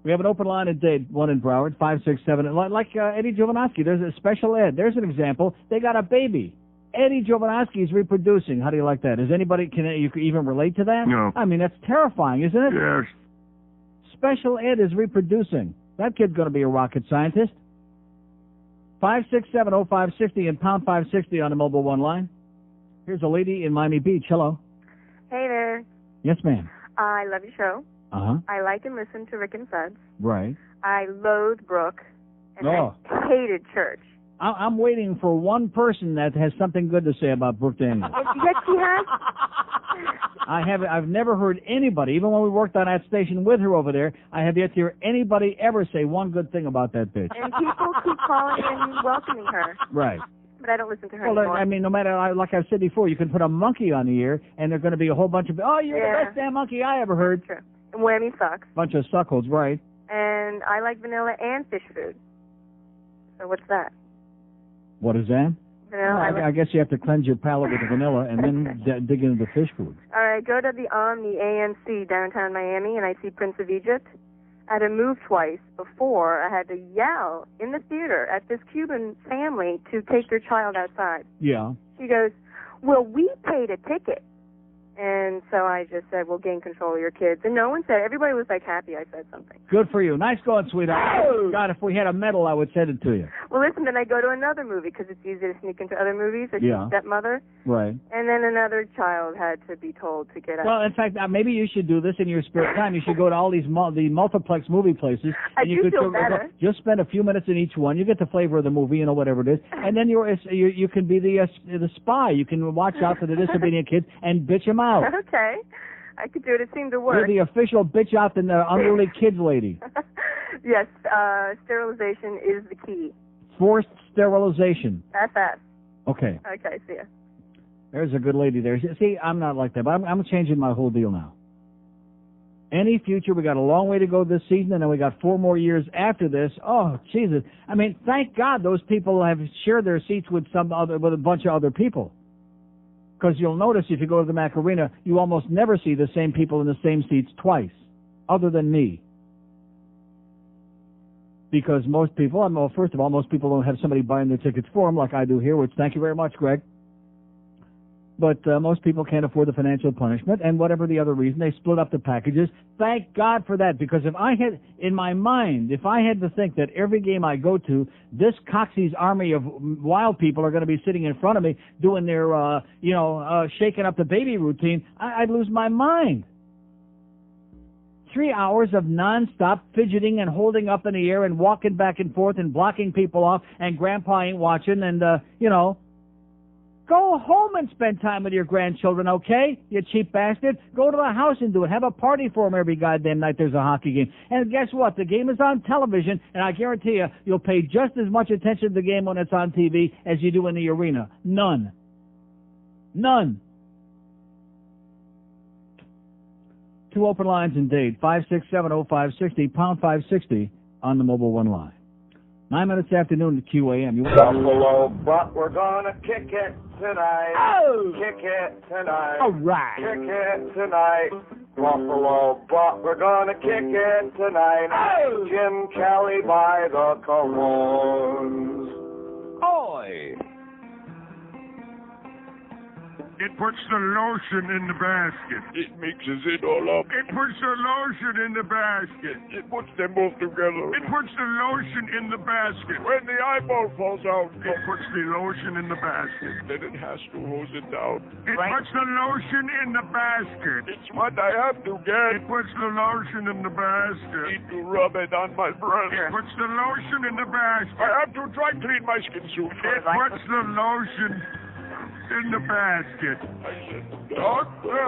We have an open line at Dade, one in Broward, 567. Like Eddie Jovanovski, there's a special ed. There's an example. They got a baby. Eddie Jovanovski is reproducing. How do you like that? Is anybody, can you even relate to that? No. I mean, that's terrifying, isn't it? Yes. Special ed is reproducing. That kid's going to be a rocket scientist. 5670560 and pound 560 on the mobile one line. Here's a lady in Miami Beach. Hello. Hey there. Yes, ma'am. I love your show. Uh-huh. I like and listen to Rick and Suds. Right. I loathe Brooke. And Oh. I hated church. I'm waiting for one person that has something good to say about Brooke Daniels. Yes, she has. I've never heard anybody, even when we worked on that station with her over there, I have yet to hear anybody ever say one good thing about that bitch. And people keep calling and welcoming her. Right. But I don't listen to her Well, anymore. I mean, no matter, like I've said before, you can put a monkey on the air, and there's going to be a whole bunch of, oh, you're the best damn monkey I ever heard. True. And Whammy sucks. Bunch of suckles, right. And I like vanilla and fish food. So what's that? What is that? Vanilla. I guess you have to cleanse your palate with the vanilla and then dig into the fish food. All right, go to the Omni AMC downtown Miami, and I see Prince of Egypt. I had to move twice before I had to yell in the theater at this Cuban family to take their child outside. Yeah. She goes, well, we paid a ticket. And so I just said, well, gain control of your kids. And no one said, everybody was like happy I said something. Good for you. Nice going, sweetheart. Oh! God, if we had a medal, I would send it to you. Well, listen, then I go to another movie because it's easy to sneak into other movies. It's Stepmother. Right. And then another child had to be told to get out. Well, in fact, maybe you should do this in your spare time. You should go to all these the multiplex movie places. I do feel better. Just spend a few minutes in each one. You get the flavor of the movie, you know, whatever it is. And then you can be the spy. You can watch out for the disobedient kids and bitch them out. Okay. I could do it. It seemed to work. You're the official bitch out and the unruly kids lady. Yes, sterilization is the key. Forced sterilization. FS. Okay. Okay, see ya. There's a good lady there. See, I'm not like that, but I'm changing my whole deal now. Any future, we got a long way to go this season, and then we got 4 more years after this. Oh, Jesus. I mean, thank God those people have shared their seats with with a bunch of other people. Because you'll notice if you go to the Mac Arena, you almost never see the same people in the same seats twice, other than me. Because most people, well, first of all, most people don't have somebody buying their tickets for them like I do here, which thank you very much, Greg. But most people can't afford the financial punishment, and whatever the other reason, they split up the packages. Thank God for that, because if I had, in my mind, if I had to think that every game I go to, this Coxie's army of wild people are going to be sitting in front of me doing their, shaking up the baby routine, I'd lose my mind. 3 hours of nonstop fidgeting and holding up in the air and walking back and forth and blocking people off, and Grandpa ain't watching, and, go home and spend time with your grandchildren, okay? You cheap bastard. Go to the house and do it. Have a party for them every goddamn night there's a hockey game. And guess what? The game is on television, and I guarantee you, you'll pay just as much attention to the game when it's on TV as you do in the arena. None. 2 open lines in Dade, 5670560, pound 560 on the Mobile One line. 9 minutes after noon at QAM. Buffalo, but we're gonna kick it tonight. Oh! Kick it tonight. All right. Kick it tonight. Buffalo, but we're gonna kick it tonight. Oh! Jim Kelly by the Cajones. Oi! It puts the lotion in the basket. It mixes it all up. It puts the lotion in the basket. It puts them both together. It puts the lotion in the basket. When the eyeball falls out, it puts the lotion in the basket. Then it has to hose it down. It puts the lotion in the basket. It's what I have to get. It puts the lotion in the basket. Need to rub it on my breast. It puts the lotion in the basket. I have to dry clean my skin suit. It puts the lotion in the basket. I said, Doctor,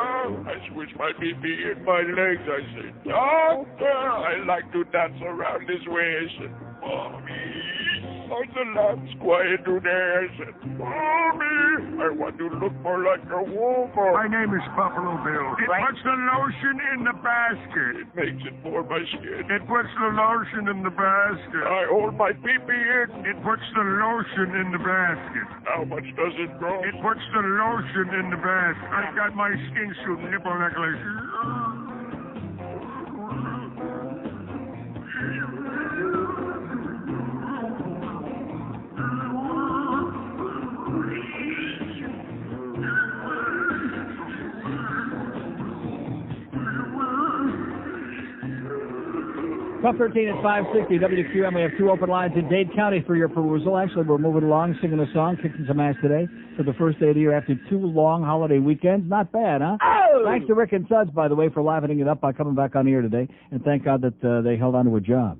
I switch my BB in my legs. I said, Doctor, I like to dance around his waist. And Mommy, are the lambs quiet today? I said, Mommy, I want to look more like a woman. My name is Buffalo Bill. It puts the lotion in the basket. It makes it for my skin. It puts the lotion in the basket. I hold my BB in. It puts the lotion in the basket. How much does it cost? It puts the lotion in the basket. I've got my skin suit nipple necklace. Club 13 at 560 WQAM. We have 2 open lines in Dade County for your perusal. Actually, we're moving along, singing a song, kicking some ass today for the first day of the year after 2 long holiday weekends. Not bad, huh? Oh! Thanks to Rick and Suds, by the way, for livening it up by coming back on the air today. And thank God that they held on to a job.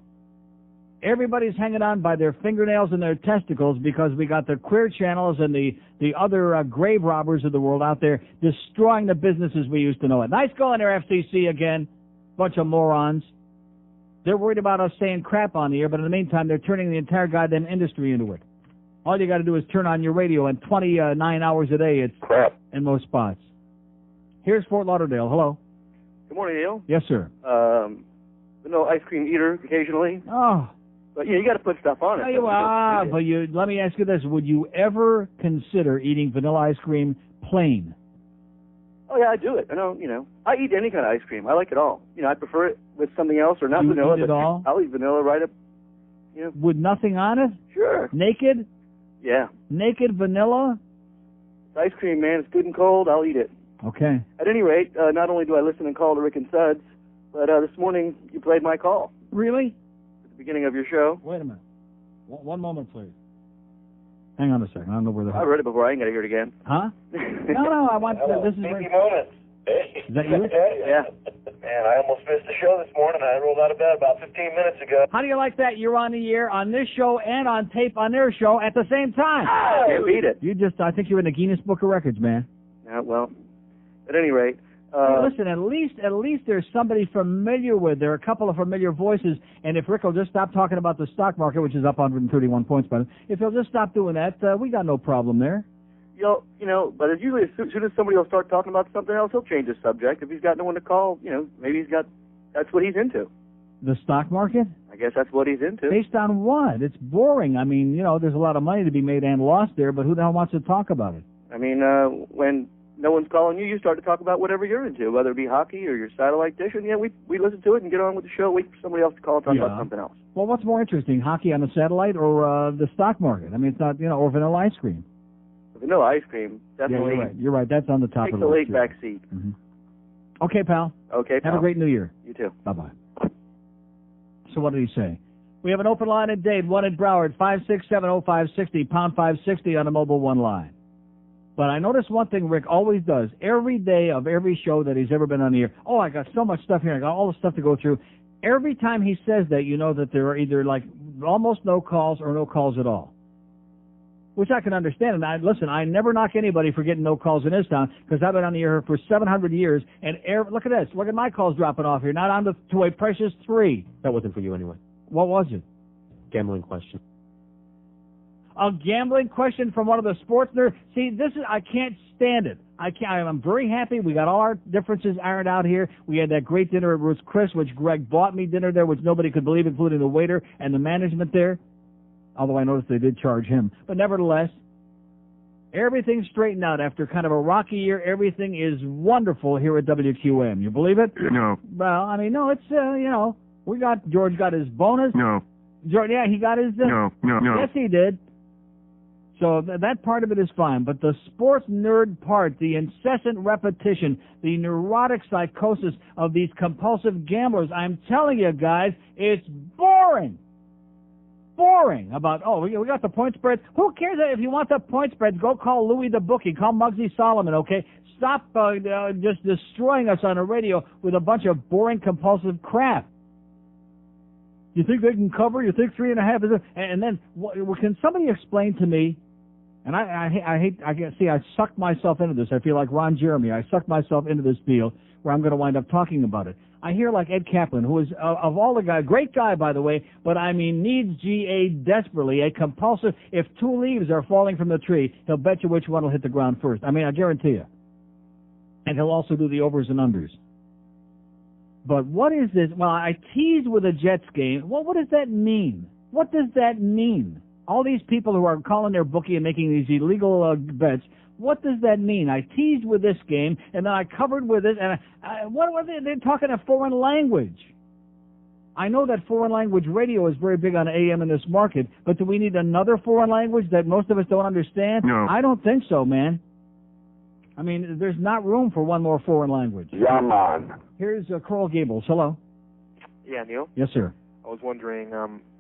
Everybody's hanging on by their fingernails and their testicles because we got the queer channels and the other grave robbers of the world out there destroying the businesses we used to know it. Nice going there, FCC, again. Bunch of morons. They're worried about us saying crap on the air, but in the meantime, they're turning the entire goddamn industry into it. All you got to do is turn on your radio, and 29 hours a day, it's crap in most spots. Here's Fort Lauderdale. Hello. Good morning, Neil. Yes, sir. Vanilla ice cream eater occasionally. Oh. But, you got to put stuff on it. Let me ask you this. Would you ever consider eating vanilla ice cream plain? Oh, yeah, I do it. I know, I eat any kind of ice cream. I like it all. I prefer it with something else or not vanilla. Eat it all? I'll eat vanilla right up. With nothing on it? Sure. Naked? Yeah. Naked vanilla? It's ice cream, man. It's good and cold. I'll eat it. Okay. At any rate, not only do I listen and call to Rick and Suds, but this morning you played my call. Really? At the beginning of your show. Wait a minute. One moment, please. Hang on a second. I don't know where the I read it before. I ain't got to hear it again. Huh? No, I want this is Pinky moment. Hey. Is that you? Yeah. Man, I almost missed the show this morning. I rolled out of bed about 15 minutes ago. How do you like that? You're on the air on this show and on tape on their show at the same time. Can't beat it. I think you're in the Guinness Book of Records, man. Yeah, well, at any rate. Hey, listen, at least there's somebody familiar with. There are a couple of familiar voices, and if Rick will just stop talking about the stock market, which is up 131 points, but if he'll just stop doing that, we got no problem there. But it's usually as soon as somebody will start talking about something else, he'll change the subject. If he's got no one to call, maybe that's what he's into. The stock market? I guess that's what he's into. Based on what? It's boring. I mean, there's a lot of money to be made and lost there, but who the hell wants to talk about it? I mean, when no one's calling you, you start to talk about whatever you're into, whether it be hockey or your satellite dish, and we listen to it and get on with the show, wait for somebody else to call and talk about something else. Well, what's more interesting, hockey on the satellite or the stock market? I mean, it's not, or vanilla ice cream. Vanilla ice cream, definitely. Yeah, you're right. That's on the top of the list. Take the laid back seat. Mm-hmm. Okay, pal. Okay, pal. Have a great New Year. You too. Bye-bye. So what did he say? We have an open line at Dade, one in Broward, 5670560, pound 560 on the mobile one line. But I noticed one thing Rick always does. Every day of every show that he's ever been on the air, I got so much stuff here. I got all the stuff to go through. Every time he says that, you know that there are either like almost no calls or no calls at all. Which I can understand. And I never knock anybody for getting no calls in this town because I've been on the air for 700 years. And look at this. Look at my calls dropping off here. Not on to a precious 3. That wasn't for you anyway. What was it? Gambling question. A gambling question from one of the sports nerds. See, I can't stand it. I'm very happy. We got all our differences ironed out here. We had that great dinner at Ruth's Chris, which Greg bought me dinner there, which nobody could believe, including the waiter and the management there. Although I noticed they did charge him. But nevertheless, everything's straightened out after kind of a rocky year. Everything is wonderful here at WQAM. You believe it? No. Well, I mean, no, it's, George got his bonus. No. George, yeah, he got his... No. Yes, he did. So that part of it is fine. But the sports nerd part, the incessant repetition, the neurotic psychosis of these compulsive gamblers, I'm telling you guys, it's boring. Boring about, we got the point spreads. Who cares if you want the point spreads? Go call Louis the Bookie. Call Muggsy Solomon, okay? Stop just destroying us on the radio with a bunch of boring, compulsive crap. You think they can cover? You think 3.5 is and then can somebody explain to me? And I sucked myself into this. I feel like Ron Jeremy. I sucked myself into this deal where I'm going to wind up talking about it. I hear like Ed Kaplan, who is, of all the guys, great guy, by the way, but I mean needs GA desperately, a compulsive, if 2 leaves are falling from the tree, he'll bet you which one will hit the ground first. I mean, I guarantee you. And he'll also do the overs and unders. But what is this? Well, I teased with a Jets game. Well, what does that mean? What does that mean? All these people who are calling their bookie and making these illegal bets, what does that mean? I teased with this game, and then I covered with it, and what were they? They're talking a foreign language. I know that foreign language radio is very big on AM in this market, but do we need another foreign language that most of us don't understand? No. I don't think so, man. I mean, there's not room for one more foreign language. Yeah, man. Here's Coral Gables. Hello. Yeah, Neil? Yes, sir. I was wondering,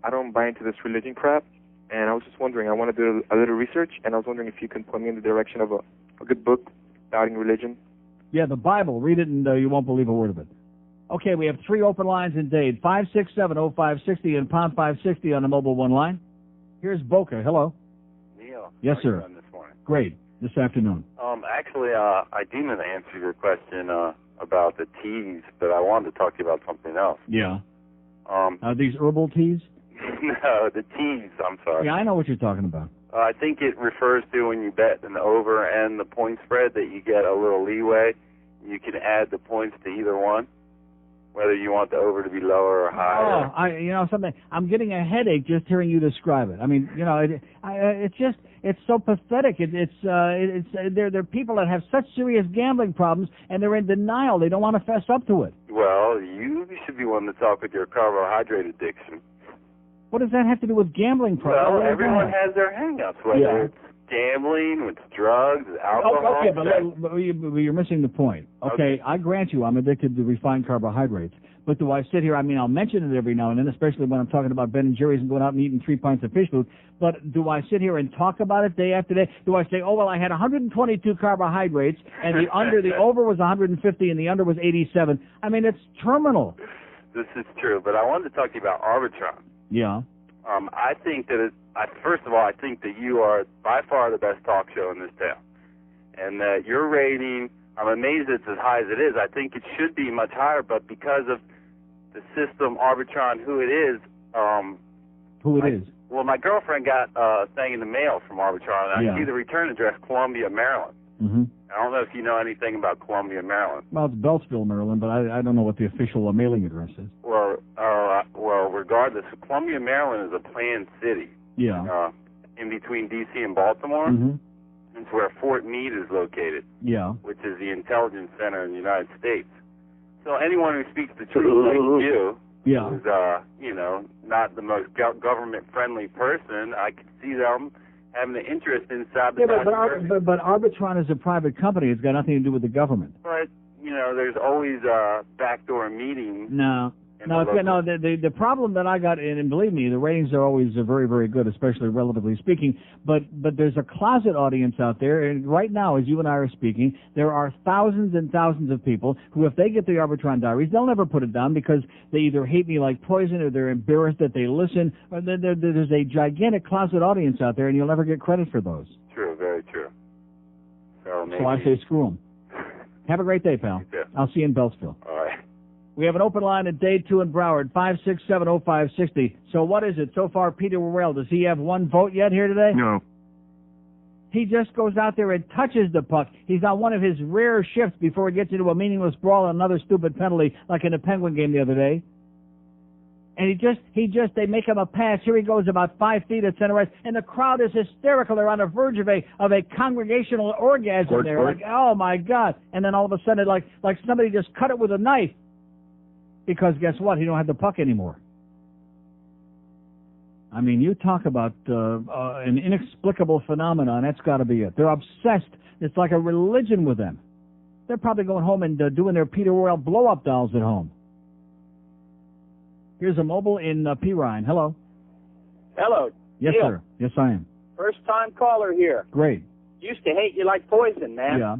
I don't buy into this religion crap, and I was just wondering, I want to do a little research, and I was wondering if you can point me in the direction of a good book doubting religion. Yeah, the Bible. Read it, and you won't believe a word of it. Okay, we have 3 open lines in Dade, 5670560 and pound 560 on the mobile one line. Here's Boca. Hello. Neil. Yes, how are you sir. doing this morning? Great. This afternoon. Actually, I didn't answer your question about the teas, but I wanted to talk to you about something else. Yeah. These herbal teas? No, the teas, I'm sorry. Yeah, I know what you're talking about. I think it refers to when you bet an over and the point spread that you get a little leeway. You can add the points to either one, whether you want the over to be lower or higher. Something. I'm getting a headache just hearing you describe it. I mean, It's so pathetic. They're people that have such serious gambling problems, and they're in denial. They don't want to fess up to it. Well, you should be one to talk with your carbohydrate addiction. What does that have to do with gambling problems? Well, everyone has their hang-ups, whether it's gambling, with drugs, alcohol. Okay, but you're missing the point. Okay, I grant you I'm addicted to refined carbohydrates. But do I sit here, I'll mention it every now and then, especially when I'm talking about Ben & Jerry's and going out and eating 3 pints of fish food. But do I sit here and talk about it day after day? Do I say, oh, well, I had 122 carbohydrates, and the over was 150, and the under was 87? It's terminal. This is true, but I wanted to talk to you about Arbitron. Yeah. I think that first of all, I think that you are by far the best talk show in this town. And that your rating, I'm amazed it's as high as it is. I think it should be much higher, but because of the system, Arbitron, who it is. Well, my girlfriend got a thing in the mail from Arbitron, and I see the return address, Columbia, Maryland. Mm-hmm. I don't know if you know anything about Columbia, Maryland. Well, it's Beltsville, Maryland, but I don't know what the official mailing address is. Well, regardless, Columbia, Maryland is a planned city. Yeah. In between D.C. and Baltimore. Mm-hmm. It's where Fort Meade is located. Yeah. Which is the intelligence center in the United States. So anyone who speaks the truth like you, who's, not the most government-friendly person, I could see them having an interest in sabotaging. But Arbitron is a private company. It's got nothing to do with the government. But, there's always backdoor meetings. The problem that I got, and believe me, the ratings are always very, very good, especially relatively speaking, but there's a closet audience out there, and right now, as you and I are speaking, there are thousands and thousands of people who, if they get the Arbitron diaries, they'll never put it down because they either hate me like poison or they're embarrassed that they listen. Or there's a gigantic closet audience out there, and you'll never get credit for those. True, very true. So I say screw them. Have a great day, pal. I'll see you in Beltsville. All right. We have an open line at Day 2 in Broward, 5670560. So what is it? So far, Peter Worrell, does he have one vote yet here today? No. He just goes out there and touches the puck. He's on one of his rare shifts before he gets into a meaningless brawl and another stupid penalty, like in the Penguin game the other day. And they make him a pass. Here he goes about 5 feet at center ice, and the crowd is hysterical. They're on the verge of a congregational orgasm there. Like, oh my God. And then all of a sudden, like somebody just cut it with a knife. Because guess what? He don't have the puck anymore. You talk about an inexplicable phenomenon. That's got to be it. They're obsessed. It's like a religion with them. They're probably going home and doing their Peter Worrell blow-up dolls at home. Here's a mobile in Pirine. Hello. Hello. Yes, Neil. sir. Yes, I am. First-time caller here. Great. Used to hate you like poison, man. Yeah.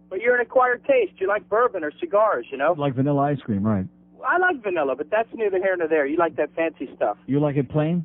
But you're an acquired taste. You like bourbon or cigars, Like vanilla ice cream, right. I like vanilla, but that's neither here nor there. You like that fancy stuff. You like it plain?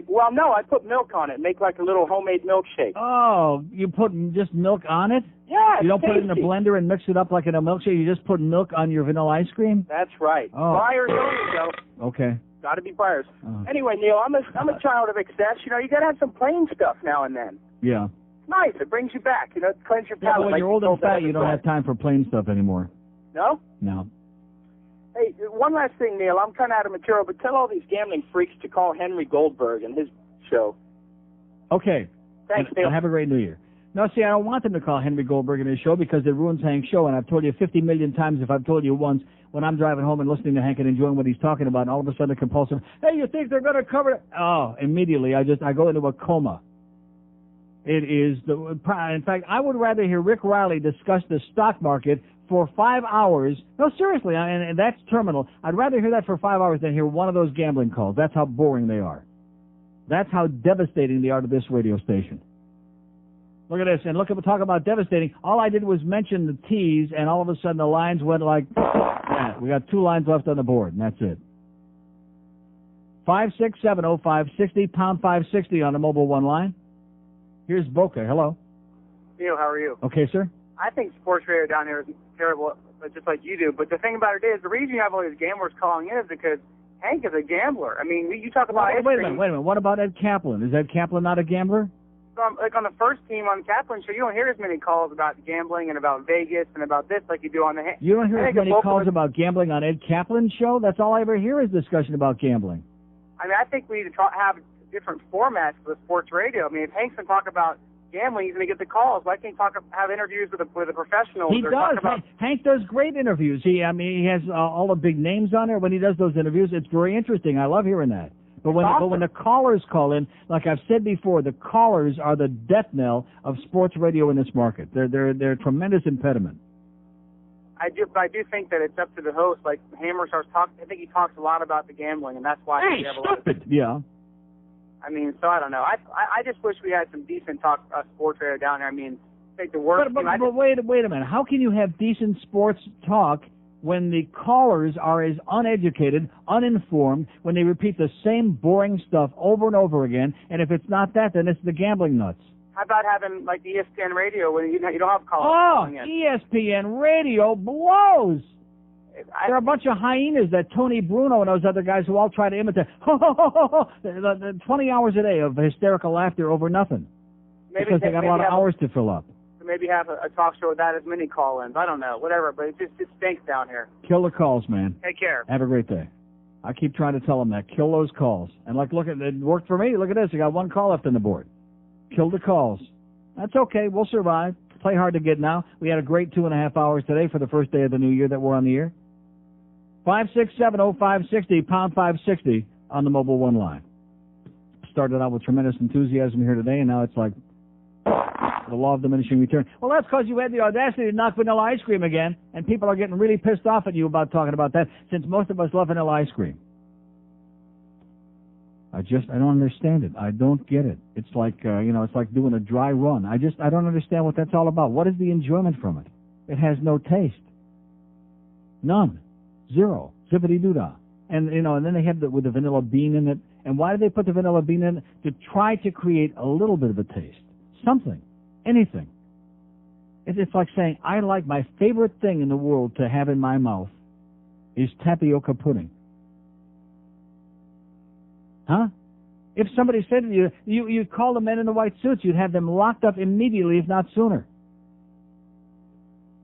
Well, no, I put milk on it and make like a little homemade milkshake. Oh, you put just milk on it? Yeah, You don't tasty. put it in a blender and mix it up like in a milkshake? You just put milk on your vanilla ice cream? That's right. Oh. Buyers only, though. Okay. Got to be buyers. Oh. Anyway, Neil, I'm a child of excess. You got to have some plain stuff now and then. Yeah. It's nice. It brings you back. Cleanse your Yeah, palate. but when like you're old and fat, you don't have time for plain stuff anymore. No? No. Hey, one last thing, Neil. I'm kind of out of material, but tell all these gambling freaks to call Henry Goldberg and his show. Okay. Thanks, Neil. Have a great New Year. No, see, I don't want them to call Henry Goldberg in his show because it ruins Hank's show, and I've told you 50 million times if I've told you once when I'm driving home and listening to Hank and enjoying what he's talking about, and all of a sudden a compulsive, hey, you think they're going to cover it? Oh, immediately I go into a coma. It is in fact, I would rather hear Rick Riley discuss the stock market for 5 hours. No, seriously, and that's terminal. I'd rather hear that for 5 hours than hear one of those gambling calls. That's how boring they are. That's how devastating they are to this radio station. Look at this, and talk about devastating. All I did was mention the T's, and all of a sudden the lines went like that. We got 2 lines left on the board, and that's it. 5670560, pound 560 on the mobile one line. Here's Boca. Hello. Neil, how are you? Okay, sir. I think sports radio down here is terrible, just like you do. But the thing about it is, the reason you have all these gamblers calling in is because Hank is a gambler. You talk about wait a minute. What about Ed Kaplan? Is Ed Kaplan not a gambler? Like on the first team on Kaplan show, you don't hear as many calls about gambling and about Vegas and about this like you do on the. You don't hear as many calls about gambling on Ed Kaplan's show? That's all I ever hear is discussion about gambling. I think we need to have different formats for the sports radio. If Hank's going to talk about gambling, he's going to get the calls. Why can't he have interviews with the professionals? He does. Hank does great interviews. He has all the big names on there. When he does those interviews, it's very interesting. I love hearing that. But when the callers call in, like I've said before, the callers are the death knell of sports radio in this market. They're a tremendous impediment. I do think that it's up to the host. Like Hammer starts talking, I think he talks a lot about the gambling, and that's why. Hey, stupid! Yeah. I mean, so I don't know. I just wish we had some decent sports radio down there. I mean, take the worst. But wait a minute. How can you have decent sports talk when the callers are as uneducated, uninformed, when they repeat the same boring stuff over and over again? And if it's not that, then it's the gambling nuts. How about having like the ESPN radio when you don't have callers? Oh, ESPN radio blows. There are a bunch of hyenas, that Tony Bruno and those other guys who all try to imitate. 20 hours a day of hysterical laughter over nothing. Because they got a lot of hours to fill up. Maybe have a talk show without as many call-ins. I don't know, whatever. But it stinks down here. Kill the calls, man. Take care. Have a great day. I keep trying to tell them that. Kill those calls. And look at it worked for me. Look at this. I got one call left on the board. Kill the calls. That's okay. We'll survive. Play hard to get now. We had a great 2.5 hours today for the first day of the new year that we're on the air. 5670560, pound 560 on the Mobile One line. Started out with tremendous enthusiasm here today, and now it's like the law of diminishing return. Well, that's because you had the audacity to knock vanilla ice cream again, and people are getting really pissed off at you about talking about that, since most of us love vanilla ice cream. I don't understand it. I don't get it. It's like, it's like doing a dry run. I don't understand what that's all about. What is the enjoyment from it? It has no taste. None. Zero. Zippity-doo-dah. And, and then they have with the vanilla bean in it. And why do they put the vanilla bean in it? To try to create a little bit of a taste. Something. Anything. It's like saying, I like my favorite thing in the world to have in my mouth is tapioca pudding. Huh? If somebody said to you, you'd call the men in the white suits, you'd have them locked up immediately, if not sooner.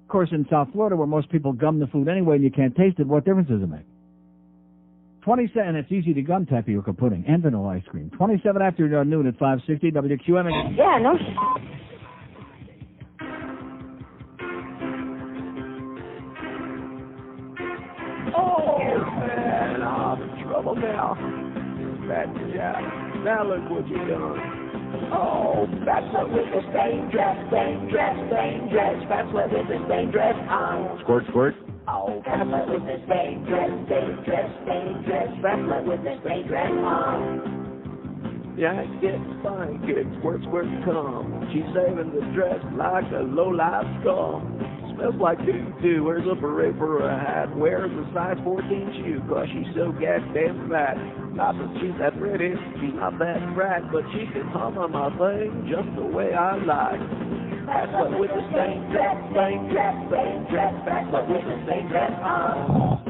Of course, in South Florida, where most people gum the food anyway and you can't taste it, what difference does it make? 27, it's easy to gum tapioca pudding and vanilla ice cream. 27 after noon at 560 WQAM. Yeah, no. Oh, man, I'm in trouble now. Bad job. Now look what you done. Oh, bachelor with the stained dress, stained dress, stained dress. Bachelor with the stained dress on. Squirt, squirt. Oh, bachelor with the stained dress, stained dress, stained dress. Bachelor with the stained dress on. Yeah, get fine, get squirt, squirt, come. She's saving the dress like a low-life scum. Smells like doo-doo, wears a beret for a hat, wears a size 14 shoe, 'cause she's so goddamn fat. Not that she's that pretty, she's not that bright, but she can hum on my thing just the way I like. Bachelor with the stained dress, stained dress, stained dress, bachelor with the stained dress on.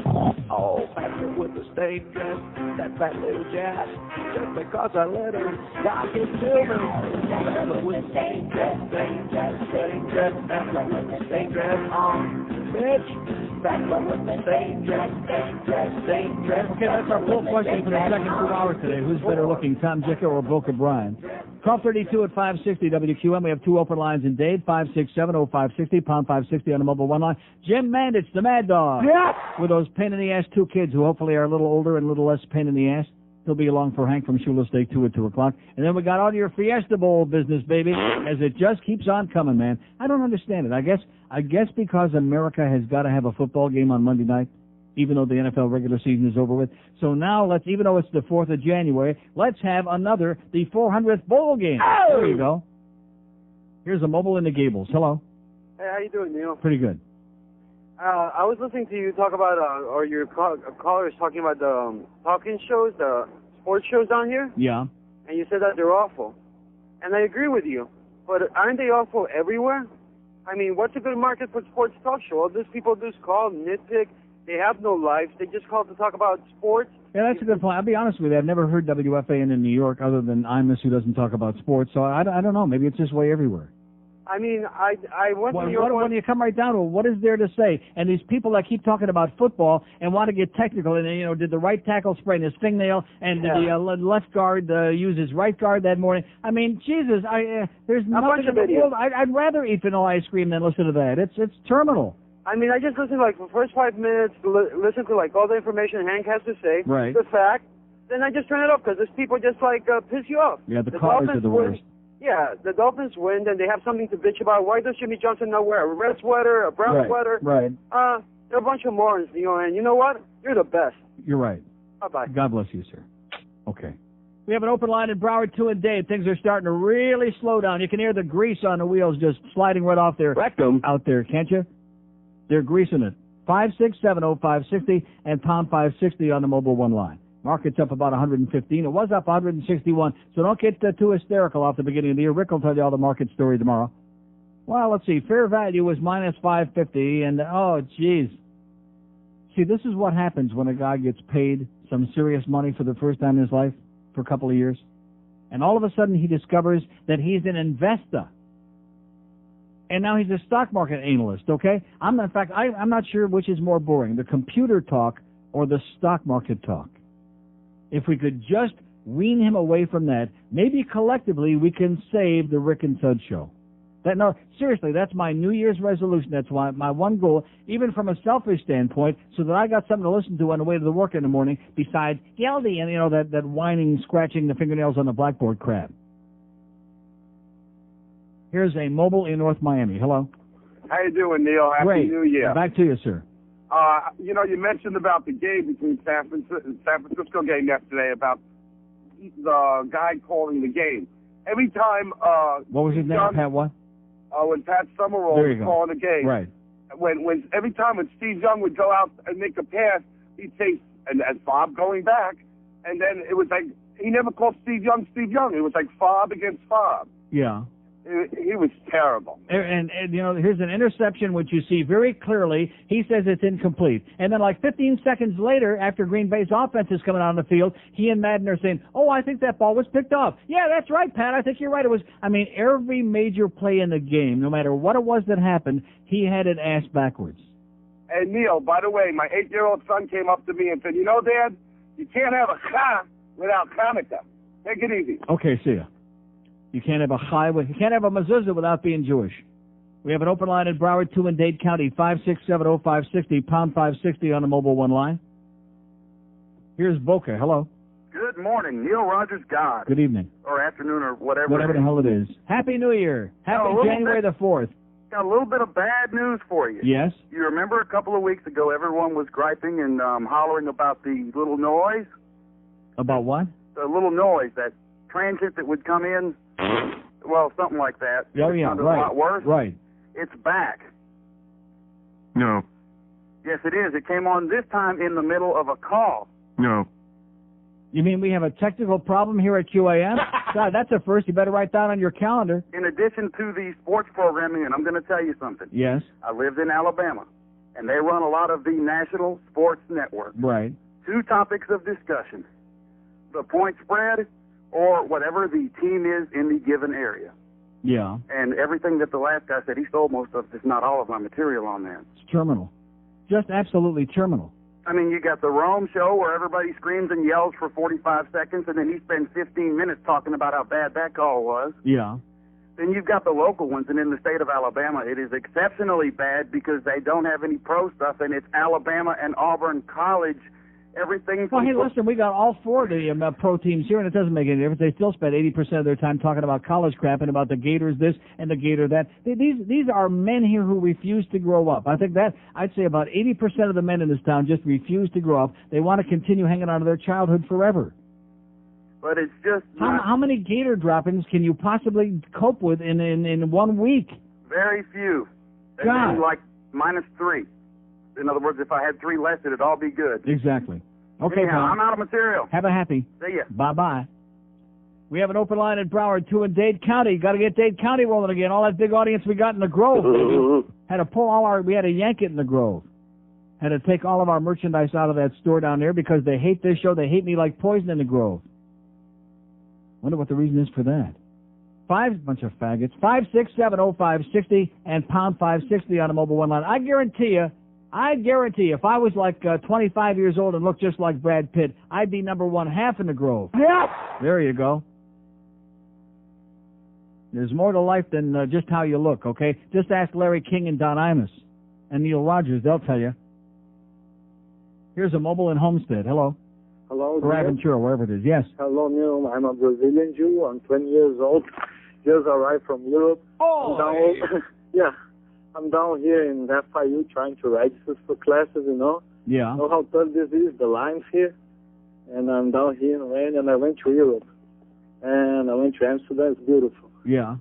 Oh, bachelor with the stained dress, that fat little jazz, just because I let her knock it to me. Bachelor with the stained dress, stained dress, stained dress, bachelor with the stained dress on. Bitch, bachelor with the stained dress, stained dress, stained dress. Okay, that's our full question for the second 2 hours today. Who's better looking, Tom Jicha or Boca Brian? 1232 at 560 WQM. We have 2 open lines in Dade, 5670560, pound 560 on the Mobile One line. Jim Mandich, the Mad Dog. Yes! With those pain-in-the-ass 2 kids who hopefully are a little older and a little less pain in the ass. He'll be along for Hank from Shula Steak 2 at 2 o'clock. And then we got all your Fiesta Bowl business, baby, as it just keeps on coming, man. I don't understand it. I guess because America has got to have a football game on Monday night, even though the NFL regular season is over with. So now even though it's the 4th of January, let's have the 400th bowl game. Oh! There you go. Here's a Mobile in the Gables. Hello. Hey, how you doing, Neil? Pretty good. I was listening to you talk about, or your callers talking about the talking shows, the sports shows down here. Yeah. And you said that they're awful. And I agree with you. But aren't they awful everywhere? I mean, what's a good market for sports talk show? All these people just call, nitpick. They have no lives. They just call to talk about sports. Yeah, that's a good point. I'll be honest with you. I've never heard WFAN in New York other than Imus, who doesn't talk about sports. So I don't know. Maybe it's this way everywhere. I mean, I went to New York. York. When you come right down to it, what is there to say? And these people that keep talking about football and want to get technical, and did the right tackle sprain his fingernail, and did the left guard use his right guard that morning? I mean, Jesus, there's nothing in the world. I'd rather eat vanilla ice cream than listen to that. It's terminal. I mean, I just listen for the first 5 minutes, listen to all the information Hank has to say, right. The fact, then I just turn it off because these people just piss you off. Yeah, the callers are the worst. Yeah, the Dolphins win, and they have something to bitch about. Why does Jimmy Johnson not wear a red sweater, a brown sweater? Right. They're a bunch of morons, and you know what? You're the best. You're right. Bye-bye. God bless you, sir. Okay. We have an open line in Broward 2 and Dade. Things are starting to really slow down. You can hear the grease on the wheels just sliding right off their rectum out there, can't you? They're greasing it. 5670560 and pound 560 on the mobile one line. Market's up about 115. It was up 161. So don't get too hysterical off the beginning of the year. Rick will tell you all the market story tomorrow. Well, let's see. Fair value was minus 550. And, oh, geez. See, this is what happens when a guy gets paid some serious money for the first time in his life for a couple of years. And all of a sudden he discovers that he's an investor. And now he's a stock market analyst, okay? I'm not sure which is more boring, the computer talk or the stock market talk. If we could just wean him away from that, maybe collectively we can save the Rick and Suds show. Seriously, that's my New Year's resolution. That's my one goal, even from a selfish standpoint, so that I got something to listen to on the way to the work in the morning besides Geldy and, that whining, scratching the fingernails on the blackboard crap. Here's a mobile in North Miami. Hello. How you doing, Neil? Happy New Year. Back to you, sir. You mentioned about the game between San Francisco game yesterday about the guy calling the game. Every time what was his name? Pat what? When Pat Summerall was calling the game. Right. Every time when Steve Young would go out and make a pass, he'd say, and Fob going back, and then it was like he never called Steve Young. It was like Fob against Fob. Yeah. He was terrible. And here's an interception which you see very clearly. He says it's incomplete. And then like 15 seconds later, after Green Bay's offense is coming out on the field, he and Madden are saying, oh, I think that ball was picked off. Yeah, that's right, Pat. I think you're right. It was, every major play in the game, no matter what it was that happened, he had it ass backwards. And Neil, by the way, my 8-year-old son came up to me and said, Dad, you can't have a cha without Hanukkah. Take it easy. Okay, see ya. You can't have you can't have a mezuzah without being Jewish. We have an open line in Broward 2 in Dade County, 5670560, pound 560 on the mobile one line. Here's Boca. Hello. Good morning, Neil Rogers God. Good evening. Or afternoon or whatever. Whatever the hell it is. Happy New Year. Happy January the 4th. Got a little bit of bad news for you. Yes? You remember a couple of weeks ago everyone was griping and hollering about the little noise? About what? The little noise, that transient that would come in. Well, something like that. Oh, yeah, right. A lot worse. Right. It's back. No. Yes, it is. It came on this time in the middle of a call. No. You mean we have a technical problem here at QAM? God, that's a first. You better write that on your calendar. In addition to the sports programming, and I'm going to tell you something. Yes. I lived in Alabama, and they run a lot of the National Sports Network. Right. 2 topics of discussion. The point spread or whatever the team is in the given area. Yeah. And everything that the last guy said, he stole most of, if not all of my material on that. It's terminal. Just absolutely terminal. I mean, you got the Rome show where everybody screams and yells for 45 seconds, and then he spends 15 minutes talking about how bad that call was. Yeah. Then you've got the local ones, and in the state of Alabama, it is exceptionally bad because they don't have any pro stuff, and it's Alabama and Auburn College. Everything. Well, hey, listen, we got all 4 of the pro teams here, and it doesn't make any difference. They still spend 80% of their time talking about college crap and about the Gators this and the Gator that. These are men here who refuse to grow up. I think that I'd say about 80% of the men in this town just refuse to grow up. They want to continue hanging on to their childhood forever. But it's just how many Gator droppings can you possibly cope with in 1 week? Very few. God. Like -3. In other words, if I had 3 less, it'd all be good. Exactly. Okay, Anyhow, pal. I'm out of material. Have a happy. See ya. Bye-bye. We have an open line in Broward 2 in Dade County. Got to get Dade County rolling again. All that big audience we got in the Grove. Had to pull we had to yank it in the Grove. Had to take all of our merchandise out of that store down there because they hate this show. They hate me like poison in the Grove. Wonder what the reason is for that. Bunch of faggots. 5670560 and pound 560 on the mobile one line. I guarantee you, if I was like 25 years old and looked just like Brad Pitt, I'd be number one half in the Grove. Yep. There you go. There's more to life than just how you look, okay? Just ask Larry King and Don Imus and Neil Rogers. They'll tell you. Here's a mobile in Homestead. Hello. Hello, Or Aventura, wherever it is. Yes. Hello, Neil. I'm a Brazilian Jew. I'm 20 years old. Just arrived from Europe. Oh, yeah. I'm down here in FIU trying to register for classes, you know. Yeah. You know how tough this is, the lines here? And I'm down here in rain, and I went to Europe. And I went to Amsterdam. It's beautiful. Yeah.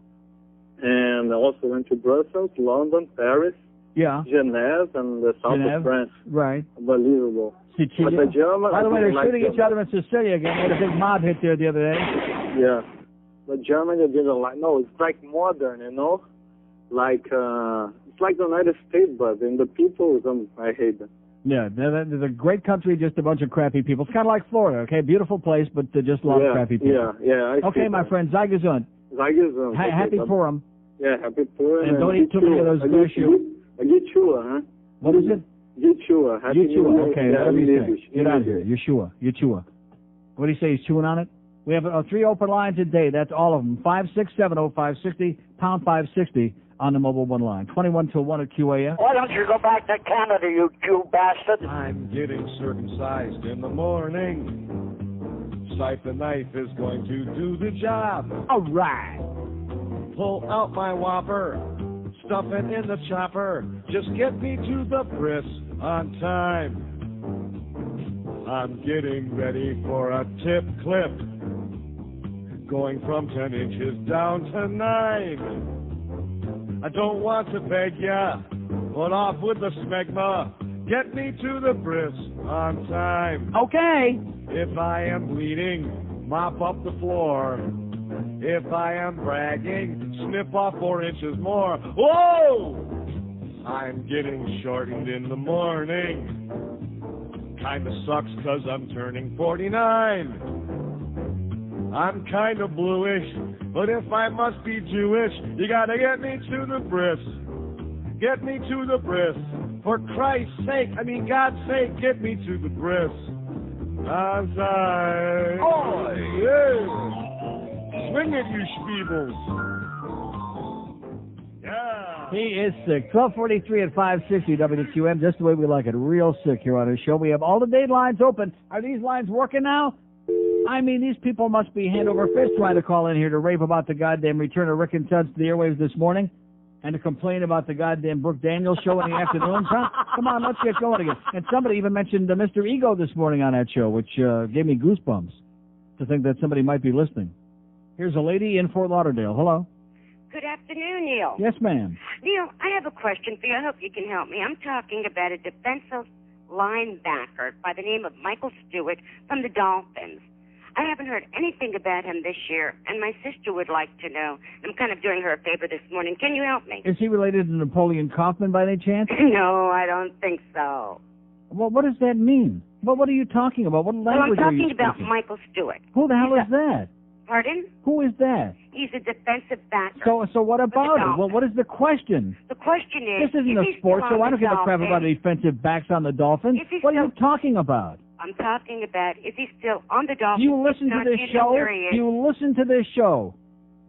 And I also went to Brussels, London, Paris, Yeah. Geneva, and the south Geneva. of France. Right. Unbelievable. Sicilia. But the German, By the way, I they're didn't shooting like each other in Sicilia again. They had a big mob hit there the other day. Yeah. But Germany didn't like, no, it's like modern, you know? Like, it's like the United States, but in the people, I hate them. Yeah, they're a great country, just a bunch of crappy people. It's kind of like Florida, okay? Beautiful place, but just a lot of crappy people. Yeah. Okay, my friend, Sei gesund. Happy Purim. Yeah, happy Purim. And don't eat too many of those cashew. Yeshua, huh? What is it? Yeshua. Yeshua, okay, Yeah, whatever you English. say. Get out of here. Yeshua. What do you say, he's chewing on it? We have 3 open lines a day. That's all of them. 5670560, pound 560 on the mobile one line. 21 till 1 at QAM. Why don't you go back to Canada, you Jew bastard? I'm getting circumcised in the morning. Siphon knife is going to do the job. All right. Pull out my whopper, stuff it in the chopper. Just get me to the bris on time. I'm getting ready for a tip clip, going from 10 inches down to 9. I don't want to beg ya, put off with the smegma. Get me to the bris on time. Okay. If I am bleeding, mop up the floor. If I am bragging, snip off 4 inches more. Whoa! I'm getting shortened in the morning. Kinda sucks 'cause I'm turning 49. I'm kinda bluish, but if I must be Jewish, you gotta get me to the bris. Get me to the bris. For Christ's sake, God's sake, get me to the bris. Outside. Oh, yeah. Swing it, you Spiebels. Yeah. He is sick. 1243 at 560 WQM, just the way we like it. Real sick here on our show. We have all the date lines open. Are these lines working now? These people must be hand over fist trying to call in here to rave about the goddamn return of Rick and Suds to the airwaves this morning and to complain about the goddamn Brooke Daniels show in the afternoon. Come on, let's get going again. And somebody even mentioned Mr. Ego this morning on that show, which gave me goosebumps to think that somebody might be listening. Here's a lady in Fort Lauderdale. Hello. Good afternoon, Neil. Yes, ma'am. Neil, I have a question for you. I hope you can help me. I'm talking about a defensive linebacker by the name of Michael Stewart from the Dolphins. I haven't heard anything about him this year, and my sister would like to know. I'm kind of doing her a favor this morning. Can you help me? Is he related to Napoleon Kaufman by any chance? No, I don't think so. Well, what does that mean? What are you talking about? What language I'm are you talking about speaking? Michael Stewart. Who the hell is that? Pardon? Who is that? He's a defensive backer. So what about it? Well, what is the question? The question is... This isn't a sports show. I don't give a crap about the defensive backs on the Dolphins. What are you talking about? I'm talking about, is he still on the Dolphins? Do you listen to this show? Do you listen to this show?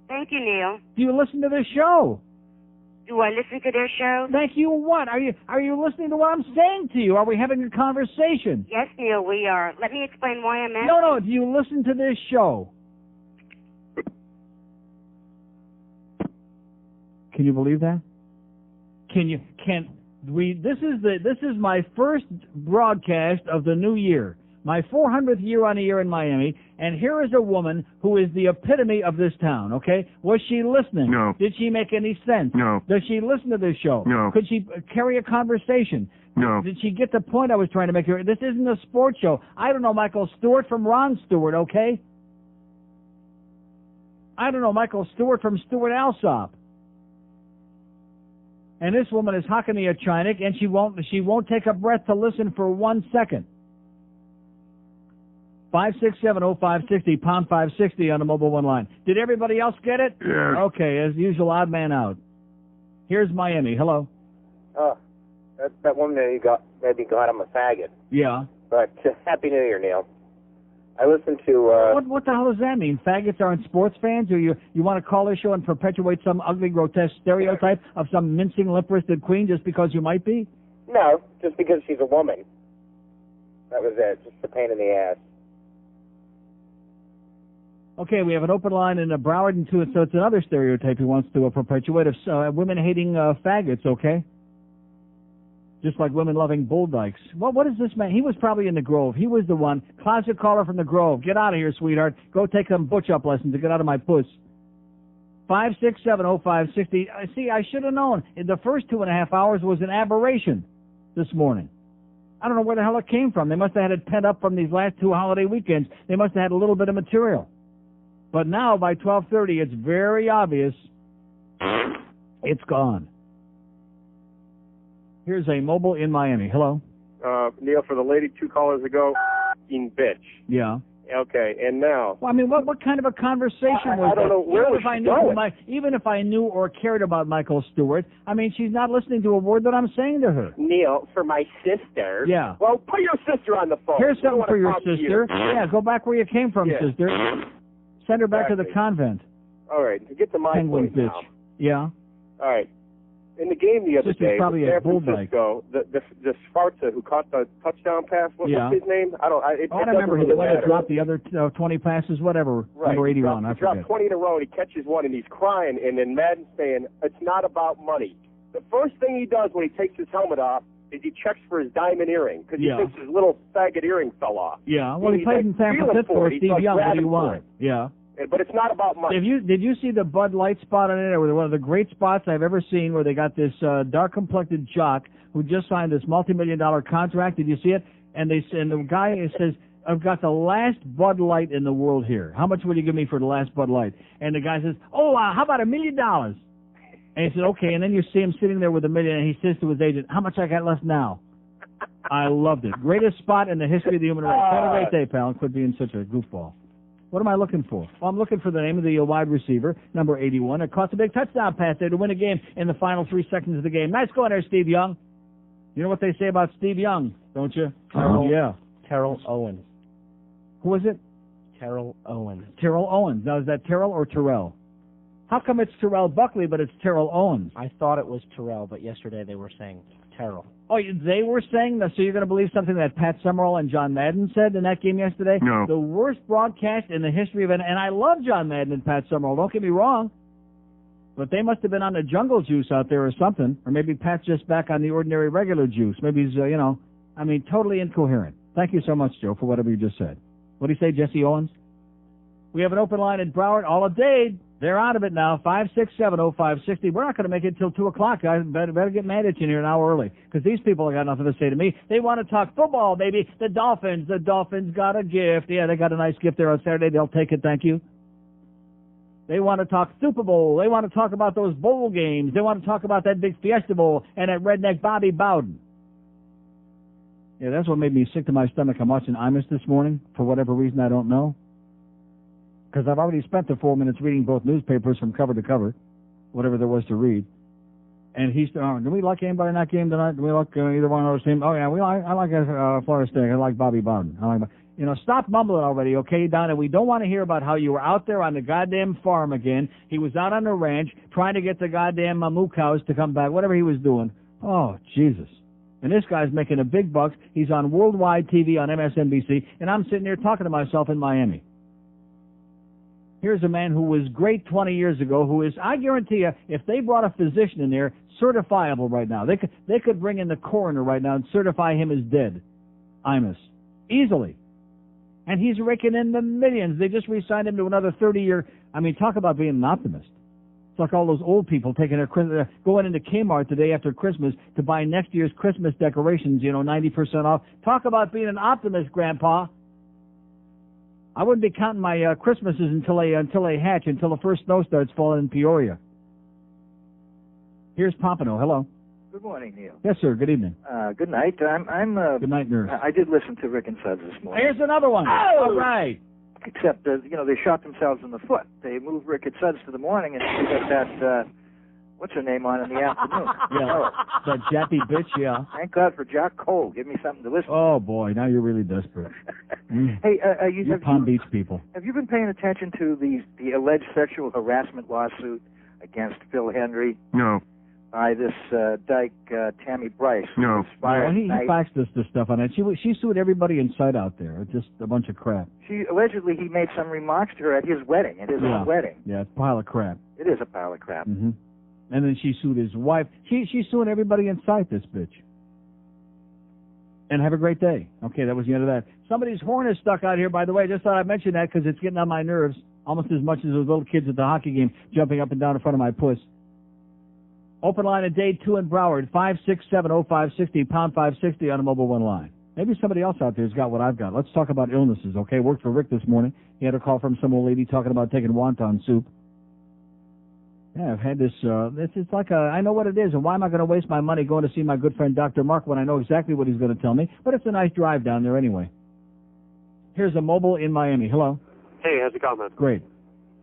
Thank you, Neil. Do you listen to this show? Do I listen to their show? Thank you. What? Are you listening to what I'm saying to you? Are we having a conversation? Yes, Neil, we are. Let me explain why I'm asking. No. Do you listen to this show? Can you believe that? This is my first broadcast of the new year, my 400th year on the air in Miami, and here is a woman who is the epitome of this town, okay? Was she listening? No. Did she make any sense? No. Does she listen to this show? No. Could she carry a conversation? No. Did she get the point I was trying to make here? This isn't a sports show. I don't know Michael Stewart from Ron Stewart, okay? I don't know Michael Stewart from Stewart Alsop. And this woman is Hakania Chinik, and she won't take a breath to listen for 1 second. 5670560, pound 560 on the mobile one line. Did everybody else get it? Yes. Okay, as usual, odd man out. Here's Miami. Hello. Oh, that's that woman that you got, maybe got him a faggot. Yeah. But Happy New Year, Neil. I listened to... What the hell does that mean? Faggots aren't sports fans? Or you want to call this show and perpetuate some ugly, grotesque stereotype of some mincing, limp-wristed queen just because you might be? No, just because she's a woman. That was it. Just a pain in the ass. Okay, we have an open line in Broward and so it's another stereotype he wants to perpetuate of women hating faggots, okay? Just like women loving bull dykes. Well, what is this man? He was probably in the Grove. He was the one. Closet caller from the Grove. Get out of here, sweetheart. Go take some butch-up lessons to get out of my puss. 5670560. See, I should have known. The first 2.5 hours was an aberration this morning. I don't know where the hell it came from. They must have had it pent up from these last 2 holiday weekends. They must have had a little bit of material. But now, by 12:30, it's very obvious it's gone. Here's a mobile in Miami. Hello. Neil, for the lady 2 callers ago, bitch. Yeah. Okay, and now. Well, I mean, what kind of a conversation was I don't that? know where was she going. Even if I knew or cared about Michael Stewart, I mean, she's not listening to a word that I'm saying to her. Neil, for my sister. Yeah. Well, put your sister on the phone. Here's something for your to sister. you. Yeah, go back where you came from, sister. Send her back to the convent. All right, to get to my Penguin point bitch. now. Yeah. All right. In the game the other Sister's day, probably San a bull dyke. Francisco, the Sparta who caught the touchdown pass, what's his name? I remember he went to drop the other 20 passes, whatever. Right. Number 81, I He dropped forget. 20 in a row, and he catches one, and he's crying, and then Madden's saying, it's not about money. The first thing he does when he takes his helmet off is he checks for his diamond earring, because he thinks his little faggot earring fell off. Yeah, well, he He's played like in San feeling Francisco for with it. He's Steve like Young. What do grabbing you for want? it. Yeah. But it's not about money. Did you see the Bud Light spot on it? It was one of the great spots I've ever seen where they got this dark-complected jock who just signed this multi-million-dollar contract. Did you see it? And the guy says, I've got the last Bud Light in the world here. How much would you give me for the last Bud Light? And the guy says, how about $1 million? And he said, okay. And then you see him sitting there with $1 million, and he says to his agent, how much I got left now? I loved it. Greatest spot in the history of the human race. Have a great day, pal. Quit being such a goofball. What am I looking for? Well, I'm looking for the name of the wide receiver, number 81. It caught a big touchdown pass there to win a game in the final 3 seconds of the game. Nice going there, Steve Young. You know what they say about Steve Young, don't you? Terrell Owens. Who is it? Terrell Owens. Terrell Owens. Now, is that Terrell or Terrell? How come it's Terrell Buckley, but it's Terrell Owens? I thought it was Terrell, but yesterday they were saying Terrell. Oh, they were saying that, so you're going to believe something that Pat Summerall and John Madden said in that game yesterday? No. The worst broadcast in the history of it, and I love John Madden and Pat Summerall, don't get me wrong. But they must have been on the jungle juice out there or something, or maybe Pat's just back on the ordinary regular juice. Maybe he's, totally incoherent. Thank you so much, Joe, for whatever you just said. What do you say, Jesse Owens? We have an open line in Broward. All a day. They're out of it now. 5670560. We're not going to make it till 2 o'clock, guys. Better get mad at you here an hour early, because these people have got nothing to say to me. They want to talk football, baby. The Dolphins got a gift. Yeah, they got a nice gift there on Saturday. They'll take it. Thank you. They want to talk Super Bowl. They want to talk about those bowl games. They want to talk about that big Fiesta Bowl and that redneck Bobby Bowden. Yeah, that's what made me sick to my stomach. I'm watching Imus this morning for whatever reason I don't know. Because I've already spent the 4 minutes reading both newspapers from cover to cover, whatever there was to read. And he's, do we like anybody in that game tonight? Do we like either one of those teams? Oh, yeah, I like Florida State. I like Bobby Bowden. Stop mumbling already, okay, Donna? We don't want to hear about how you were out there on the goddamn farm again. He was out on the ranch trying to get the goddamn moo cows to come back, whatever he was doing. Oh, Jesus. And this guy's making a big bucks. He's on worldwide TV on MSNBC, and I'm sitting there talking to myself in Miami. Here's a man who was great 20 years ago, who is, I guarantee you, if they brought a physician in there, certifiable right now. They could bring in the coroner right now and certify him as dead. Imus. Easily. And he's raking in the millions. They just re-signed him to another 30-year. Talk about being an optimist. It's like all those old people taking going into Kmart the day after Christmas to buy next year's Christmas decorations, 90% off. Talk about being an optimist, Grandpa. I wouldn't be counting my Christmases until they hatch, until the first snow starts falling in Peoria. Here's Pompano. Hello. Good morning, Neil. Yes, sir. Good evening. Good night. Good night, nurse. I did listen to Rick and Suds this morning. Here's another one. Oh! All right. Except, they shot themselves in the foot. They moved Rick and Suds to the morning, and they got that, what's her name on in the afternoon? Yeah, that jappy bitch, yeah. Thank God for Jack Cole. Give me something to listen to. Oh, boy, now you're really desperate. Hey, you Palm Beach people. Have you been paying attention to the alleged sexual harassment lawsuit against Phil Henry? No. By this dyke, Tammy Bryce. No. Well, he faxed us this stuff on it. She sued everybody in sight out there. It's just a bunch of crap. Allegedly, he made some remarks to her at his wedding, own wedding. Yeah, it's a pile of crap. It is a pile of crap. Mm-hmm. And then she sued his wife. She's suing everybody in sight, this bitch. And have a great day. Okay, that was the end of that. Somebody's horn is stuck out here, by the way. I just thought I'd mention that because it's getting on my nerves almost as much as those little kids at the hockey game jumping up and down in front of my puss. Open line at day 2 in Broward, 567-0560, pound 560 on the mobile one line. Maybe somebody else out there has got what I've got. Let's talk about illnesses, okay? Worked for Rick this morning. He had a call from some old lady talking about taking wonton soup. Yeah, I've had this, it's like I know what it is, and why am I going to waste my money going to see my good friend Dr. Mark when I know exactly what he's going to tell me? But it's a nice drive down there anyway. Here's a mobile in Miami. Hello? Hey, how's it going, man? Great.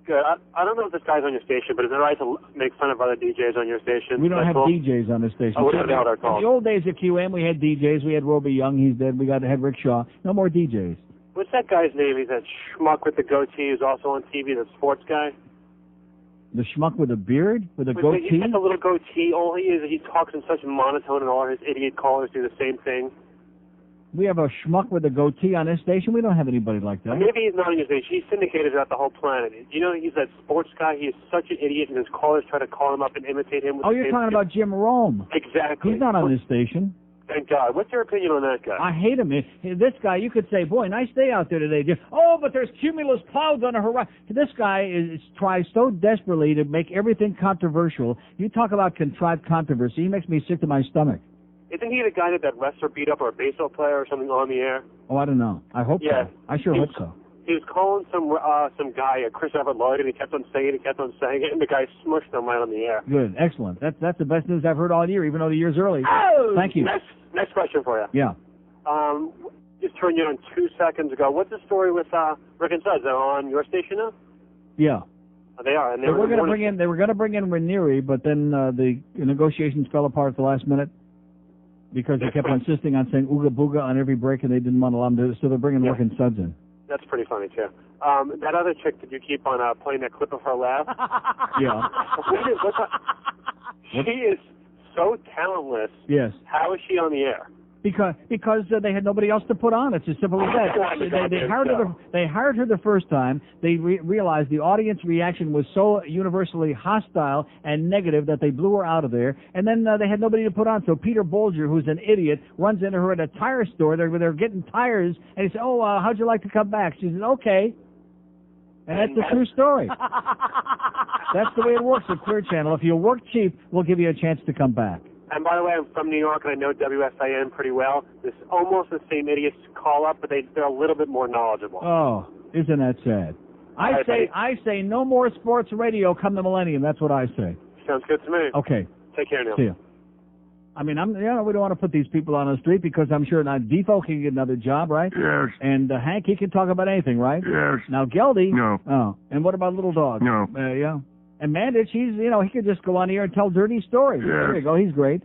Good. I don't know if this guy's on your station, but is it right to make fun of other DJs on your station? We don't have DJs on this station. Oh, what about our calls? In the old days at QM, we had DJs. We had Roby Young. He's dead. We had Rick Shaw. No more DJs. What's that guy's name? He's that schmuck with the goatee who's also on TV, the sports guy. The schmuck with a beard? With a goatee? He's got a little goatee. All he is, he talks in such monotone, and all his idiot callers do the same thing. We have a schmuck with a goatee on this station? We don't have anybody like that. Maybe he's not on your station. He's syndicated throughout the whole planet. You know, he's that sports guy. He is such an idiot, and his callers try to call him up and imitate him. With You're talking about Jim Rome. Exactly. He's not on this station. Thank God. What's your opinion on that guy? I hate him. This guy, you could say, boy, nice day out there today. Oh, but there's cumulus clouds on the horizon. This guy tries so desperately to make everything controversial. You talk about contrived controversy. He makes me sick to my stomach. Isn't he the guy that wrestler beat up or a baseball player or something on the air? Oh, I don't know. I hope so. I sure hope so. He was calling some guy, Chris Everett Lloyd, and he kept on saying it, and the guy smushed him right on the air. Good. Excellent. That's the best news I've heard all year, even though the year's early. Oh! Thank you. Next question for you. Yeah. Just turned you on 2 seconds ago. What's the story with Rick and Suds? They're on your station now? Yeah. Oh, they are. And they were going to bring in Renieri, but then the negotiations fell apart at the last minute because they kept insisting on saying ooga booga on every break, and they didn't want to allow them to. So they're bringing Rick and Suds in. That's pretty funny, too. That other chick that you keep on playing that clip of her laugh. Yeah. She is so talentless. Yes. How is she on the air? Because they had nobody else to put on. It's as simple as that. They hired her the first time. They realized the audience reaction was so universally hostile and negative that they blew her out of there. And then they had nobody to put on. So Peter Bolger, who's an idiot, runs into her at a tire store. They're getting tires, and he said, "Oh, how'd you like to come back?" She said, "Okay." And that's the true story. That's the way it works at Clear Channel. If you work cheap, we'll give you a chance to come back. And by the way, I'm from New York, and I know WSIN pretty well. There's almost the same idiots call up, but they're a little bit more knowledgeable. Oh, isn't that sad? I say no more sports radio come the millennium. That's what I say. Sounds good to me. Okay. Take care, Neil. See you. I mean, we don't want to put these people on the street because I'm sure now Defo can get another job, right? Yes. And Hank, he can talk about anything, right? Yes. Now Geldy. No. Oh. And what about Little Dog? No. Yeah. And Mandich, he could just go on here and tell dirty stories. Yes. There you go. He's great.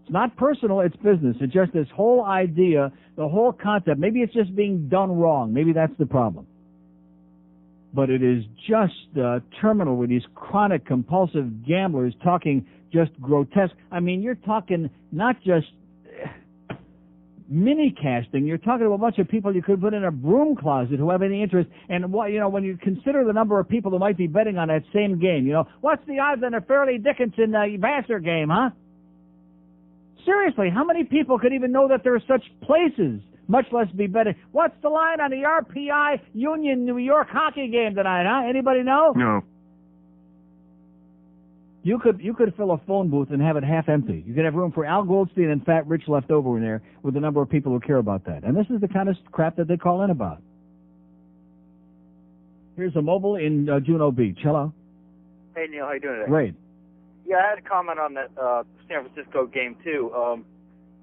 It's not personal, it's business. It's just this whole idea, the whole concept. Maybe it's just being done wrong. Maybe that's the problem. But it is just terminal with these chronic, compulsive gamblers talking just grotesque. I mean, you're talking not just mini-casting. You're talking to a bunch of people you could put in a broom closet who have any interest. And, when you consider the number of people who might be betting on that same game, what's the odds on a Fairleigh Dickinson Vassar game, huh? Seriously, how many people could even know that there are such places, much less be betting? What's the line on the RPI Union New York hockey game tonight, huh? Anybody know? No. You could fill a phone booth and have it half empty. You could have room for Al Goldstein and Fat Rich left over in there with the number of people who care about that. And this is the kind of crap that they call in about. Here's a mobile in Juno Beach. Hello. Hey, Neil. How you doing today? Great. Yeah, I had a comment on that San Francisco game, too.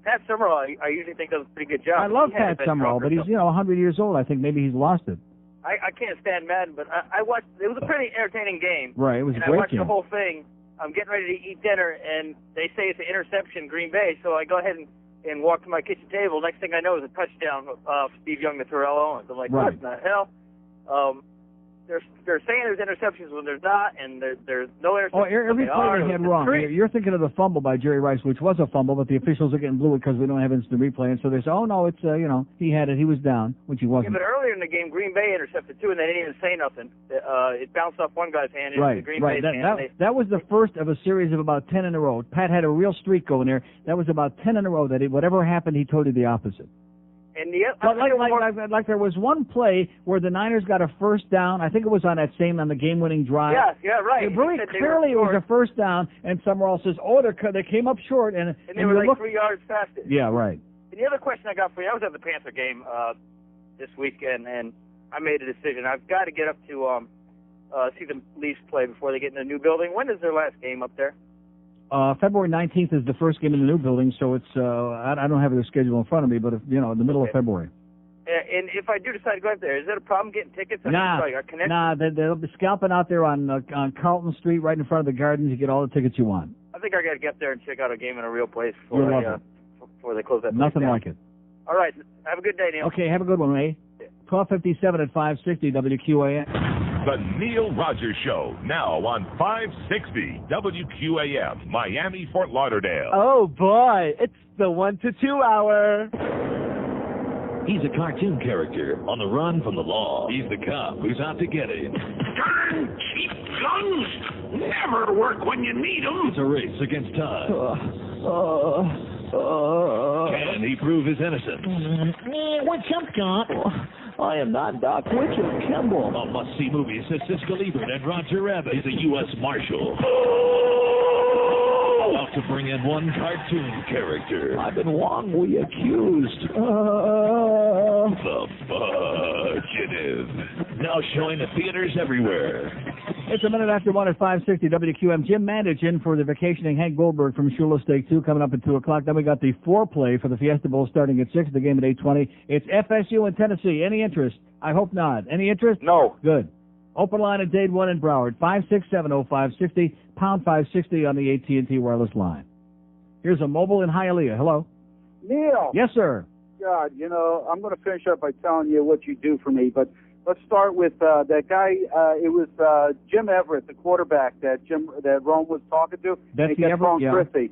Pat Summerall, I usually think does a pretty good job. I love He had Pat a bit Summerall, stronger, but he's, so- 100 years old. I think maybe he's lost it. I can't stand Madden, but I watched. It was a pretty entertaining game. Right, it was and a great I watched game. the whole thing. I'm getting ready to eat dinner, and they say it's an interception, Green Bay. So I go ahead and walk to my kitchen table. Next thing I know is a touchdown of Steve Young to Terrell Owens. I'm like, Right. what the hell? They're saying there's interceptions when there's not, and there's no interceptions. Oh, every play they had wrong. You're thinking of the fumble by Jerry Rice, which was a fumble, but the officials are getting blue because we don't have instant replay, and so they say, oh, no, it's, he had it, he was down, which he Yeah, wasn't. but earlier in the game, Green Bay intercepted too, and they didn't even say nothing. It bounced off one guy's hand into Green Bay's hand. That was the first of a series of about 10 in a row. Pat had a real streak going there. That was about 10 in a row that whatever happened, he told you the opposite. And But like there was one play where the Niners got a first down. I think it was on the game-winning drive. Yeah, right. Very clearly it was a first down, and Summerall says, "Oh, they came up short," and they were like 3 yards past it. Yeah, right. And the other question I got for you, I was at the Panther game this weekend, and I made a decision. I've got to get up to see the Leafs play before they get in the new building. When is their last game up there? February 19th is the first game in the new building, so it's I don't have their schedule in front of me, but in the middle of February. And if I do decide to go up there, is it a problem getting tickets? They'll be scalping out there on Carlton Street, right in front of the Gardens. You get all the tickets you want. I think I got to get up there and check out a game in a real place You'll before love they close that place Nothing down. like it. All right. Have a good day, Neil. Okay, have a good one, Ray. 12:57 at 560 WQAM. The Neil Rogers Show, now on 560 WQAM, Miami, Fort Lauderdale. Oh, boy, it's the 1 to 2 hour. He's a cartoon character on the run from the law. He's the cop who's out to get him. Darn cheap guns never work when you need them. It's a race against time. Can he prove his innocence? What's up, Doc? I am not Doc Richard Kimball. A must-see movie says Siskel Ebert and Roger Rabbit is a U.S. Marshal. About to bring in one cartoon character. I've been wrongly accused. The Fugitive. Now showing at theaters everywhere. It's a minute after 1 at 560 WQM. Jim Mandich in for the vacationing Hank Goldberg from Shula Steak 2 coming up at 2 o'clock. Then we got the foreplay for the Fiesta Bowl starting at 6, the game at 8:20. It's FSU and Tennessee. Any interest? I hope not. Any interest? No. Good. Open line at Dade 1 in Broward, 5670560, pound 560 on the AT&T wireless line. Here's a mobile in Hialeah. Hello. Neil. Yes, sir. God, I'm going to finish up by telling you what you do for me, but let's start with that guy. It was Jim Everett, the quarterback that Rome was talking to. That's and he kept calling Christy,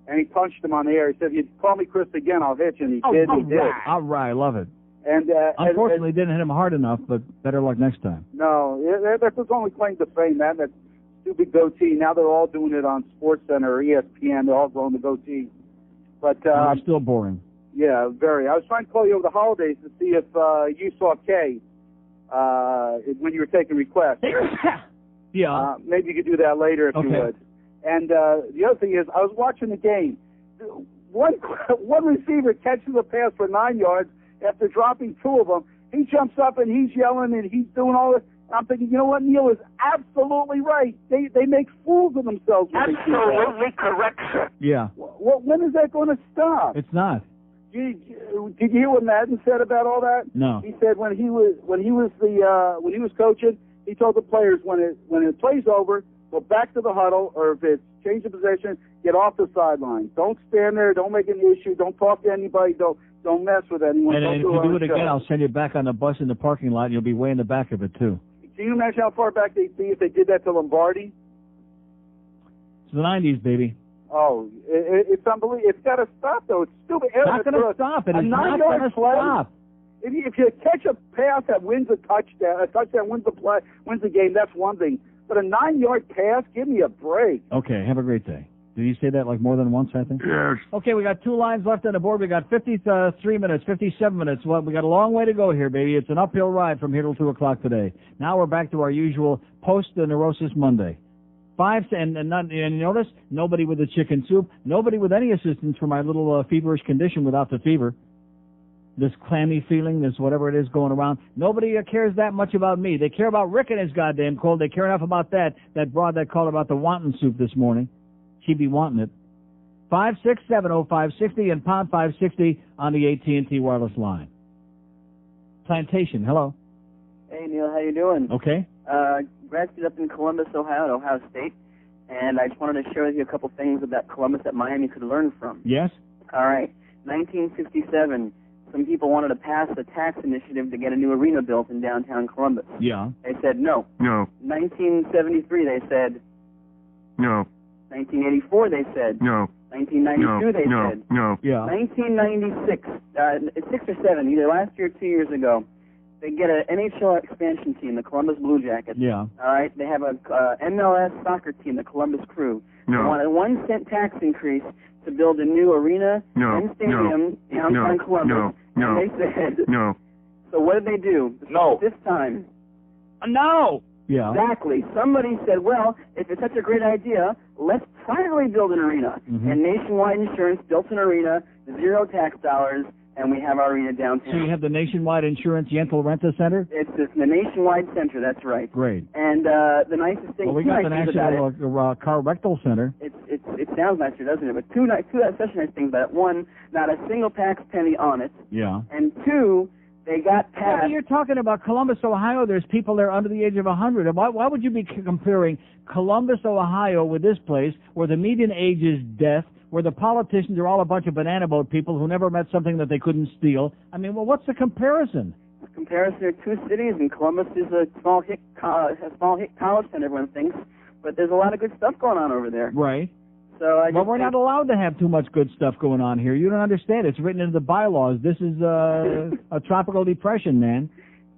and he punched him on the air. He said, "If you call me Chris again, I'll hit you." And he did. He did. All right, love it. And unfortunately, didn't hit him hard enough, but better luck next time. No, that's his only claim to fame. That stupid goatee. Now they're all doing it on SportsCenter or ESPN. They're all growing the goatee. But they're still boring. Yeah, very. I was trying to call you over the holidays to see if you saw Kay when you were taking requests. Yeah. Maybe you could do that later if you would. And the other thing is, I was watching the game. One receiver catches a pass for 9 yards after dropping 2 of them. He jumps up and he's yelling and he's doing all this. I'm thinking, you know what, Neil is absolutely right. They make fools of themselves when they do that. Absolutely correct, sir. Yeah. When is that going to stop? It's not. Did you hear what Madden said about all that? No. He said when he was coaching, he told the players when it plays over, go back to the huddle, or if it's change of position, get off the sideline. Don't stand there. Don't make an issue. Don't talk to anybody. Don't mess with anyone. And if you do it again, I'll send you back on the bus in the parking lot, and you'll be way in the back of it too. Can you imagine how far back they'd be if they did that to Lombardi? It's the 90s, baby. Oh, it's unbelievable. It's got to stop, though. It's stupid. It's not going to stop. It is not going to stop. If you catch a pass that wins a touchdown wins the play, wins the game, that's one thing. But a 9-yard pass, give me a break. Okay, have a great day. Did you say that like more than once, I think? Yes. Okay, we got 2 lines left on the board. We got 53 minutes, 57 minutes. Well, we got a long way to go here, baby. It's an uphill ride from here till 2 o'clock today. Now we're back to our usual post-neurosis Monday. And you notice, nobody with the chicken soup, nobody with any assistance for my little feverish condition without the fever. This clammy feeling, this whatever it is going around. Nobody cares that much about me. They care about Rick and his goddamn cold. They care enough about that broad that called about the wonton soup this morning. She'd be wanting it. 5670560 and pound 560 on the AT&T wireless line. Plantation, hello. Hey, Neil, how you doing? Okay. Graduated up in Columbus, Ohio, at Ohio State, and I just wanted to share with you a couple things about Columbus that Miami could learn from. Yes? All right. 1957, some people wanted to pass a tax initiative to get a new arena built in downtown Columbus. Yeah. They said no. No. 1973, they said. No. 1984, they said. No. 1992, they no. said. No. Yeah. 1996, 6 or 7, either last year or 2 years ago, they get an NHL expansion team, the Columbus Blue Jackets. Yeah. All right. They have a MLS soccer team, the Columbus Crew. No. They want a 1 cent tax increase to build a new arena and stadium downtown Columbus. No. And they said. No. So what did they do? No. This time. No. Yeah. Exactly. Somebody said, well, if it's such a great idea, let's privately build an arena. Mm-hmm. And Nationwide Insurance built an arena, 0 tax dollars, and we have our arena downtown. So you have the Nationwide Insurance Yentl Renta Center? It's the Nationwide Center, that's right. Great. And the nicest thing, Well, we got the National Colorectal Center. It sounds nicer, doesn't it? But two especially nice things about it. One, not a single tax penny on it. Yeah. And two, they got passed. Yeah, you're talking about Columbus, Ohio. There's people there under the age of 100. Why would you be comparing Columbus, Ohio with this place where the median age is death, where the politicians are all a bunch of banana boat people who never met something that they couldn't steal? I mean, well, what's the comparison? Comparison are two cities, and Columbus is a small hit college town, everyone thinks. But there's a lot of good stuff going on over there. Right. So But we're not allowed to have too much good stuff going on here. You don't understand. It's written into the bylaws. This is a tropical depression, man.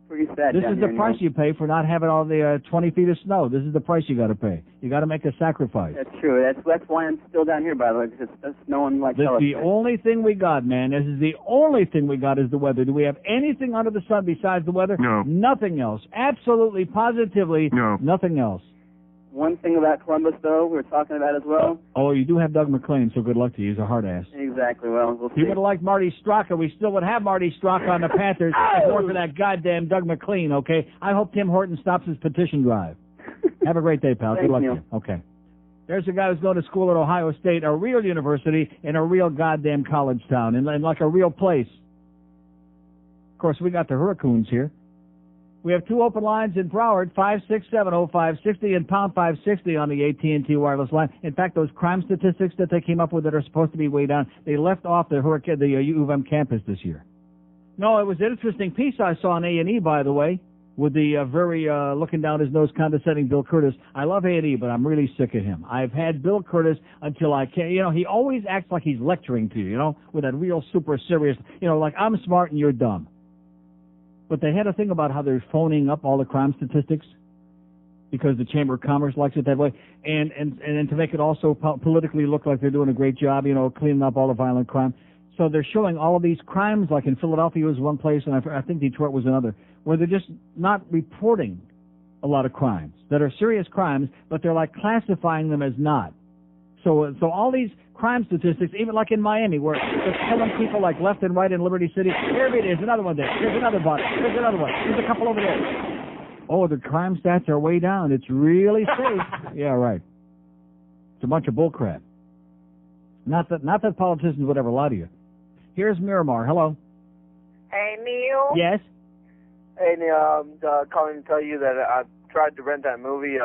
Pretty sad. This is the price you pay for not having all the 20 feet of snow. This is the price you got to pay. You got to make a sacrifice. That's true. That's why I'm still down here, by the way, because it's snowing like hell. This is the only thing we got, man. This is the only thing we got is the weather. Do we have anything under the sun besides the weather? No. Nothing else. Absolutely, positively, nothing else. One thing about Columbus, though, we were talking about as well. Oh, you do have Doug McClain, so good luck to you. He's a hard ass. Exactly. Well, we'll see. If you would have liked Marty Straka, we still would have Marty Straka on the Panthers. More for that goddamn Doug McClain, okay? I hope Tim Horton stops his petition drive. Have a great day, pal. Thanks, good luck Neil. to you. Okay. There's a guy who's going to school at Ohio State, a real university in a real goddamn college town, in like a real place. Of course, we got the Hurricanes here. We have 2 open lines in Broward, 5670560 and pound 560 on the AT&T wireless line. In fact, those crime statistics that they came up with that are supposed to be way down, they left off the U of M campus this year. No, it was an interesting piece I saw on A&E, by the way, with the very looking down his nose, condescending Bill Curtis. I love A&E, but I'm really sick of him. I've had Bill Curtis until I can't. You know, he always acts like he's lecturing to you, with that real super serious, like I'm smart and you're dumb. But they had a thing about how they're phoning up all the crime statistics because the Chamber of Commerce likes it that way, and to make it also politically look like they're doing a great job, cleaning up all the violent crime. So they're showing all of these crimes, like in Philadelphia was one place, and I think Detroit was another, where they're just not reporting a lot of crimes that are serious crimes, but they're like classifying them as not. So all these crime statistics, even like in Miami, where they're killing people like left and right in Liberty City. Here it is, another one there. Here's another body. Here's another one. There's a couple over there. Oh, the crime stats are way down. It's really safe. Yeah, right. It's a bunch of bullcrap. Not that politicians would ever lie to you. Here's Miramar. Hello. Hey, Neil. Yes. Hey, Neil. I'm calling to tell you that I tried to rent that movie,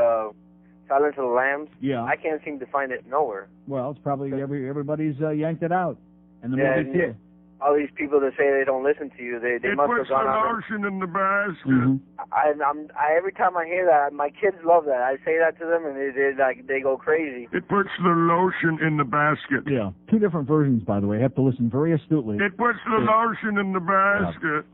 Silence of the Lambs. Yeah. I can't seem to find it nowhere. Well, it's probably everybody's yanked it out, and the movie too. All these people that say they don't listen to you, they must have gone on. It puts the lotion in the basket. Mm-hmm. I every time I hear that, my kids love that. I say that to them, and they go crazy. It puts the lotion in the basket. Yeah. 2 different versions, by the way. You have to listen very astutely. It puts the lotion in the basket.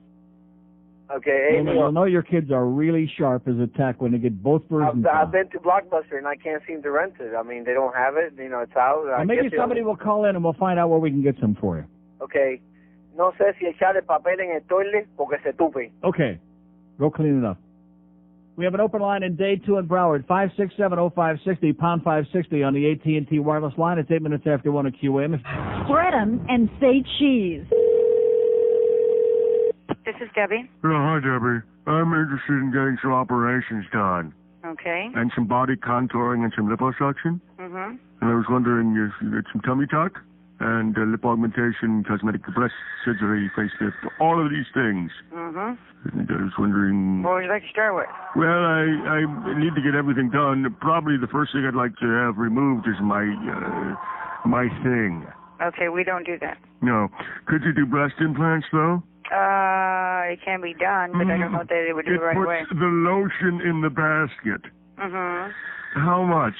Okay, hey, you'll know your kids are really sharp as a tack when they get both versions. I've been to Blockbuster and I can't seem to rent it. I mean, they don't have it. It's out. Well, maybe somebody will call in and we'll find out where we can get some for you. Okay. No sé si echarle papel en el toilet porque se tupe. Okay. Go clean it up. We have an open line in Day 2 in Broward, 5670560, pound 560 on the AT&T wireless line. It's 8 minutes after 1 at QAM. Spread 'em and say cheese. This is Debbie. Hi, Debbie. I'm interested in getting some operations done. Okay. And some body contouring and some liposuction. Mm-hmm. Mm-hmm. And I was wondering if you get some tummy tuck and lip augmentation, cosmetic breast surgery, facelift, all of these things. Mm-hmm. And I was wondering... What would you like to start with? Well, I need to get everything done. Probably the first thing I'd like to have removed is my thing. Okay, we don't do that. No. Could you do breast implants, though? It can be done, but I don't know that they would do it right away. It puts the lotion in the basket. Mm-hmm. How much?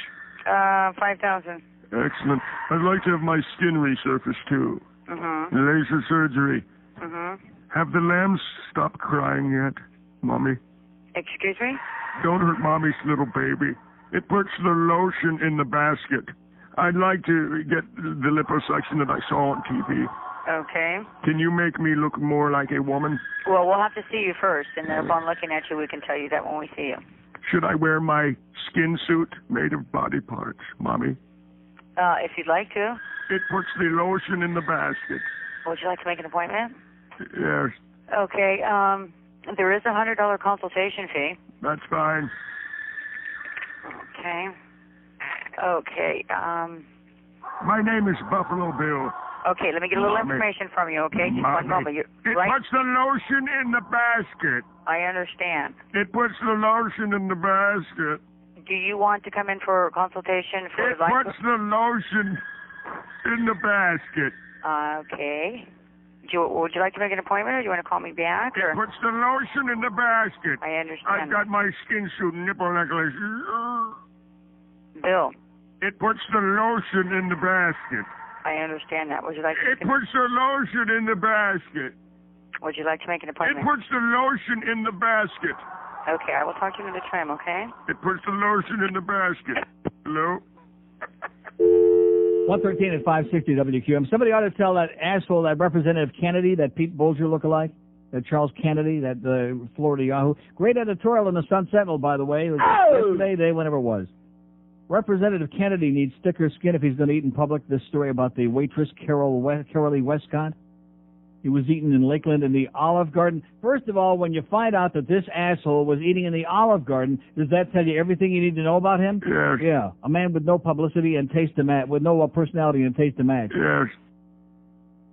5,000. Excellent. I'd like to have my skin resurfaced, too. Mm-hmm. Laser surgery. Mm-hmm. Have the lambs stopped crying yet, Mommy? Excuse me? Don't hurt Mommy's little baby. It puts the lotion in the basket. I'd like to get the liposuction that I saw on TV. Okay. Can you make me look more like a woman? Well, we'll have to see you first, and then upon looking at you, we can tell you that when we see you. Should I wear my skin suit made of body parts, Mommy? If you'd like to. It puts the lotion in the basket. Would you like to make an appointment? Yes. Okay. There is a $100 consultation fee. That's fine. Okay. Okay. My name is Buffalo Bill. Okay, let me get a little information from you, okay? Just one moment. It puts the lotion in the basket. I understand. It puts the lotion in the basket. Do you want to come in for a consultation for It puts the lotion in the basket. Okay. Would you like to make an appointment, or do you want to call me back? Or? It puts the lotion in the basket. I understand. I've got my skin suit nipple necklace. Bill. It puts the lotion in the basket. I understand that. Would you like to It puts the lotion in the basket. Would you like to make an appointment? It puts the lotion in the basket. Okay, I will talk to you in the trim, okay? It puts the lotion in the basket. Hello? 113 at 560 WQAM. Somebody ought to tell that asshole, that Representative Kennedy, that Pete Bolger lookalike, that Charles Kennedy, that Florida Yahoo. Great editorial in the Sun Sentinel, by the way. It was yesterday, whenever it was. Representative Kennedy needs thicker skin if he's going to eat in public. This story about the waitress, Carol Lee Westcott. He was eaten in Lakeland in the Olive Garden. First of all, when you find out that this asshole was eating in the Olive Garden, does that tell you everything you need to know about him? Yes. Yeah. A man with no publicity and taste to match, with no personality and taste to match. Yes.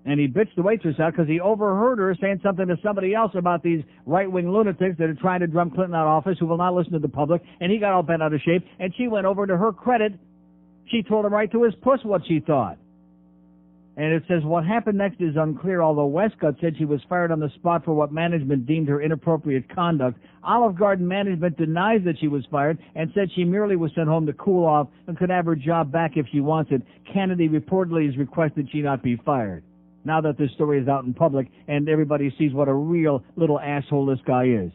And he bitched the waitress out because he overheard her saying something to somebody else about these right-wing lunatics that are trying to drum Clinton out of office who will not listen to the public, and he got all bent out of shape, and she went over. To her credit, she told him right to his puss what she thought. And it says what happened next is unclear, although Westcott said she was fired on the spot for what management deemed her inappropriate conduct. Olive Garden management denies that she was fired and said she merely was sent home to cool off and could have her job back if she wants it. Kennedy reportedly has requested she not be fired. Now that this story is out in public and everybody sees what a real little asshole this guy is.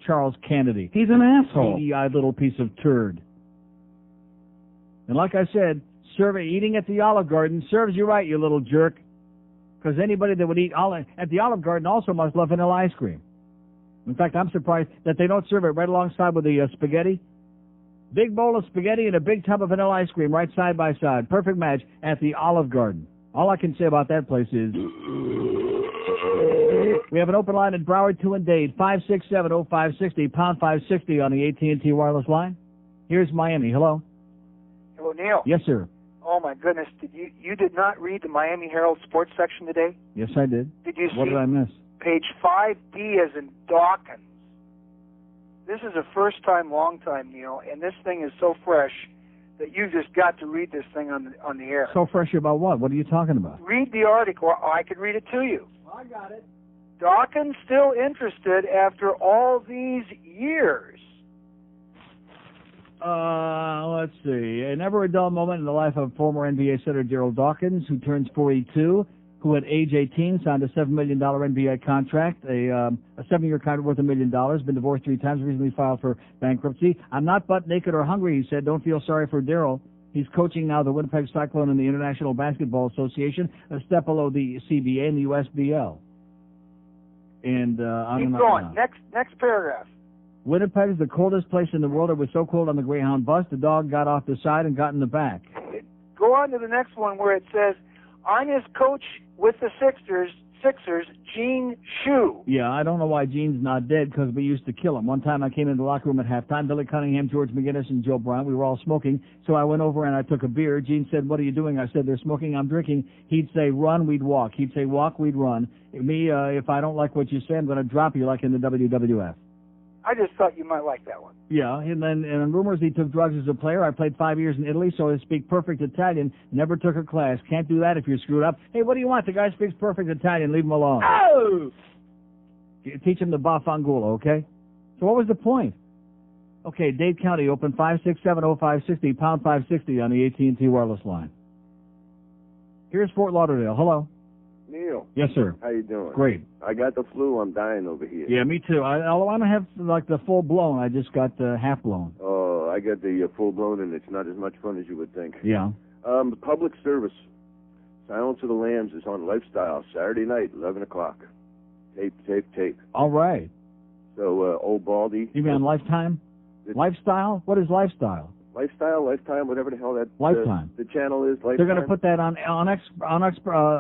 Charles Kennedy. He's an asshole. Beady-eyed little piece of turd. And like I said, eating at the Olive Garden serves you right, you little jerk. Because anybody that would eat at the Olive Garden also must love vanilla ice cream. In fact, I'm surprised that they don't serve it right alongside with the spaghetti. Big bowl of spaghetti and a big tub of vanilla ice cream right side by side. Perfect match at the Olive Garden. All I can say about that place is we have an open line at Broward 2 and Dade, 567-0560, pound 560 on the AT&T wireless line. Here's Miami. Hello. Hello, Neil. Yes, sir. Oh my goodness! You did not read the Miami Herald sports section today? Yes, I did. Did you see? What did I miss? Page 5D as in Dawkins. This is a first time, long time, Neil, and this thing is so fresh that you just got to read this thing on the air. So fresh about what? What are you talking about? Read the article. I could read it to you. I got it. Dawkins still interested after all these years. Let's see. Never a dull moment in the life of former NBA center Daryl Dawkins, who turns 42, who at age 18 signed a $7 million NBA contract, a 7-year contract worth $1 million, been divorced 3 times, recently filed for bankruptcy. I'm not butt naked or hungry, he said. Don't feel sorry for Daryl. He's coaching now the Winnipeg Cyclone in the International Basketball Association, a step below the CBA and the USBL. And keep going. Next paragraph. Winnipeg is the coldest place in the world. It was so cold on the Greyhound bus, the dog got off the side and got in the back. Go on to the next one where it says, I'm his coach with the Sixers, Gene Shue. Yeah, I don't know why Gene's not dead, because we used to kill him. One time I came into the locker room at halftime. Billy Cunningham, George McGinnis, and Joe Bryant, we were all smoking. So I went over and I took a beer. Gene said, "What are you doing?" I said, "They're smoking, I'm drinking." He'd say, "Run," we'd walk. He'd say, "Walk," we'd run. Me, if I don't like what you say, I'm going to drop you like in the WWF. I just thought you might like that one. Yeah, and rumors he took drugs as a player. I played 5 years in Italy, so I speak perfect Italian. Never took a class. Can't do that if you're screwed up. Hey, what do you want? The guy speaks perfect Italian. Leave him alone. Oh! Teach him the Bafangula, okay? So what was the point? Okay, Dade County, open 5670560, pound 560 on the AT&T wireless line. Here's Fort Lauderdale. Hello. Neil. Yes, sir. How you doing? Great. I got the flu. I'm dying over here. Yeah, me too. I don't have like the full blown. I just got half blown. Oh, I got the full blown, and it's not as much fun as you would think. Yeah. The public service, Silence of the Lambs, is on Lifestyle Saturday night, 11 o'clock. Tape. All right. So, old Baldy. You mean on Lifetime? Lifestyle? What is Lifestyle? Lifetime, whatever the hell that Lifetime. The channel is. Lifetime. They're going to put that on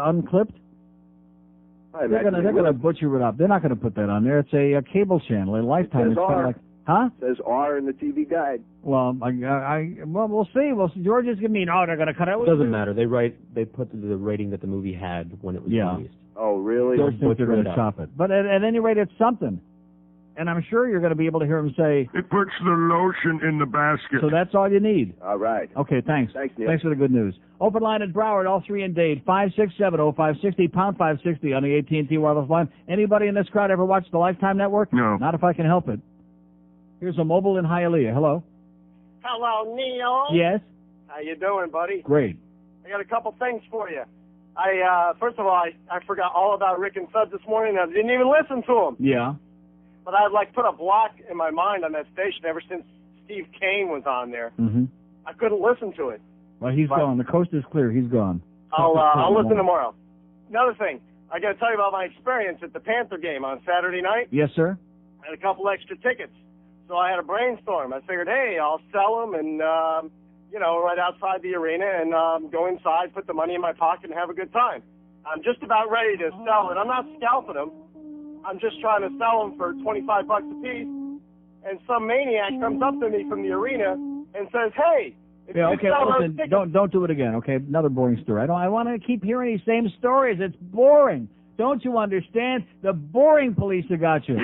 Unclipped? They're going to butcher it up. They're not going to put that on there. It's a cable channel. A Lifetime. It's kind of like, huh? It says R in the TV guide. Well, well, we'll see. George is giving me they're going to cut it. It doesn't matter. They put the rating that the movie had when it was released. Oh, really? George thinks they're going to chop it. But at any rate, it's something. And I'm sure you're going to be able to hear him say, "It puts the lotion in the basket." So that's all you need. All right. Okay, thanks. Thanks, Neil. Thanks for the good news. Open line at Broward, all three in Dade, 5670560, pound 560 on the AT&T wireless line. Anybody in this crowd ever watch the Lifetime Network? No. Not if I can help it. Here's a mobile in Hialeah. Hello. Hello, Neil. Yes. How you doing, buddy? Great. I got a couple things for you. First of all, I forgot all about Rick and Suds this morning. I didn't even listen to him. Yeah. But I'd put a block in my mind on that station ever since Steve Kane was on there. Mm-hmm. I couldn't listen to it. Well, he's gone. The coast is clear. He's gone. I'll listen tomorrow. Another thing, I got to tell you about my experience at the Panther game on Saturday night. Yes, sir. I had a couple extra tickets, so I had a brainstorm. I figured, hey, I'll sell them and right outside the arena and go inside, put the money in my pocket, and have a good time. I'm just about ready to sell it. I'm not scalping them. I'm just trying to sell them for $25 a piece, and some maniac comes up to me from the arena and says, "Hey, if you sell those listen, tickets..." don't do it again, okay? Another boring story. I want to keep hearing these same stories. It's boring. Don't you understand? The boring police have got you.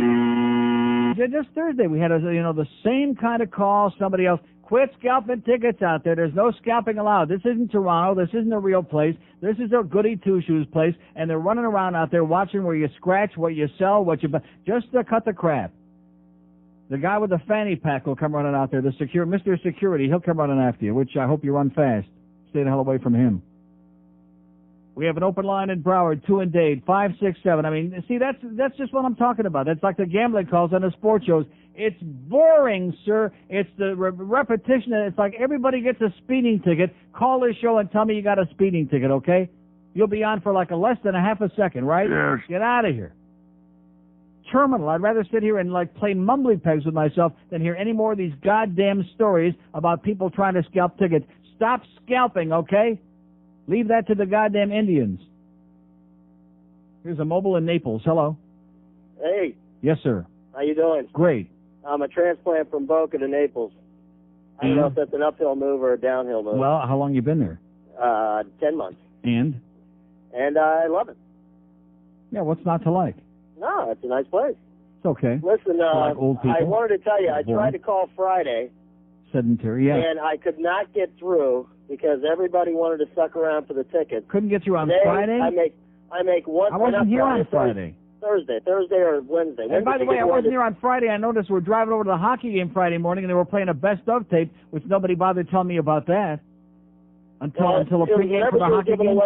Just Thursday, we had the same kind of call. Somebody else. Quit scalping tickets out there. There's no scalping allowed. This isn't Toronto. This isn't a real place. This is a goody two-shoes place, and they're running around out there watching where you scratch, what you sell, what you buy, just to cut the crap. The guy with the fanny pack will come running out there. Mr. Security, he'll come running after you, which I hope you run fast. Stay the hell away from him. We have an open line in Broward, 2 in Dade, 567. I mean, see, that's just what I'm talking about. That's like the gambling calls on the sports shows. It's boring, sir. It's the repetition. It's like everybody gets a speeding ticket. Call this show and tell me you got a speeding ticket, okay? You'll be on for like less than a half a second, right? Yes. Get out of here. Terminal. I'd rather sit here and play mumbly pegs with myself than hear any more of these goddamn stories about people trying to scalp tickets. Stop scalping, okay? Leave that to the goddamn Indians. Here's a mobile in Naples. Hello. Hey. Yes, sir. How you doing? Great. I'm a transplant from Boca to Naples. I don't know if that's an uphill move or a downhill move. Well, how long you been there? 10 months. And I love it. Yeah, what's not to like? No, it's a nice place. It's okay. Listen, like old people. I wanted to tell you, I tried to call Friday. Sedentary, yeah. And I could not get through because everybody wanted to suck around for the tickets. Couldn't get through on Today, Friday? I make one. I wasn't here on Friday. Thursday or Wednesday. And by the way, I wasn't here on Friday. I noticed we're driving over to the hockey game Friday morning, and they were playing a best-of tape, which nobody bothered telling me about that until the pregame for the hockey game.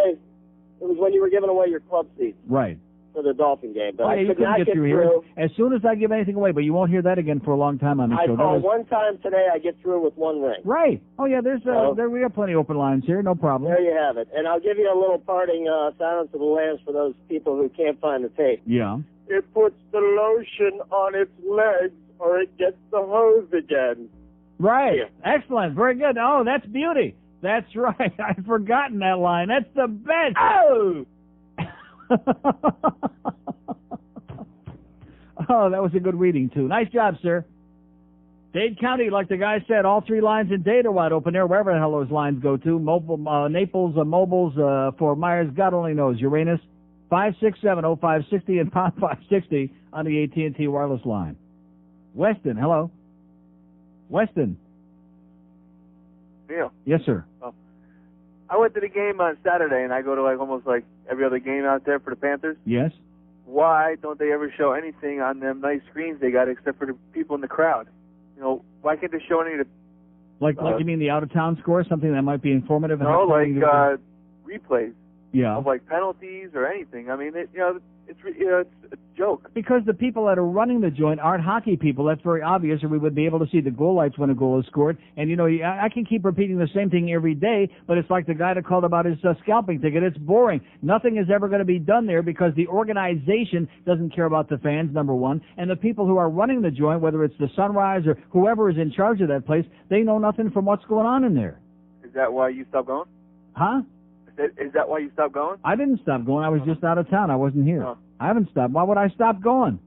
It was when you were giving away your club seats. Right. For the Dolphin game. But I could not get through here. As soon as I give anything away, but you won't hear that again for a long time on the show. I called one time today, I get through with one ring. Right. Oh, yeah, we have plenty of open lines here, no problem. There you have it. And I'll give you a little parting Silence of the Lambs for those people who can't find the tape. Yeah. It puts the lotion on its legs or it gets the hose again. Right. Yeah. Excellent. Very good. Oh, that's beauty. That's right. I've forgotten that line. That's the best. Oh! Oh, that was a good reading, too. Nice job, sir. Dade County, like the guy said, all 3 lines in Dade are wide open there, wherever the hell those lines go to. Naples, Mobiles, Fort Myers, God only knows. Uranus, 567-0560 and pound 560 on the AT&T wireless line. Weston, hello. Weston. Neil. Yes, sir. I went to the game on Saturday, and I go to almost every other game out there for the Panthers. Yes. Why don't they ever show anything on them nice screens they got except for the people in the crowd? Why can't they show any of the... Like you mean the out-of-town score, something that might be informative? No, replays. Yeah. Of penalties or anything. I mean, it's a joke. Because the people that are running the joint aren't hockey people. That's very obvious, or we would be able to see the goal lights when a goal is scored. And, I can keep repeating the same thing every day, but it's like the guy that called about his scalping ticket. It's boring. Nothing is ever going to be done there because the organization doesn't care about the fans, number one, and the people who are running the joint, whether it's the Sunrise or whoever is in charge of that place, they know nothing from what's going on in there. Is that why you stopped going? Huh? Is that why you stopped going? I didn't stop going. I was just out of town. I wasn't here. No. I haven't stopped. Why would I stop going?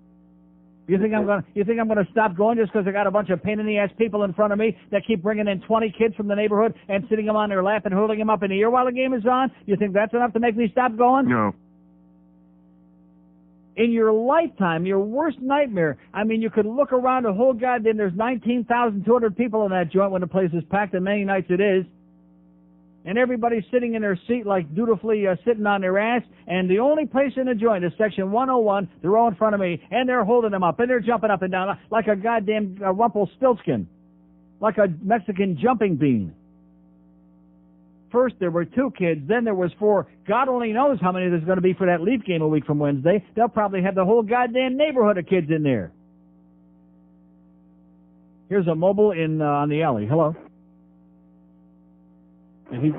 You think I'm going to stop going just because I got a bunch of pain in the ass people in front of me that keep bringing in 20 kids from the neighborhood and sitting them on their lap and holding them up in the ear while the game is on? You think that's enough to make me stop going? No. In your lifetime, your worst nightmare, you could look around the whole goddamn, there's 19,200 people in that joint when the place is packed, and many nights it is. And everybody's sitting in their seat dutifully sitting on their ass, and the only place in the joint is section 101. They're all in front of me, and they're holding them up, and they're jumping up and down like a goddamn Rumpelstiltskin, like a Mexican jumping bean. First there were 2 kids, then there was 4. God only knows how many there's going to be for that Leaf game a week from Wednesday. They'll probably have the whole goddamn neighborhood of kids in there. Here's a mobile on the alley. Hello. And he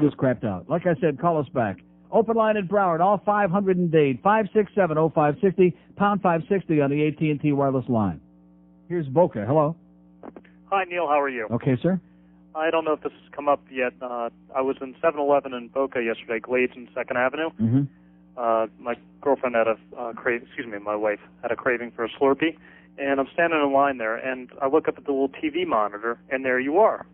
just crapped out. Like I said, call us back. Open line in Broward, all 500 in Dade, 567-0560, pound 560 on the AT&T wireless line. Here's Boca. Hello. Hi, Neil. How are you? Okay, sir. I don't know if this has come up yet. I was in 7-Eleven in Boca yesterday, Glades and 2nd Avenue. Mm-hmm. My girlfriend had my wife had a craving for a Slurpee, and I'm standing in line there, and I look up at the little TV monitor, and there you are.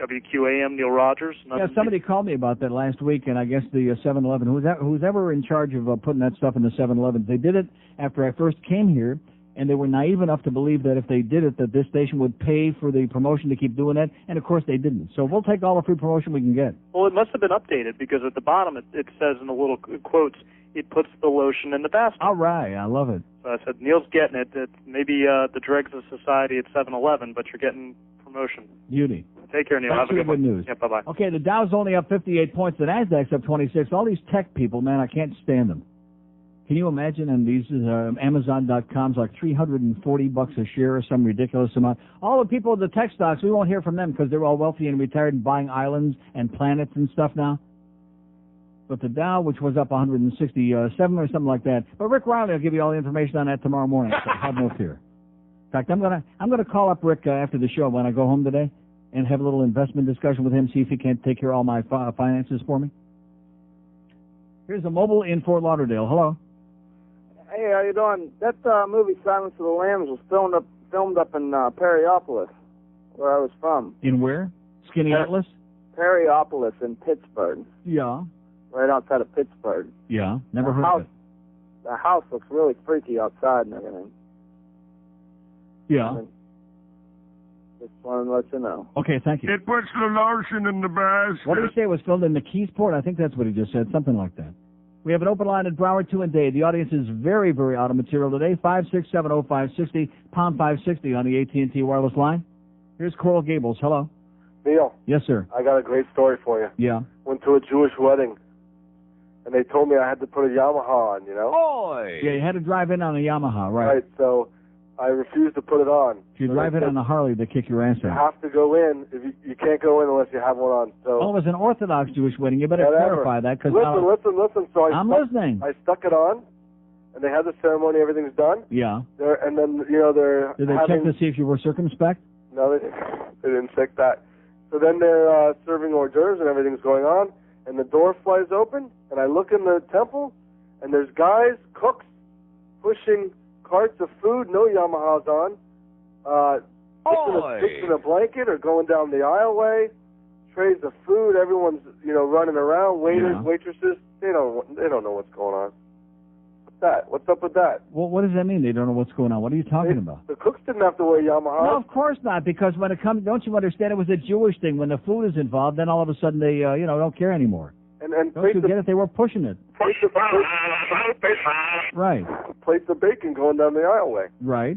WQAM, Neil Rogers. Yeah, somebody called me about that last week, and I guess the 7-Eleven, who's ever in charge of putting that stuff in the 7-Elevens, they did it after I first came here, and they were naive enough to believe that if they did it, that this station would pay for the promotion to keep doing it, and of course they didn't. So we'll take all the free promotion we can get. Well, it must have been updated, because at the bottom it says in the little quotes, it puts the lotion in the basket. All right, I love it. So I said, Neil's getting it. It's maybe the dregs of society at 7-Eleven, but you're getting promotion. Beauty. Take care, Neil. That's Have a good news. Yeah, bye-bye. Okay, the Dow's only up 58 points. The Nasdaq's up 26. All these tech people, man, I can't stand them. Can you imagine? And these Amazon.com's like $340 a share or some ridiculous amount. All the people of the tech stocks, we won't hear from them because they're all wealthy and retired and buying islands and planets and stuff now. But the Dow, which was up 167 or something like that. But Rick Riley will give you all the information on that tomorrow morning. So have no fear. In fact, I'm gonna call up Rick after the show when I go home today and have a little investment discussion with him, see if he can't take care of all my finances for me. Here's a mobile in Fort Lauderdale. Hello. Hey, how you doing? That movie Silence of the Lambs was filmed up in Perryopolis, where I was from. In where? Skinny Atlas? Perryopolis in Pittsburgh. Yeah. Right outside of Pittsburgh. Yeah, never heard of it. The house looks really freaky outside and everything. Yeah. Just wanted to let you know. Okay, thank you. It puts the lotion in the basket. What did he say? It was filmed in McKeesport? I think that's what he just said, something like that. We have an open line at Broward 2 and Dade. The audience is very, very out of material today. 567-0560, pound 560 on the AT&T wireless line. Here's Coral Gables. Hello. Neil. Yes, sir. I got a great story for you. Yeah. Went to a Jewish wedding, and they told me I had to put a Yamaha on, you know? Oy! Yeah, you had to drive in on a Yamaha, right? Right, so I refused to put it on. If you drive in on a Harley, they kick your ass You out. have to go in. If you can't go in unless you have one on. So Well, it was an Orthodox Jewish wedding. You better whatever. clarify that. Cause Listen. So I'm listening. I stuck it on, and they had the ceremony. Everything's done. Yeah. And then, they're Did they check to see if you were circumspect? No, they didn't check that. So then they're serving hors d'oeuvres and everything's going on, and the door flies open, and I look in the temple, and there's guys, cooks, pushing carts of food, no Yamahas on. Fixing a blanket or going down the aisleway. Trays of food. Everyone's running around. Waiters, waitresses. They don't know what's going on. What's that? What's up with that? Well, what does that mean? They don't know what's going on. What are you talking about? The cooks didn't have to wear Yamahas. No, of course not. Because when it comes, don't you understand? It was a Jewish thing. When the food is involved, then all of a sudden they don't care anymore. And don't you get it? They were pushing it. Right. Plates of bacon going down the aisleway. Right.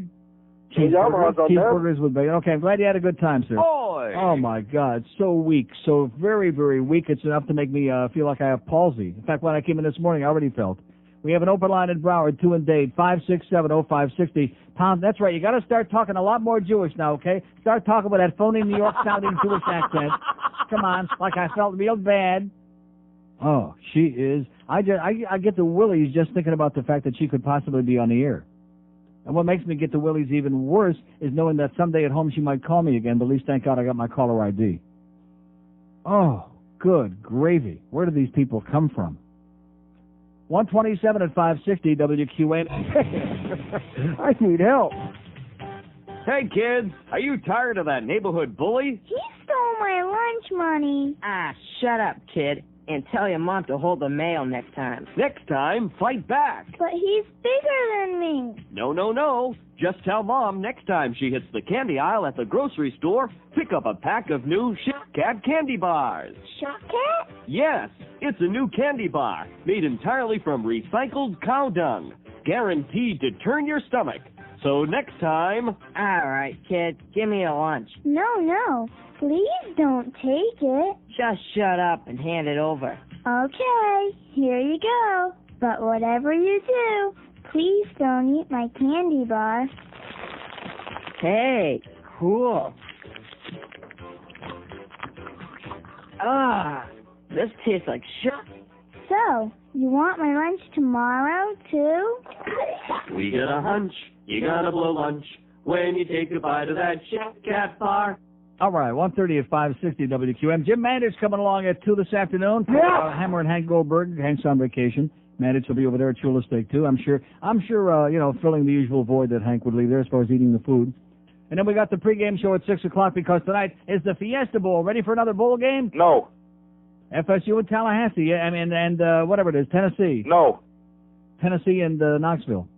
Yamahas on Cheeseburgers with bacon. Okay, I'm glad you had a good time, sir. Boy. Oh, my God. So weak. So very, very weak. It's enough to make me feel like I have palsy. In fact, when I came in this morning, I already felt. We have an open line in Broward, 2 and Dade, 567-0560. Tom, that's right. You got to start talking a lot more Jewish now, okay? Start talking with that phony New York-sounding Jewish accent. Come on, like I felt real bad. Oh, she is. I get the willies just thinking about the fact that she could possibly be on the air. And what makes me get the willies even worse is knowing that someday at home she might call me again, but at least thank God I got my caller ID. Oh, good gravy. Where do these people come from? 127 at 560 WQAM. I need help. Hey, kids, are you tired of that neighborhood bully? He stole my lunch money. Ah, shut up, kid, and tell your mom to hold the mail next time. Next time, fight back. But he's bigger than me. No. Just tell Mom next time she hits the candy aisle at the grocery store, pick up a pack of new Shot-Cat candy bars. Shot-Cat? Yes, it's a new candy bar made entirely from recycled cow dung, guaranteed to turn your stomach. So next time... All right, kid, give me a lunch. No. Please don't take it. Just shut up and hand it over. Okay, here you go. But whatever you do, please don't eat my candy bar. Hey, cool. Ah, this tastes like shit. So, you want my lunch tomorrow, too? We get a hunch, you gotta blow lunch when you take a bite of that Shot-Cat bar. All right, 1:30 at 560 WQM. Jim Manders coming along at 2 this afternoon. Yeah. Hammer and Hank Goldberg. Hank's on vacation. Manders will be over there at Chula Steak, too. I'm sure, filling the usual void that Hank would leave there as far as eating the food. And then we got the pregame show at 6 o'clock because tonight is the Fiesta Bowl. Ready for another bowl game? No. FSU and Tallahassee, and whatever it is, Tennessee. No. Tennessee and Knoxville.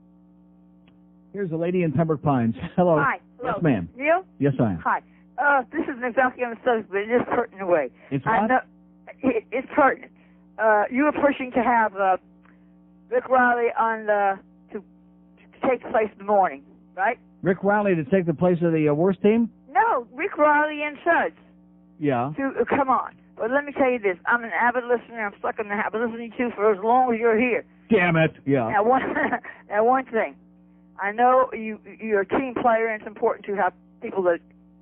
Here's a lady in Pembroke Pines. Hello. Hi. Hello. Yes, ma'am. Neil? Yes, I am. Hi. This isn't exactly on the subject, but it is pertinent in a way. It's I what? know, it's pertinent. You were pushing to have Rick Riley on to take the place in the morning, right? Rick Riley to take the place of the worst team? No, Rick Riley and Suds. Yeah. To come on. But let me tell you this. I'm an avid listener. I'm stuck in the habit of listening to you for as long as you're here. Damn it. Yeah. Now, one thing. I know you're a team player, and it's important to have people that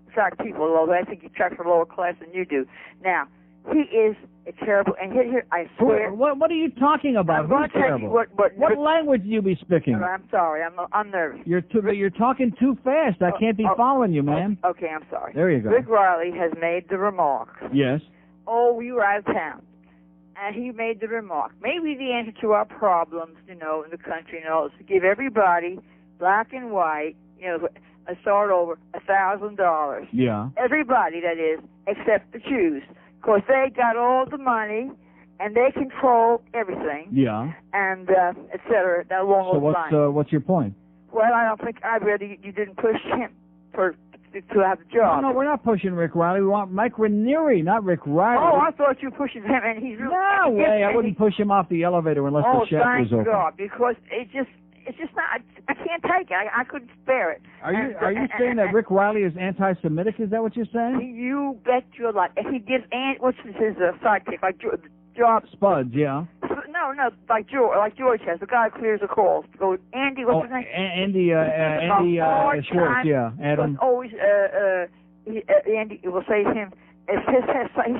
attract people. Although I think you attract for lower class than you do. Now, he is a terrible, and here I swear. What are you talking about? Who's terrible? What language do you be speaking? I'm sorry. I'm nervous. You're talking too fast. I can't be following you, man. Okay, I'm sorry. There you go. Rick Riley has made the remark. Yes. Oh, we were out of town. And he made the remark. Maybe the answer to our problems, in the country and all, is to give everybody, black and white, a start over $1,000. Yeah. Everybody, that is, except the Jews. Because they got all the money, and they control everything. Yeah. And, et cetera, that along those lines. So what's your point? Well, I don't think I'd rather you didn't push him to have the job. No, we're not pushing Rick Riley. We want Mike Renieri, not Rick Riley. Oh, I thought you were pushing him, and he's really... No way. I wouldn't push him off the elevator unless the shaft was open. Oh, thank God, because it's just not... I can't take it. I couldn't spare it. Are you saying that Rick Riley is anti-Semitic? Is that what you're saying? You bet your life. If he gives what's his sidekick, like Job Spuds, yeah. No, like George has. The guy who clears the calls. Go, Andy, what's his name? Andy Schwartz, yeah. Adam. Always, Andy will say to him, he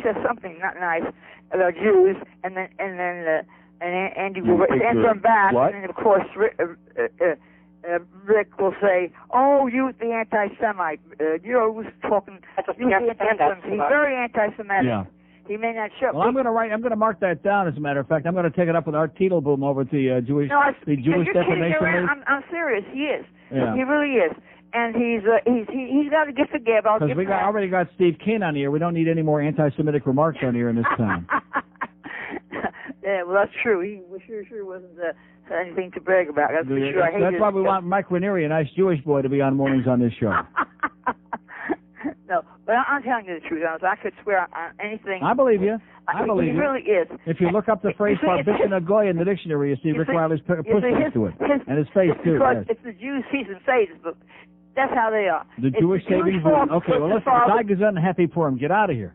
says something not nice about Jews, and then Andy will answer him back, what? and of course Rick will say, "Oh, you the anti-Semite. You're always talking. You the anti-Semite." He's very anti-Semitic. Yeah. He may not show up. Well, I'm going to mark that down. As a matter of fact, I'm going to take it up with Art Teetelboom over at the Jewish you're Defamation kidding League. I'm serious. He is. Yeah. He really is. And he's got a gift of gab. I'll Because give we him that. already got Steve Kane on here. We don't need any more anti-Semitic remarks on here in this town. Yeah, well, that's true. He sure wasn't anything to brag about. That's for sure. That's why we want Mike Renieri, a nice Jewish boy, to be on mornings on this show. No, but I'm telling you the truth, honest. I could swear on anything. I believe you. I believe he you. really is. If you look up the phrase "Barbitchen Goy" in the dictionary, you see Rick Riley's push next to it, and his face too. Because Yes. it's the Jews' season Satan, but that's how they are. The Jewish savings. Okay, well, listen. Tigers Happy Purim. Get out of here.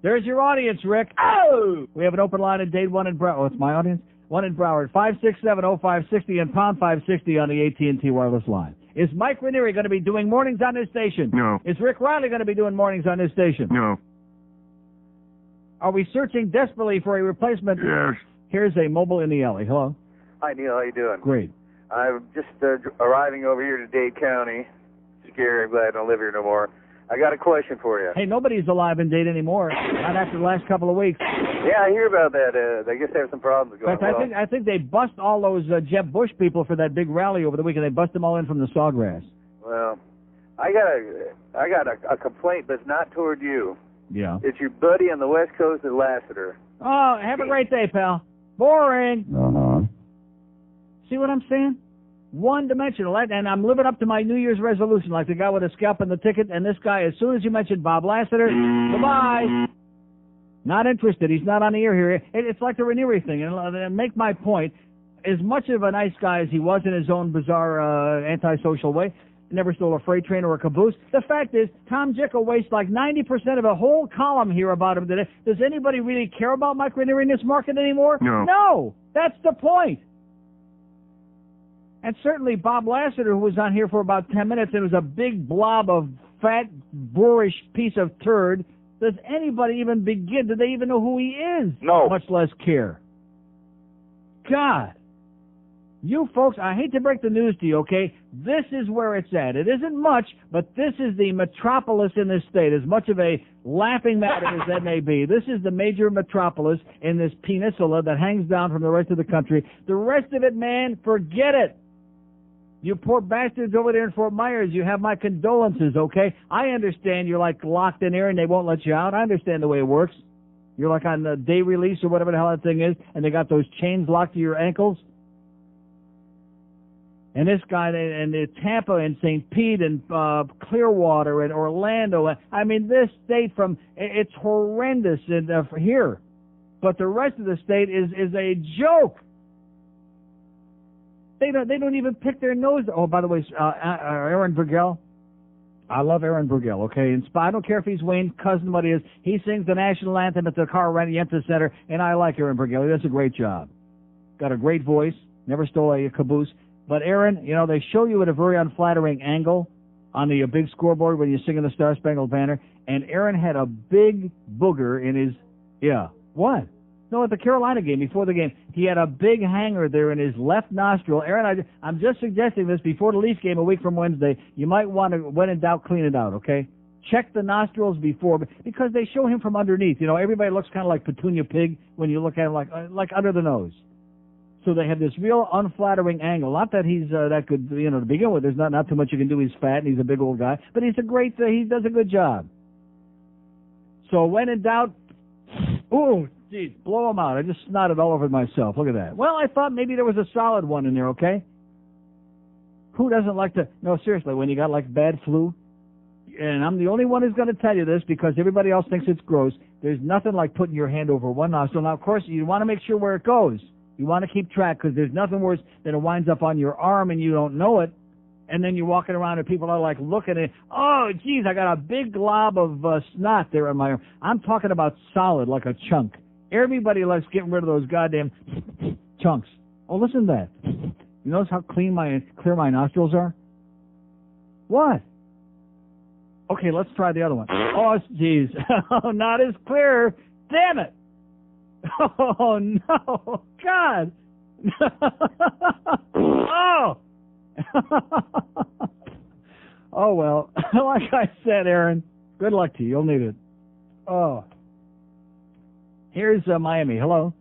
There's your audience, Rick. Oh! We have an open line at Dade 1 in Broward. Oh, it's my audience? 1 in Broward. 567-0560 and pound 560 on the AT&T wireless line. Is Mike Renieri going to be doing mornings on this station? No. Is Rick Riley going to be doing mornings on this station? No. Are we searching desperately for a replacement? Yes. Here's a mobile in the alley. Hello? Hi, Neil. How you doing? Great. I'm just arriving over here to Dade County. Scary. I'm glad I don't live here no more. I got a question for you. Hey, nobody's alive in Dade anymore. Not after the last couple of weeks. Yeah, I hear about that. I guess they have some problems going In fact, on. I think they bust all those Jeb Bush people for that big rally over the weekend. They bust them all in from the Sawgrass. Well, I got a complaint, but it's not toward you. Yeah. It's your buddy on the West Coast of Lassiter. Oh, have a great day, pal. Boring. See what I'm saying? One-dimensional. And I'm living up to my New Year's resolution, like the guy with a scalp and the ticket. And this guy, as soon as you mentioned Bob Lassiter, goodbye. Not interested. He's not on the air here. It's like the Renieri thing. And make my point, as much of a nice guy as he was in his own bizarre antisocial way, never stole a freight train or a caboose. The fact is, Tom Jickle wastes like 90% of a whole column here about him today. Does anybody really care about Mike Renieri in this market anymore? No. No. That's the point. And certainly Bob Lassiter, who was on here for about 10 minutes, and was a big blob of fat, boorish piece of turd. Does anybody even begin? Do they even know who he is? No. Much less care. God. You folks, I hate to break the news to you, okay? This is where it's at. It isn't much, but this is the metropolis in this state. As much of a laughing matter as that may be, this is the major metropolis in this peninsula that hangs down from the rest of the country. The rest of it, man, forget it. You poor bastards over there in Fort Myers, you have my condolences, okay? I understand you're like locked in there and they won't let you out. I understand the way it works. You're like on the day release or whatever the hell that thing is, and they got those chains locked to your ankles. And this guy, and Tampa and St. Pete and Clearwater and Orlando, I mean, this state it's horrendous here. But the rest of the state is a joke. They don't even pick their nose. Oh, by the way, Aaron Brugel. I love Aaron Brugel, okay? And I don't care if he's Wayne's cousin, what he is. He sings the national anthem at the Carl-Yenta Center, and I like Aaron Brugel. He does a great job. Got a great voice. Never stole a caboose. But Aaron, you know, they show you at a very unflattering angle on the big scoreboard when you're singing the Star Spangled Banner, and Aaron had a big booger in his, what? No, at the Carolina game, before the game, he had a big hanger there in his left nostril. Aaron, I'm just suggesting this before the Leaf game a week from Wednesday. You might want to, when in doubt, clean it out, okay? Check the nostrils before, because they show him from underneath. You know, everybody looks kind of like Petunia Pig when you look at him like under the nose. So they have this real unflattering angle. Not that he's that good, you know, to begin with. There's not too much you can do. He's fat and he's a big old guy, but he's a great. He does a good job. So when in doubt, ooh, geez, blow him out. I just snotted all over myself. Look at that. Well, I thought maybe there was a solid one in there. Okay. Who doesn't like to? No, seriously, when you got like bad flu, and I'm the only one who's going to tell you this because everybody else thinks it's gross. There's nothing like putting your hand over one nostril. Now, of course, you want to make sure where it goes. You want to keep track because there's nothing worse than it winds up on your arm and you don't know it. And then you're walking around and people are like looking at it. Oh, geez, I got a big glob of snot there on my arm. I'm talking about solid, like a chunk. Everybody likes getting rid of those goddamn chunks. Oh, listen to that. You notice how clear my nostrils are? What? Okay, let's try the other one. Oh, geez. Not as clear. Damn it. Oh, no. God. Oh. Oh, well, like I said, Aaron, good luck to you. You'll need it. Oh. Here's Miami. Hello.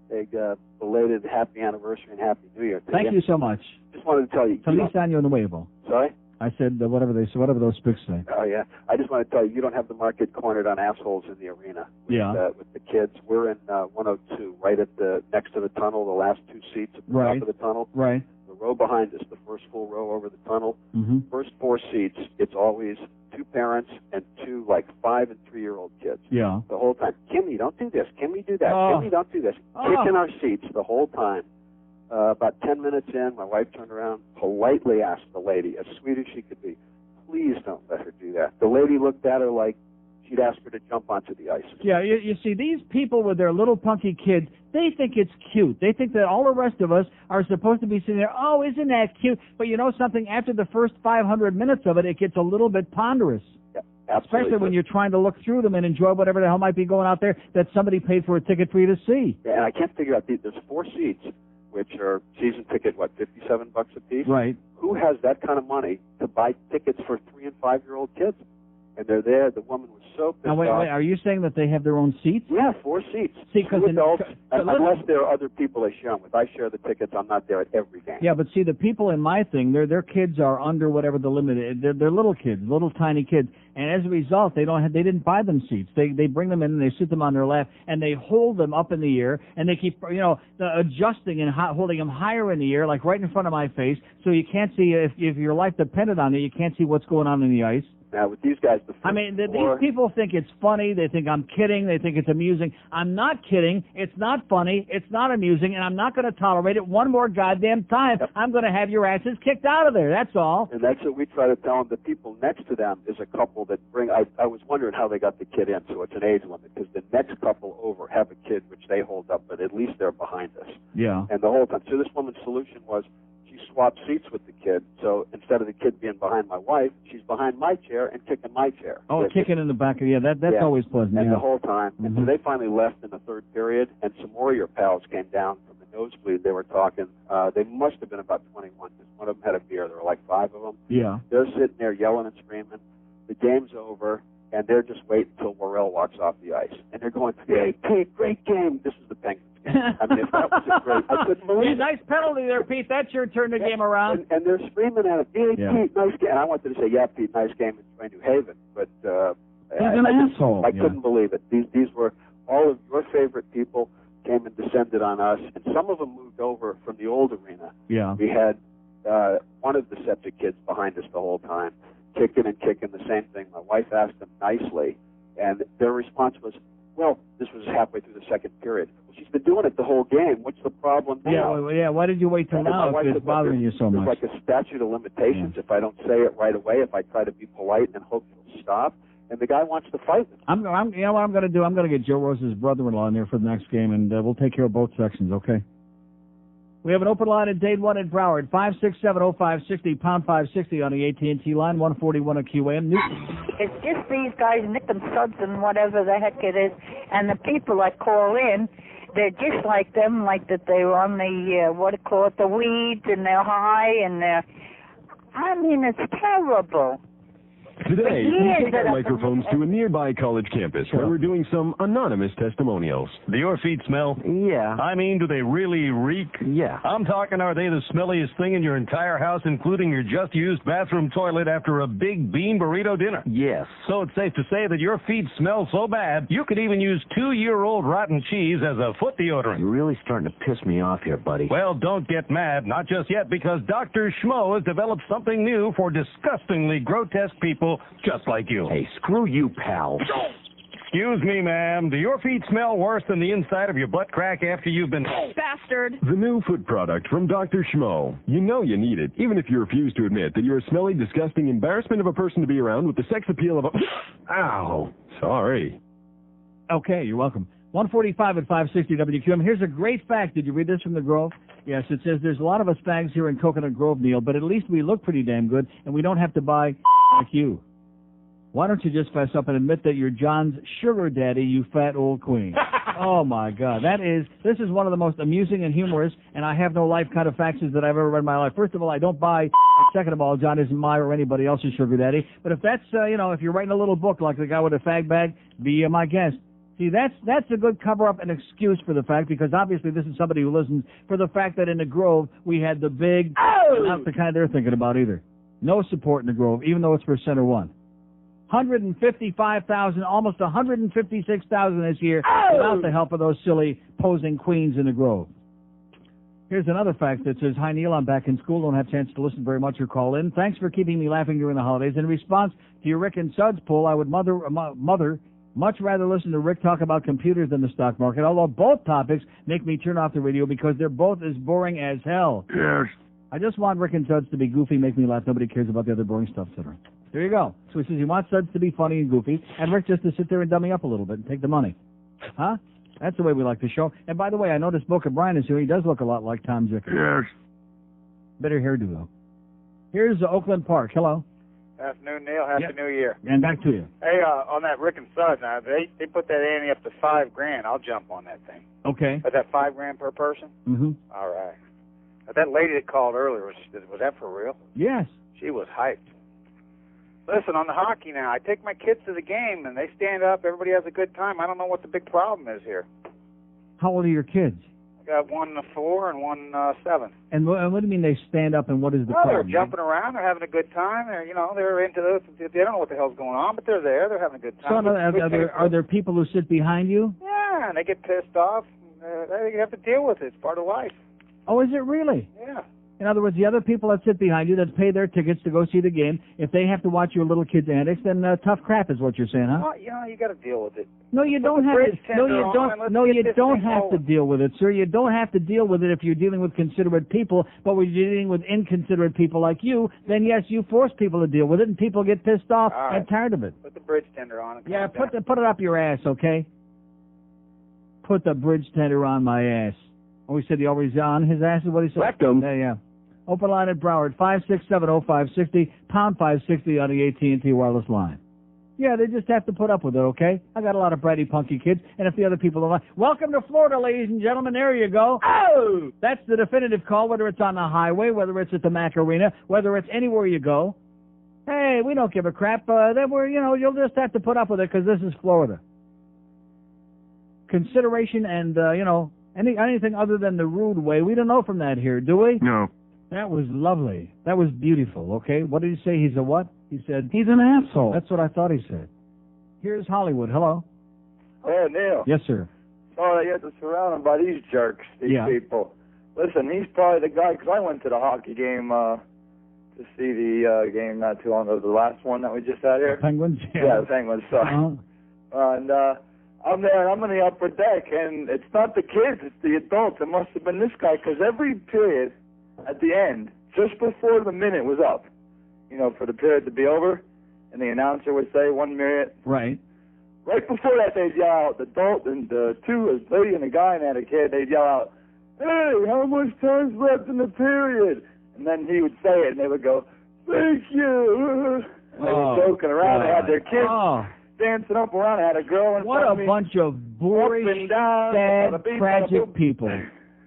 Big belated happy anniversary and happy New Year to Thank you so much. Just wanted to tell you. Feliz año nuevo. Sorry? I said whatever those spooks say. Oh, yeah. I just want to tell you, you don't have the market cornered on assholes in the arena. With the kids. We're in 102, right at next to the tunnel, the last two seats at the top of the tunnel. Right. The row behind us, the first full row over the tunnel. Mm-hmm. First four seats, it's always two parents and two, 5 and 3-year-old kids. Yeah. The whole time. Kimmy, don't do this. Kimmy, do that. Oh. Kimmy, don't do this. Kicking our seats the whole time. About 10 minutes in, my wife turned around, politely asked the lady, as sweet as she could be, please don't let her do that. The lady looked at her like she'd asked her to jump onto the ice. Yeah, you see, these people with their little punky kids, they think it's cute. They think that all the rest of us are supposed to be sitting there, oh, isn't that cute? But you know something? After the first 500 minutes of it, it gets a little bit ponderous. Yeah, absolutely. Especially when you're trying to look through them and enjoy whatever the hell might be going out there that somebody paid for a ticket for you to see. Yeah, and I can't figure out, there's 4 seats, which are season ticket, $57 a piece? Right. Who has that kind of money to buy tickets for 3- and 5-year-old kids? And they're there. The woman was so pissed now, wait, are you saying that they have their own seats? Yeah, 4 seats. See, because unless there are other people they share them with. I share the tickets. I'm not there at every game. Yeah, but see, the people in my thing, their kids are under whatever the limit is. They're little kids, little tiny kids, and as a result, they didn't buy them seats. They bring them in and they sit them on their lap and they hold them up in the air and they keep adjusting and holding them higher in the air, like right in front of my face, so you can't see if your life depended on it. You can't see what's going on in the ice. Now, with these guys, these people think it's funny. They think I'm kidding. They think it's amusing. I'm not kidding. It's not funny. It's not amusing, and I'm not going to tolerate it one more goddamn time. Yep. I'm going to have your asses kicked out of there. That's all. And that's what we try to tell them. The people next to them is a couple that bring. I was wondering how they got the kid in, so it's an age limit, because the next couple over have a kid which they hold up, but at least they're behind us. Yeah. And the whole time. So this woman's solution was, she swapped seats with the kid, so instead of the kid being behind my wife, she's behind my chair and kicking my chair. Oh, kicking in the back of that's always pleasant. And the whole time. Mm-hmm. And so they finally left in the third period, and some more of your pals came down from the nosebleed. They were talking. They must have been about 21, because one of them had a beer. There were 5 of them. Yeah. They're sitting there yelling and screaming. The game's over, and they're just waiting until Worrell walks off the ice. And they're going, hey, Pete, great game. This is the Penguins. I mean, if that was a great, I couldn't believe it. Nice penalty there, Pete. That's your turn to game around. And they're screaming at him, hey, Pete, nice game. And I wanted to say, yeah, Pete, nice game in New Haven. But he's an asshole. I couldn't believe it. These were all of your favorite people came and descended on us, and some of them moved over from the old arena. Yeah. We had one of the septic kids behind us the whole time, kicking the same thing. My wife asked them nicely, and their response was, well, this was halfway through the second period. Well, she's been doing it the whole game. What's the problem now? Yeah, why did you wait till now if it's bothering you so much? There's like a statute of limitations if I don't say it right away, if I try to be polite and hope he'll stop. And the guy wants to fight me. You know what I'm going to do? I'm going to get Joe Rose's brother-in-law in there for the next game, and we'll take care of both sections, okay? We have an open line at Dade 1 in Broward, 567-0560, pound 560 on the AT&T line, 141 at QAM. It's just these guys, Rick and Suds and whatever the heck it is, and the people that call in, they're just like them, like that they were on the, the weeds, and they're high, and it's terrible. Today, we take our microphones to a nearby college campus where we're doing some anonymous testimonials. Do your feet smell? Yeah. I mean, do they really reek? Yeah. I'm talking, are they the smelliest thing in your entire house, including your just-used bathroom toilet after a big bean burrito dinner? Yes. So it's safe to say that your feet smell so bad, you could even use 2-year-old rotten cheese as a foot deodorant. You're really starting to piss me off here, buddy. Well, don't get mad. Not just yet, because Dr. Schmo has developed something new for disgustingly grotesque people just like you. Hey, screw you, pal. Excuse me, ma'am. Do your feet smell worse than the inside of your butt crack after you've been... Bastard. The new foot product from Dr. Schmo. You know you need it, even if you refuse to admit that you're a smelly, disgusting embarrassment of a person to be around with the sex appeal of a... Ow. Sorry. Okay, you're welcome. 145 at 560 WQAM. Here's a great fact. Did you read this from the Grove? Yes, it says there's a lot of us fags here in Coconut Grove, Neil, but at least we look pretty damn good, and we don't have to buy like you. Why don't you just fess up and admit that you're John's sugar daddy, you fat old queen? Oh, my God. This is one of the most amusing and humorous, and I have no life kind of facts that I've ever read in my life. First of all, I don't buy. Second of all, John isn't my or anybody else's sugar daddy. But if that's, if you're writing a little book like the guy with a fag bag, be my guest. See, that's a good cover-up and excuse for the fact, because obviously this is somebody who listens, for the fact that in the Grove we had the big, not the kind they're thinking about either. No support in the Grove, even though it's for Center One. 155,000, almost 156,000 this year, without the help of those silly posing queens in the Grove. Here's another fact that says, "Hi, Neil, I'm back in school. Don't have a chance to listen very much or call in. Thanks for keeping me laughing during the holidays. In response to your Rick and Suds poll, I would much rather listen to Rick talk about computers than the stock market, although both topics make me turn off the radio because they're both as boring as hell. Yes. I just want Rick and Suds to be goofy, make me laugh. Nobody cares about the other boring stuff, etc." There you go. So he says he wants Suds to be funny and goofy, and Rick just to sit there and dummy up a little bit and take the money. Huh? That's the way we like the show. And by the way, I noticed Boca Brian is here. He does look a lot like Tom Jicker. Yes. Better hairdo, though. Here's Oakland Park. Hello. Afternoon, Neil. Happy New Year. And back to you. Hey, on that Rick and Suds, now they put that ante up to $5,000. I'll jump on that thing. Okay. Is that $5,000 per person? Mm-hmm. All right. That lady that called earlier, was that for real? Yes. She was hyped. Listen, on the hockey now, I take my kids to the game, and they stand up. Everybody has a good time. I don't know what the big problem is here. How old are your kids? I got one 4 and one 7. And what do you mean they stand up, and what is the Well, problem? they're jumping around. They're having a good time. They're into this. They don't know what the hell's going on, but they're there. They're having a good time. So are there people who sit behind you? Yeah, and they get pissed off. They have to deal with it. It's part of life. Oh, is it really? Yeah. In other words, the other people that sit behind you that pay their tickets to go see the game, if they have to watch your little kids' antics, then tough crap is what you're saying, huh? Well, you got to deal with it. No, you don't have to. No, you don't. No, you don't have to deal with it, sir. You don't have to deal with it if you're dealing with considerate people. But when you're dealing with inconsiderate people like you, then yes, you force people to deal with it, and people get pissed off and tired of it. Put the bridge tender on it. Yeah, put it up your ass, okay? Put the bridge tender on my ass. Oh, he said he always on his ass is what he said. Rectum. Yeah. Open line at Broward, 5670560, pound 560 on the AT&T wireless line. Yeah, they just have to put up with it, okay? I got a lot of bratty, punky kids, and if the other people don't like, welcome to Florida, ladies and gentlemen. There you go. Oh! That's the definitive call, whether it's on the highway, whether it's at the Mac Arena, whether it's anywhere you go. Hey, we don't give a crap. You'll just have to put up with it because this is Florida. Consideration and, anything other than the rude way, we don't know from that here, do we? No. That was lovely. That was beautiful, okay? What did he say? He's a what? He said, he's an asshole. That's what I thought he said. Here's Hollywood. Hello? Hey, Neil. Yes, sir. Sorry, you have to surround him by these jerks, these people. Listen, he's probably the guy, because I went to the hockey game to see the game not too long ago, the last one that we just had here. The Penguins? Yeah, the Penguins. And I'm there, and I'm in the upper deck, and it's not the kids, it's the adults. It must have been this guy, because every period at the end, just before the minute was up, for the period to be over, and the announcer would say 1 minute. Right. Right before that, they'd yell out, the adult and the two, a lady and a guy and a kid, they'd yell out, "Hey, how much time's left in the period?" And then he would say it, and they would go, "Thank you." And they were joking around. They had their kids dancing up around. I had a girl in front of me. What a bunch of boorish, sad, tragic people.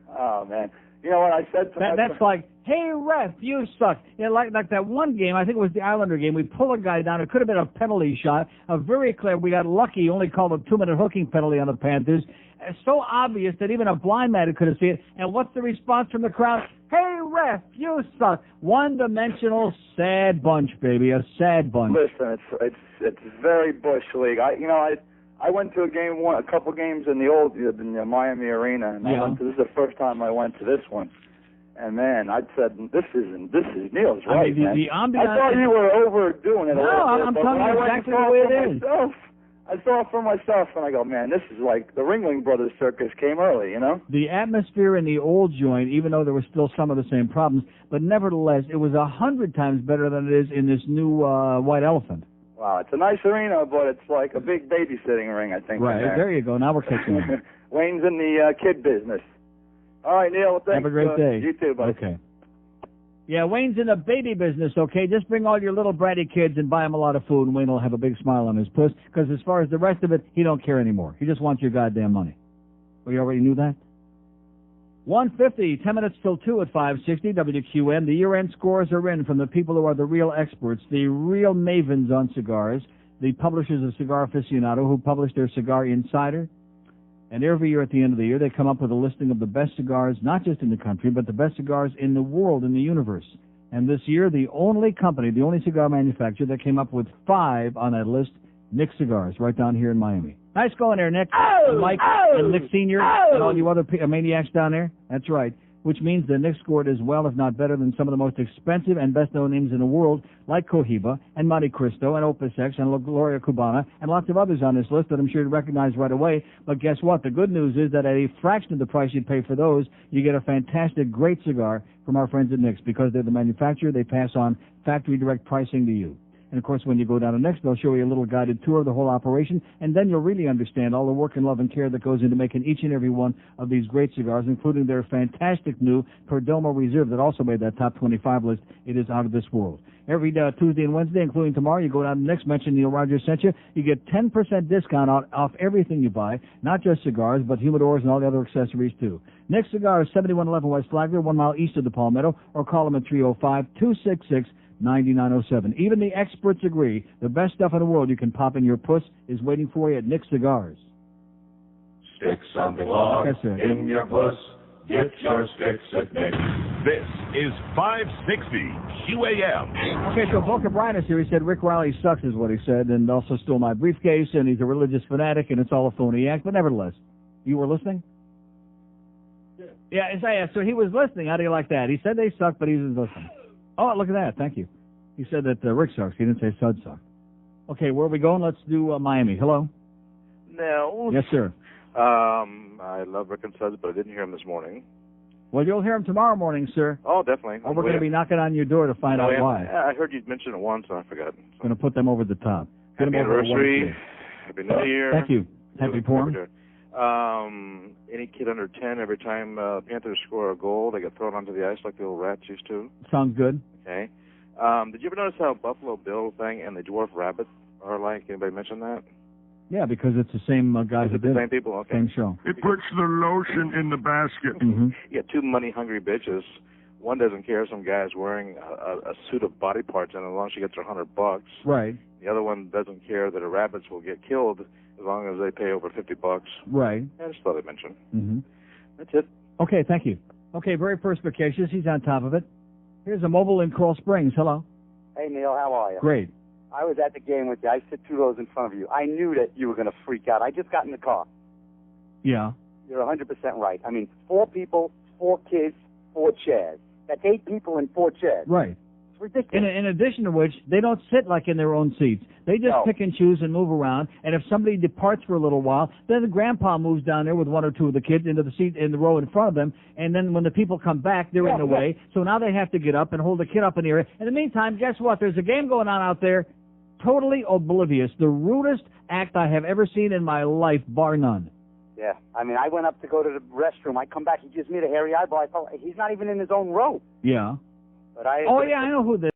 Oh, man. You know what I said to that's like, hey, ref, you suck. Like that one game, I think it was the Islander game, we pull a guy down. It could have been a penalty shot. Very clear. We got lucky. He only called a 2-minute hooking penalty on the Panthers. It's so obvious that even a blind man could have seen it. And what's the response from the crowd? Hey, ref, you suck. One-dimensional, sad bunch, baby. A sad bunch. Listen, it's very Bush League. I went to a couple games in the Miami Arena, and this is the first time I went to this one. And man, I said, this is Neil's right, man. The ambiance, I thought you were overdoing it. No, I'm telling you exactly the way it is. I saw it for myself, and I go, man, this is like the Ringling Brothers circus came early, The atmosphere in the old joint, even though there were still some of the same problems, but nevertheless, it was 100 times better than it is in this new White Elephant. Wow, it's a nice arena, but it's like a big babysitting ring, I think. Right, there you go. Now we're catching up. Wayne's in the kid business. All right, Neil, thanks. Have a great day. You too, buddy. Okay. Yeah, Wayne's in the baby business, okay? Just bring all your little bratty kids and buy them a lot of food, and Wayne will have a big smile on his puss, because as far as the rest of it, he don't care anymore. He just wants your goddamn money. Well, you already knew that? 1:50, 10 minutes till 2 at 560 WQAM. The year-end scores are in from the people who are the real experts, the real mavens on cigars. the publishers of Cigar Aficionado, who publish their Cigar Insider. And every year at the end of the year, they come up with a listing of the best cigars, not just in the country, but the best cigars in the world, in the universe. And this year, the only company, the only cigar manufacturer that came up with 5 on that list, Nick Cigars, right down here in Miami. Nice going there, Nick. And Mike and Nick Sr. and all you other maniacs down there. That's right. Which means that Nick scored as well, if not better, than some of the most expensive and best-known names in the world, like Cohiba and Monte Cristo and Opus X and La Gloria Cubana and lots of others on this list that I'm sure you'd recognize right away. But guess what? The good news is that at a fraction of the price you'd pay for those, you get a fantastic, great cigar from our friends at Nick's. Because they're the manufacturer, they pass on factory direct pricing to you. And, of course, when you go down to Nick's, they'll show you a little guided tour of the whole operation, and then you'll really understand all the work and love and care that goes into making each and every one of these great cigars, including their fantastic new Perdomo Reserve that also made that top 25 list. It is out of this world. Every Tuesday and Wednesday, including tomorrow, you go down to Nick's, mention Neil Rogers sent you. You get 10% discount off everything you buy, not just cigars, but humidors and all the other accessories, too. Nick's Cigars, 7111 West Flagler, 1 mile east of the Palmetto, or call them at 305-266-9907. Even the experts agree the best stuff in the world you can pop in your puss is waiting for you at Nick's Cigars. Stick something long in your puss. Get your sticks at Nick's. This is 560 QAM. Okay, so Boca Brian is here. He said Rick Riley sucks is what he said, and also stole my briefcase, and he's a religious fanatic, and it's all a phony act. But nevertheless, you were listening? Yeah, so he was listening. How do you like that? He said they suck, but he was listening. Oh, look at that. Thank you. He said that Rick sucks. He didn't say Suds suck. Okay, where are we going? Let's do Miami. Hello? No. Yes, sir. I love Rick and Suds, but I didn't hear him this morning. Well, you'll hear him tomorrow morning, sir. Oh, definitely. Or we're going to be knocking on your door to find out why. I heard you mention it once, and I forgot. Going to put them over the top. Happy anniversary. Happy New Year. Thank you. Happy Purim. Any kid under 10, every time Panthers score a goal, they get thrown onto the ice like the old rats used to. Sounds good. Okay. Did you ever notice how Buffalo Bill thing and the Dwarf Rabbit are like? Anybody mention that? Yeah, because it's the same guys that did the same people? Okay. Same show. It puts the lotion in the basket. Mm-hmm. You got 2 money-hungry bitches. One doesn't care if some guy's wearing a suit of body parts, and as long as she gets her $100. Right. The other one doesn't care that her rabbits will get killed as long as they pay over $50. Right. I just thought I'd mention. Mm-hmm. That's it. Okay, thank you. Okay, very perspicacious. He's on top of it. Here's a mobile in Coral Springs. Hello. Hey, Neil, how are you? Great. I was at the game with you. I sit 2 rows in front of you. I knew that you were going to freak out. I just got in the car. Yeah. You're 100% right. I mean, 4 people, 4 kids, 4 chairs. That's 8 people in 4 chairs. Right. It's ridiculous. In addition to which, they don't sit like in their own seats. They just pick and choose and move around. And if somebody departs for a little while, then the grandpa moves down there with 1 or 2 of the kids into the seat in the row in front of them. And then when the people come back, they're in the way. So now they have to get up and hold the kid up in the air. In the meantime, guess what? There's a game going on out there. Totally oblivious. The rudest act I have ever seen in my life, bar none. Yeah. I mean, I went up to go to the restroom. I come back. He gives me the hairy eyeball. I thought he's not even in his own row. Yeah. But I know who this